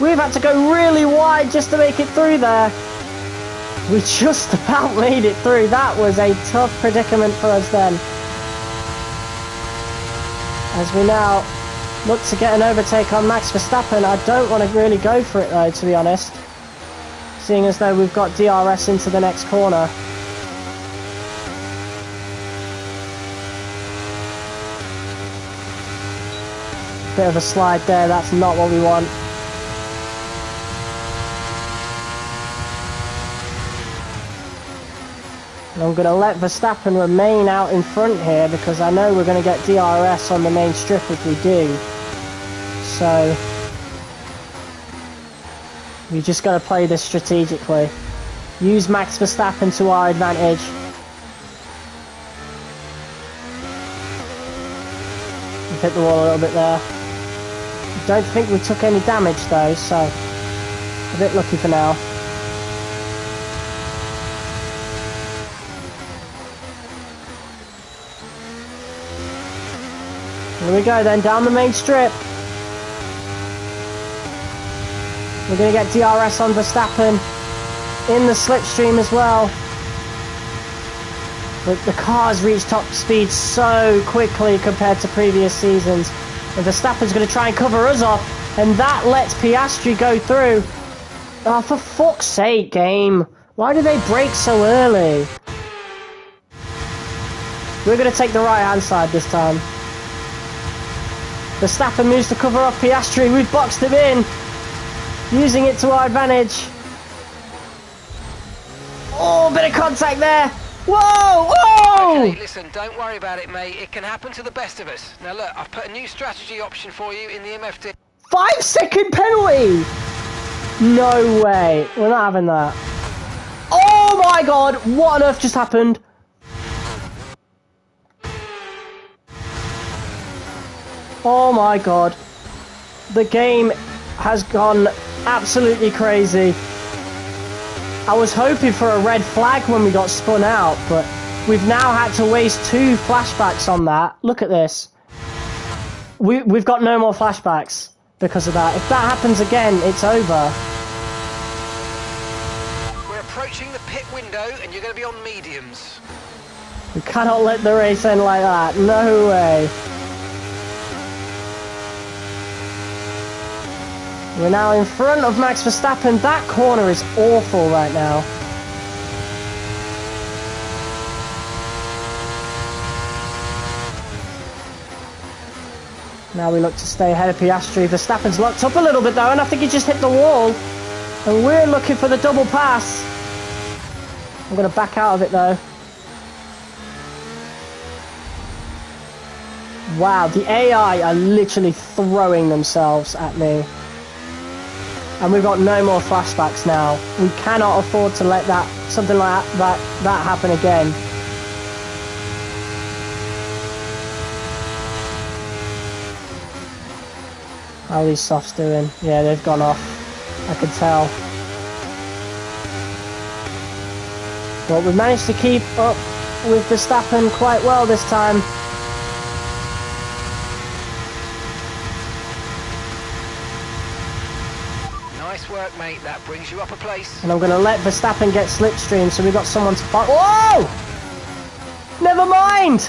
We've had to go really wide just to make it through there. We just about made it through. That was a tough predicament for us then. As we now look to get an overtake on Max Verstappen. I don't want to really go for it though, to be honest, seeing as though we've got DRS into the next corner. Bit of a slide there, that's not what we want. And I'm going to let Verstappen remain out in front here, because I know we're going to get DRS on the main strip if we do. So we just got to play this strategically. Use Max Verstappen to our advantage. We've hit the wall a little bit there. Don't think we took any damage though, so a bit lucky for now. Here we go then, down the main strip. We're going to get DRS on Verstappen in the slipstream as well. But the cars reach top speed so quickly compared to previous seasons. And Verstappen's going to try and cover us off, and that lets Piastri go through. Oh, for fuck's sake, game. Why do they brake so early? We're going to take the right-hand side this time. Verstappen moves to cover off Piastri. We've boxed him in, using it to our advantage. Oh, bit of contact there. Whoa, whoa! Okay, listen, don't worry about it, mate. It can happen to the best of us. Now look, I've put a new strategy option for you in the MFD. 5-second penalty! No way. We're not having that. Oh my god, what on earth just happened? Oh my god. The game has gone absolutely crazy. I was hoping for a red flag when we got spun out, but we've now had to waste 2 flashbacks on that. Look at this. We've got no more flashbacks because of that. If that happens again, it's over. We're approaching the pit window and you're going to be on mediums. We cannot let the race end like that. No way. We're now in front of Max Verstappen. That corner is awful right now. Now we look to stay ahead of Piastri. Verstappen's locked up a little bit though, and I think he just hit the wall. And we're looking for the double pass. I'm going to back out of it though. Wow, the AI are literally throwing themselves at me. And we've got no more flashbacks now. We cannot afford to let something like that happen again. How are these softs doing? Yeah, they've gone off. I can tell. But we've managed to keep up with Verstappen quite well this time. Nice work, mate. That brings you up a place. And I'm going to let Verstappen get slipstream, so we've got someone to fight. Whoa! Never mind!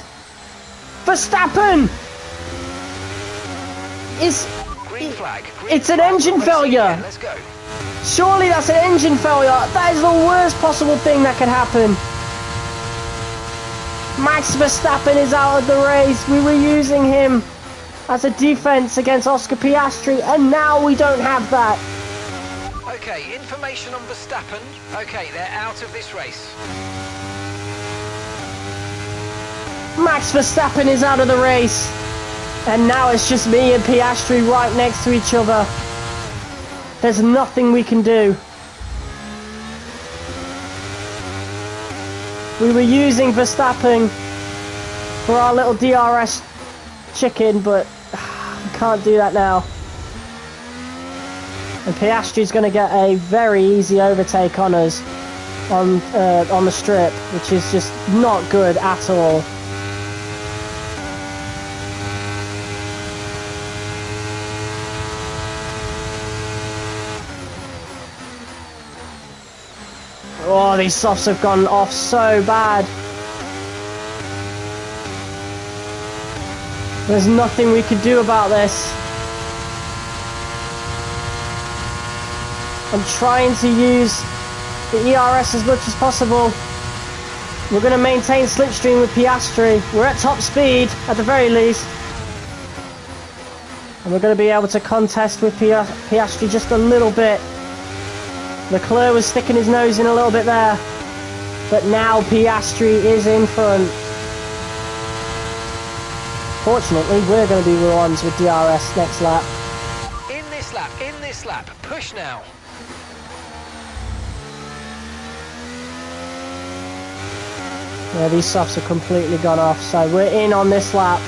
Verstappen! Green flag. It's an engine failure! Let's go. Surely that's an engine failure! That is the worst possible thing that could happen. Max Verstappen is out of the race. We were using him as a defense against Oscar Piastri, and now we don't have that. Okay, information on Verstappen. Okay, they're out of this race. Max Verstappen is out of the race. And now it's just me and Piastri right next to each other. There's nothing we can do. We were using Verstappen for our little DRS chicken, but we can't do that now. And Piastri's going to get a very easy overtake on us on the strip, which is just not good at all. Oh, these softs have gone off so bad. There's nothing we can do about this. I'm trying to use the ERS as much as possible. We're going to maintain slipstream with Piastri. We're at top speed, at the very least. And we're going to be able to contest with Piastri just a little bit. Leclerc was sticking his nose in a little bit there. But now Piastri is in front. Fortunately, we're going to be the ones with DRS next lap. In this lap, push now. Yeah, these softs are completely gone off, so we're in on this lap.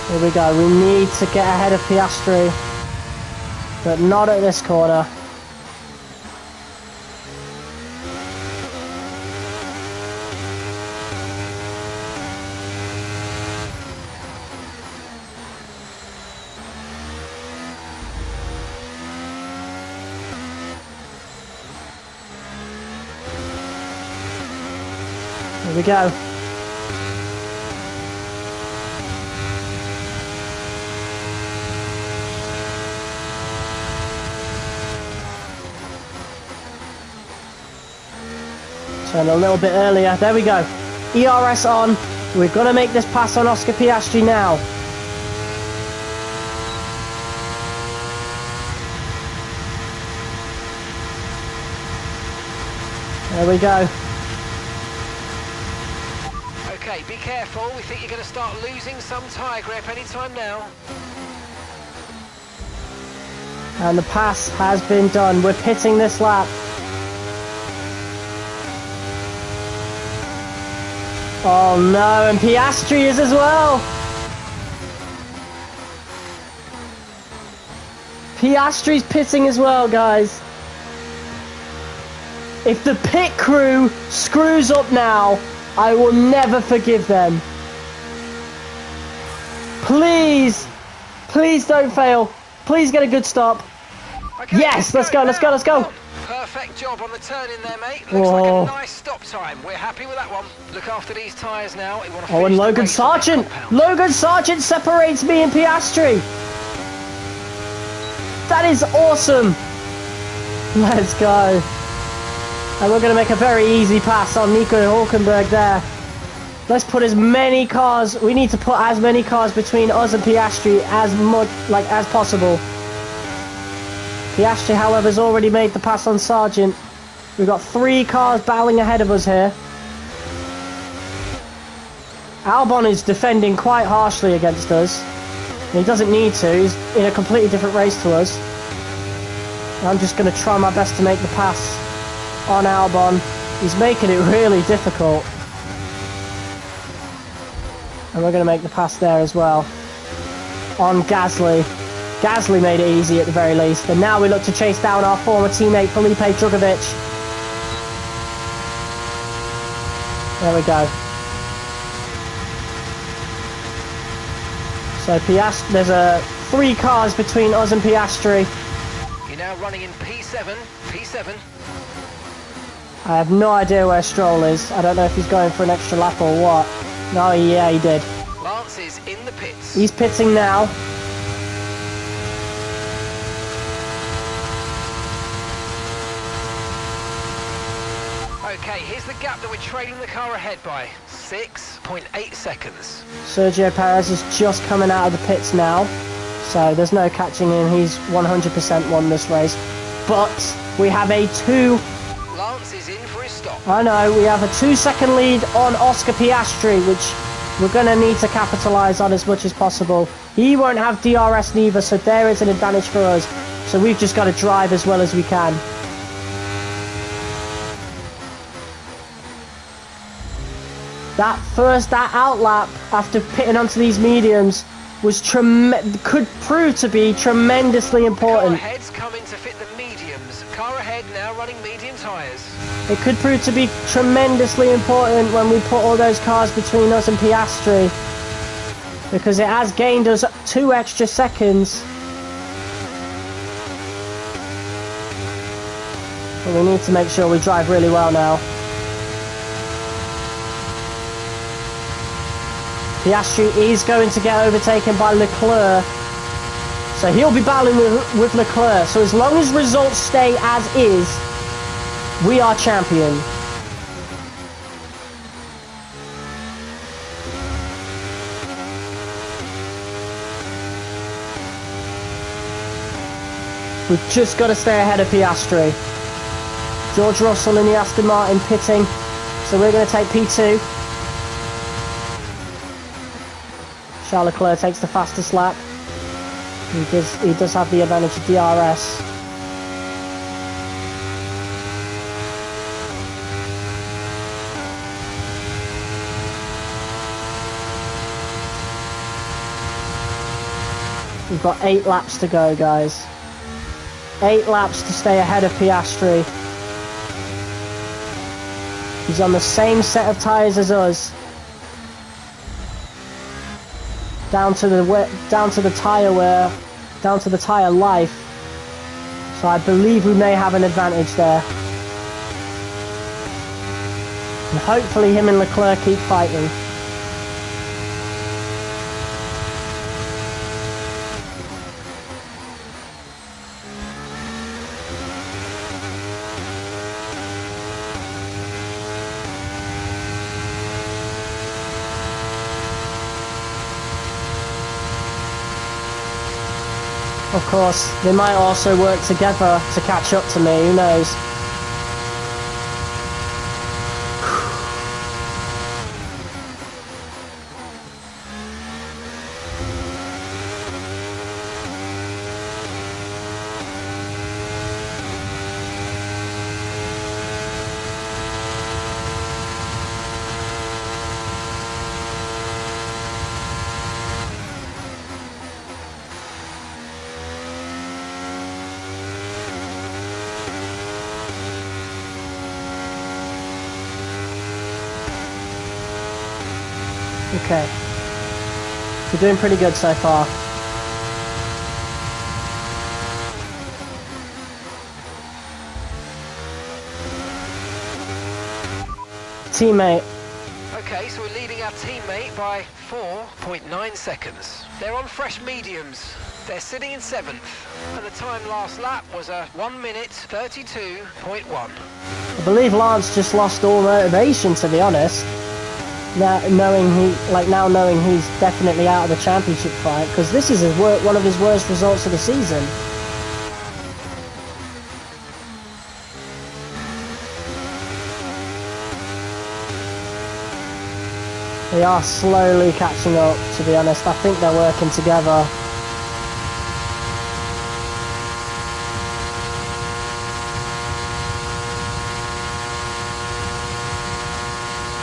Here we go, we need to get ahead of Piastri, but not at this corner. Here we go. Turn a little bit earlier. There we go. ERS on. We've got to make this pass on Oscar Piastri now. There we go. Okay, be careful. We think you're going to start losing some tyre grip anytime now. And the pass has been done. We're pitting this lap. Oh no, and Piastri is as well. Piastri's pitting as well, guys. If the pit crew screws up now, I will never forgive them. Please, please don't fail. Please get a good stop. Okay, Yes, let's go, let's go, let's go. Oh, perfect job on the turn in there, mate. Looks like a nice stop time. We're happy with that one. Look after these tyres now. We want to Oh, and finish the Logan race on that Sargent. compound. Logan Sargent separates me and Piastri. That is awesome. Let's go. And we're going to make a very easy pass on Nico Hülkenberg there. Let's put as many cars, we need to put as many cars between us and Piastri as possible. Piastri, however, has already made the pass on Sargent. We've got 3 cars battling ahead of us here. Albon is defending quite harshly against us. He doesn't need to, he's in a completely different race to us. I'm just going to try my best to make the pass on Albon. He's making it really difficult. And we're going to make the pass there as well. On Gasly. Gasly made it easy at the very least. And now we look to chase down our former teammate Felipe Drugovich. There we go. So there's 3 cars between us and Piastri. You're now running in P7. P7. I have no idea where Stroll is. I don't know if he's going for an extra lap or what. No, yeah, he did. Lance is in the pits. He's pitting now. Okay, here's the gap that we're trailing the car ahead by. 6.8 seconds. Sergio Perez is just coming out of the pits now. So there's no catching him. He's 100% won this race. But we have a 2... Lance is in for his stop. I know, we have a 2-second lead on Oscar Piastri, which we're going to need to capitalise on as much as possible. He won't have DRS neither, so there is an advantage for us. So we've just got to drive as well as we can. That outlap after pitting onto these mediums was could prove to be tremendously important. Car ahead's coming to fit the mediums. Car ahead now running medium tyres. It could prove to be tremendously important when we put all those cars between us and Piastri, because it has gained us 2 extra seconds. But we need to make sure we drive really well now. Piastri is going to get overtaken by Leclerc, so he'll be battling with Leclerc. So as long as results stay as is, we are champion. We've just got to stay ahead of Piastri. George Russell in the Aston Martin pitting, so we're going to take P2. Charles Leclerc takes the fastest lap. He does have the advantage of DRS. We've got 8 laps to go, guys. 8 laps to stay ahead of Piastri. He's on the same set of tyres as us. Down to the tyre wear, down to the tyre life. So I believe we may have an advantage there. And hopefully him and Leclerc keep fighting. Of course, they might also work together to catch up to me, who knows. Okay. We're doing pretty good so far. teammate. Okay, so we're leading our teammate by 4.9 seconds. They're on fresh mediums. They're sitting in 7th. And the time last lap was a 1 minute 32.1. I believe Lance just lost all motivation, to be honest. Now knowing he's definitely out of the championship fight, because this is one of his worst results of the season. They are slowly catching up, to be honest. I think they're working together.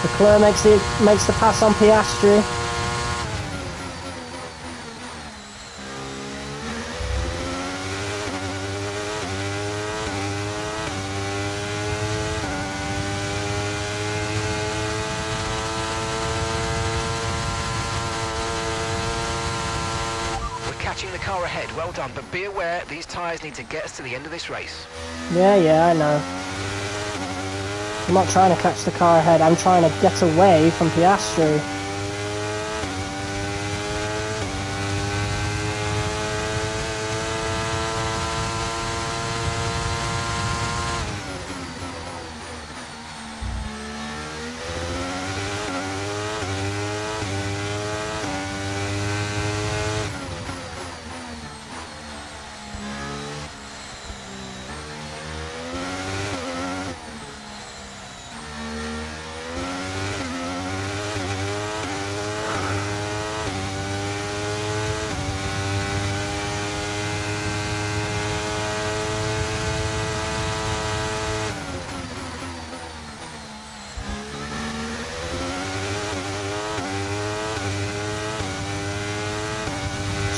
Leclerc makes the pass on Piastri. Catching the car ahead, well done, but be aware these tyres need to get us to the end of this race. Yeah, I know. I'm not trying to catch the car ahead, I'm trying to get away from Piastri.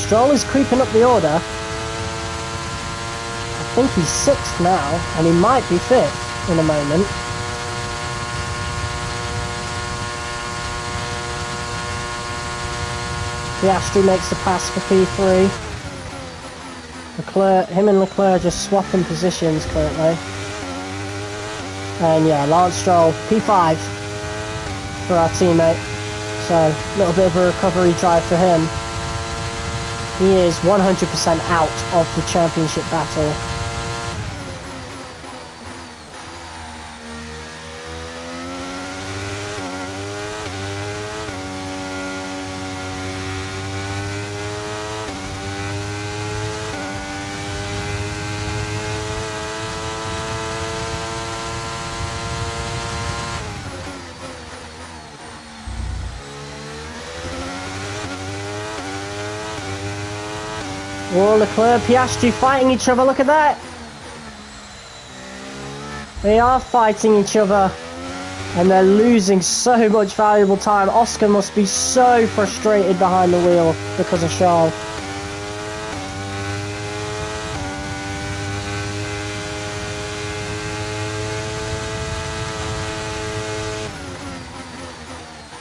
Stroll is creeping up the order. I think he's 6th now, and he might be 5th in a moment. Piastri makes the pass for P3. Him and Leclerc just swapping positions currently. And yeah, Lance Stroll, P5 for our teammate. So, a little bit of a recovery drive for him. He is 100% out of the championship battle. Oh, Leclerc, Piastri fighting each other, look at that! They are fighting each other, and they're losing so much valuable time. Oscar must be so frustrated behind the wheel because of Charles.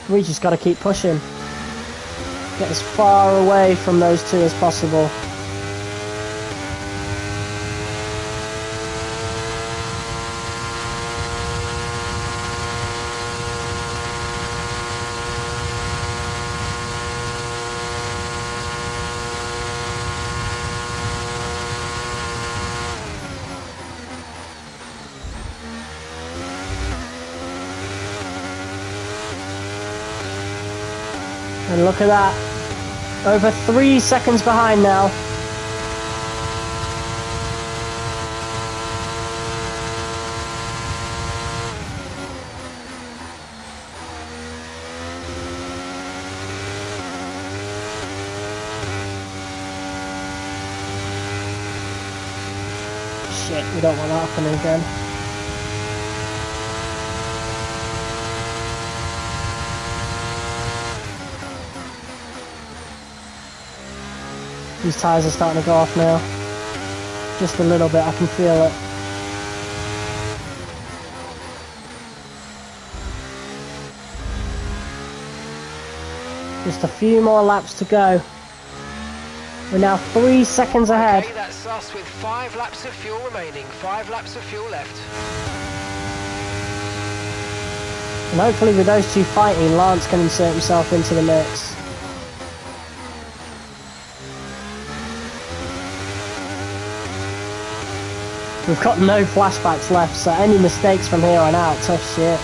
We just got to keep pushing. Get as far away from those two as possible. And look at that. Over 3 seconds behind now. Shit, we don't want that happening again. These tyres are starting to go off now. Just a little bit, I can feel it. Just a few more laps to go. We're now 3 seconds ahead. Okay, that's us with 5 laps of fuel remaining. 5 laps of fuel left. And hopefully with those two fighting, Lance can insert himself into the mix. We've got no flashbacks left, so any mistakes from here on out, tough shit.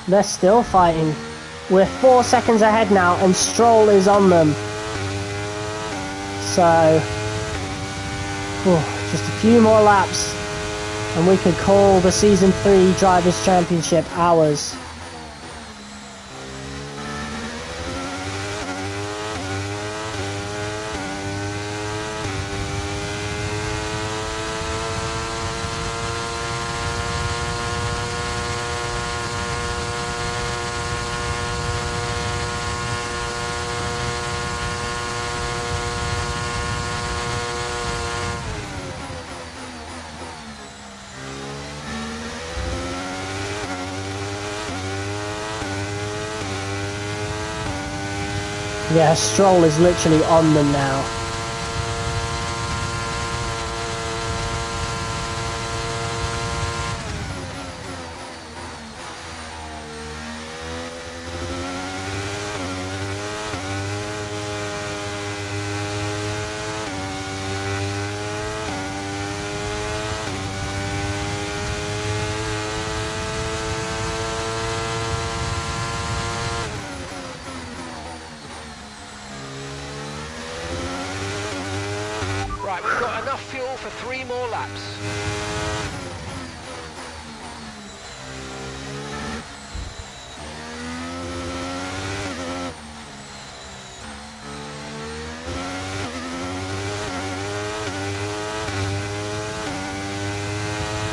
They're still fighting. We're 4 seconds ahead now and Stroll is on them. So, just a few more laps and we could call the Season 3 Drivers' Championship ours. Yeah, Stroll is literally on them now. Right, we've got enough fuel for 3 more laps.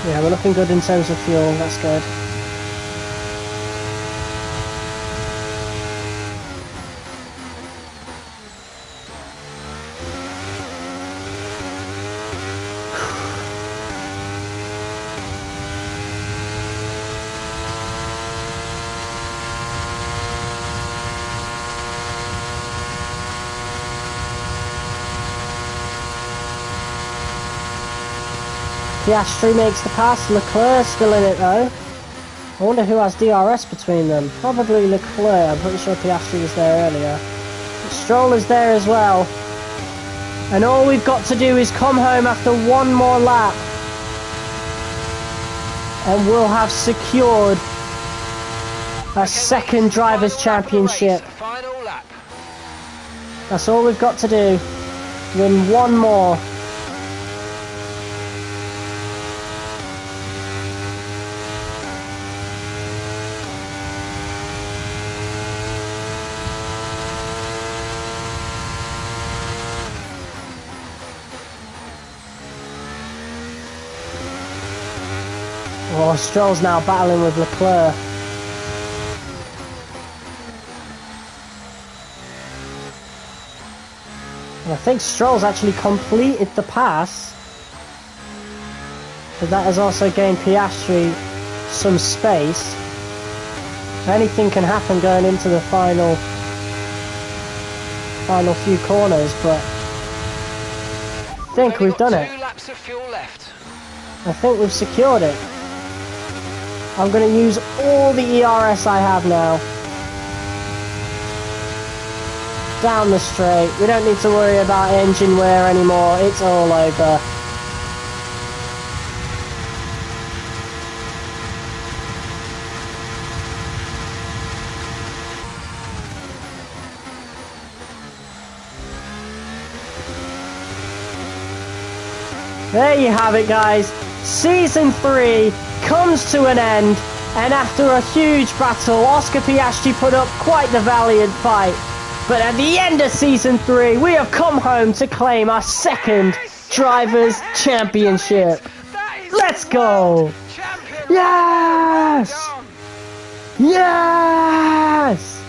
Yeah, we're looking good in terms of fuel, that's good. Piastri makes the pass, Leclerc still in it though. I wonder who has DRS between them. Probably Leclerc, I'm pretty sure Piastri was there earlier. But Stroll is there as well. And all we've got to do is come home after one more lap. And we'll have secured a second Drivers' Championship. Final lap. That's all we've got to do. Win one more. Oh, Stroll's now battling with Leclerc. And I think Stroll's actually completed the pass. But that has also gained Piastri some space. Anything can happen going into the final few corners, but I think we've done it. 2 laps of fuel left. I think we've secured it. I'm going to use all the ERS I have now down the straight. We don't need to worry about engine wear anymore. It's all over. There you have it, guys. Season 3 comes to an end, and after a huge battle, Oscar Piastri put up quite the valiant fight. But at the end of Season 3, we have come home to claim our second Drivers' Championship. Let's go! Yes! Yes!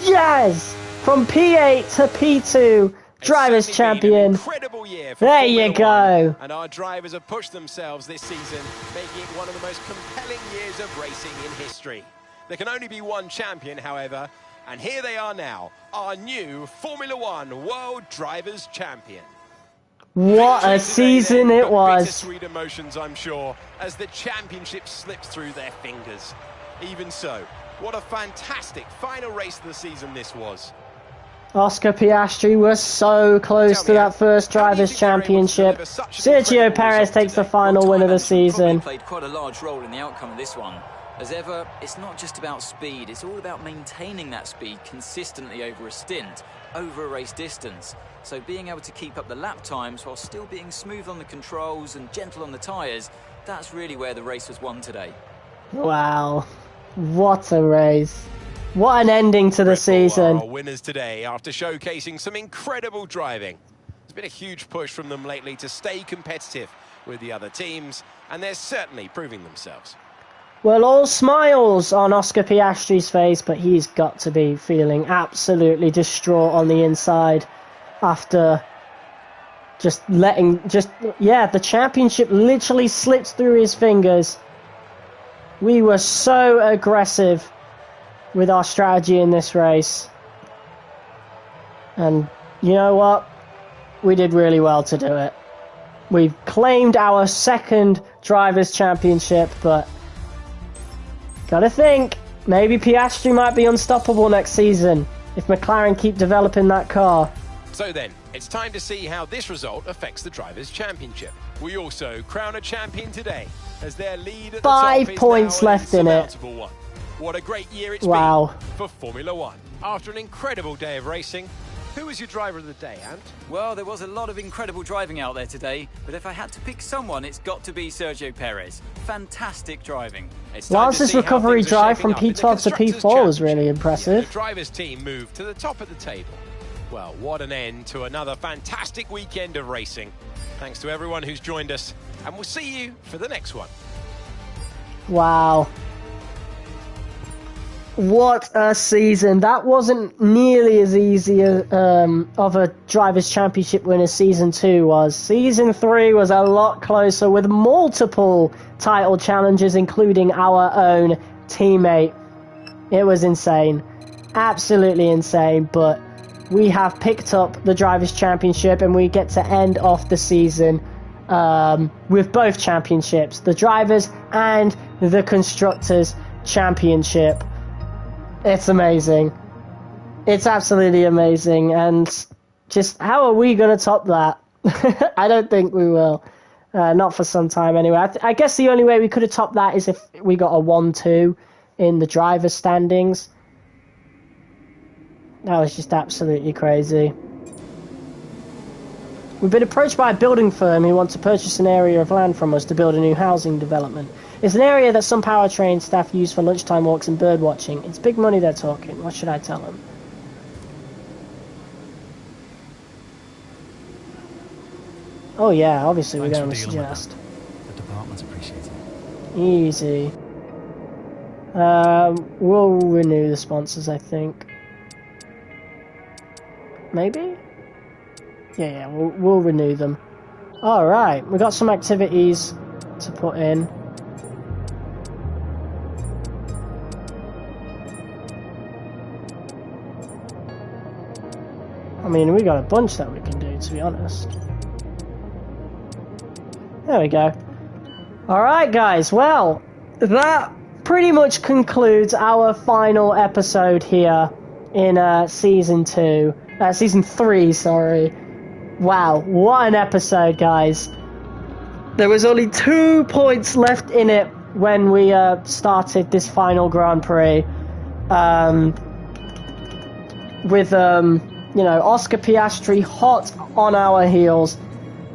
Yes! From P8 to P2, Drivers' Champion. Incredible year for There you Formula go. 1, and our drivers have pushed themselves this season, making it one of the most compelling years of racing in history. There can only be one champion, however, and here they are now, our new Formula 1 World Drivers' Champion. What a Victory today season then, it but was. bittersweet emotions, I'm sure, as the championship slips through their fingers. Even so, what a fantastic final race of the season this was. Oscar Piastri was so close to that first Drivers' Championship. Sergio Perez takes the final win of the season. Played quite a large role in the outcome of this one. As ever, it's not just about speed, it's all about maintaining that speed consistently over a stint, over a race distance. So being able to keep up the lap times while still being smooth on the controls and gentle on the tyres, that's really where the race was won today. Wow, what a race. What an ending to the Red Bull season. are our winners today after showcasing some incredible driving. There's been a huge push from them lately to stay competitive with the other teams, and they're certainly proving themselves. Well, all smiles on Oscar Piastri's face, but he's got to be feeling absolutely distraught on the inside after the championship literally slipped through his fingers. We were so aggressive with our strategy in this race. And you know what? We did really well to do it. We've claimed our second Drivers' Championship, but gotta think, maybe Piastri might be unstoppable next season if McLaren keep developing that car. So then, it's time to see how this result affects the Drivers' Championship. We also crown a champion today, as their lead at the top 5 is points now an left in it. insurmountable one. What a great year it's Wow. been for Formula 1. After an incredible day of racing, who was your driver of the day, Ant? Well, there was a lot of incredible driving out there today, but if I had to pick someone, it's got to be Sergio Perez. Fantastic driving. It's time to Lance's see how recovery things are drive shaping from up in the P12 to Constructors' P4 was really Championship. impressive. The drivers' team moved to the top of the table. Well, what an end to another fantastic weekend of racing. Thanks to everyone who's joined us, and we'll see you for the next one. Wow. What a season. That wasn't nearly as easy of a Drivers' Championship win as Season 2 was. Season 3 was a lot closer with multiple title challenges, including our own teammate. It was insane. Absolutely insane, but we have picked up the Drivers' Championship and we get to end off the season with both championships, the Drivers' and the Constructors' Championship. It's amazing. It's absolutely amazing. And just how are we going to top that? I don't think we will. Not for some time anyway. I guess the only way we could have topped that is if we got a 1-2 in the driver's standings. That was just absolutely crazy. We've been approached by a building firm who want to purchase an area of land from us to build a new housing development. It's an area that some powertrain staff use for lunchtime walks and bird watching. It's big money they're talking. What should I tell them? Oh yeah, obviously we're going to suggest. The department appreciates it. Easy. We'll renew the sponsors, I think. Maybe? Yeah, we'll renew them. Alright, we got some activities to put in. I mean, we got a bunch that we can do, to be honest. There we go. Alright guys, well, that pretty much concludes our final episode here in season 3, sorry. Wow, what an episode, guys. There was only 2 points left in it when we started this final Grand Prix. With, you know, Oscar Piastri hot on our heels.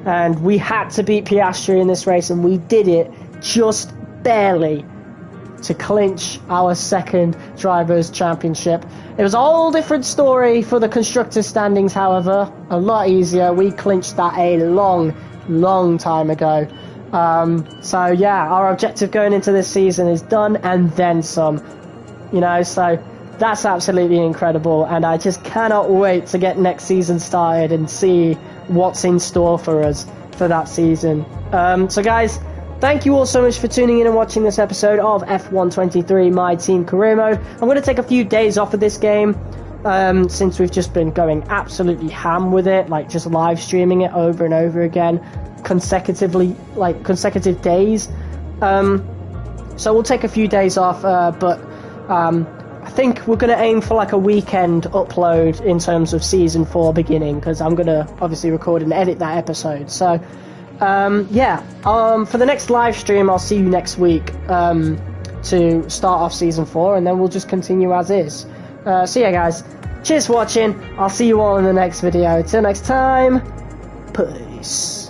And we had to beat Piastri in this race, and we did it just barely to clinch our second Drivers' Championship. It was a whole different story for the Constructors' standings, however. A lot easier. We clinched that a long time ago. So yeah, our objective going into this season is done and then some. You know, so that's absolutely incredible, and I just cannot wait to get next season started and see what's in store for us for that season. So guys, thank you all so much for tuning in and watching this episode of F123 My Team Career Mode. I'm going to take a few days off of this game since we've just been going absolutely ham with it, like just live streaming it over and over again consecutively, like consecutive days. So we'll take a few days off, but I think we're going to aim for like a weekend upload in terms of season 4 beginning, because I'm going to obviously record and edit that episode. So yeah, for the next live stream I'll see you next week to start off season 4, and then we'll just continue as is. So yeah guys, cheers for watching. I'll see you all in the next video. Till next time, peace.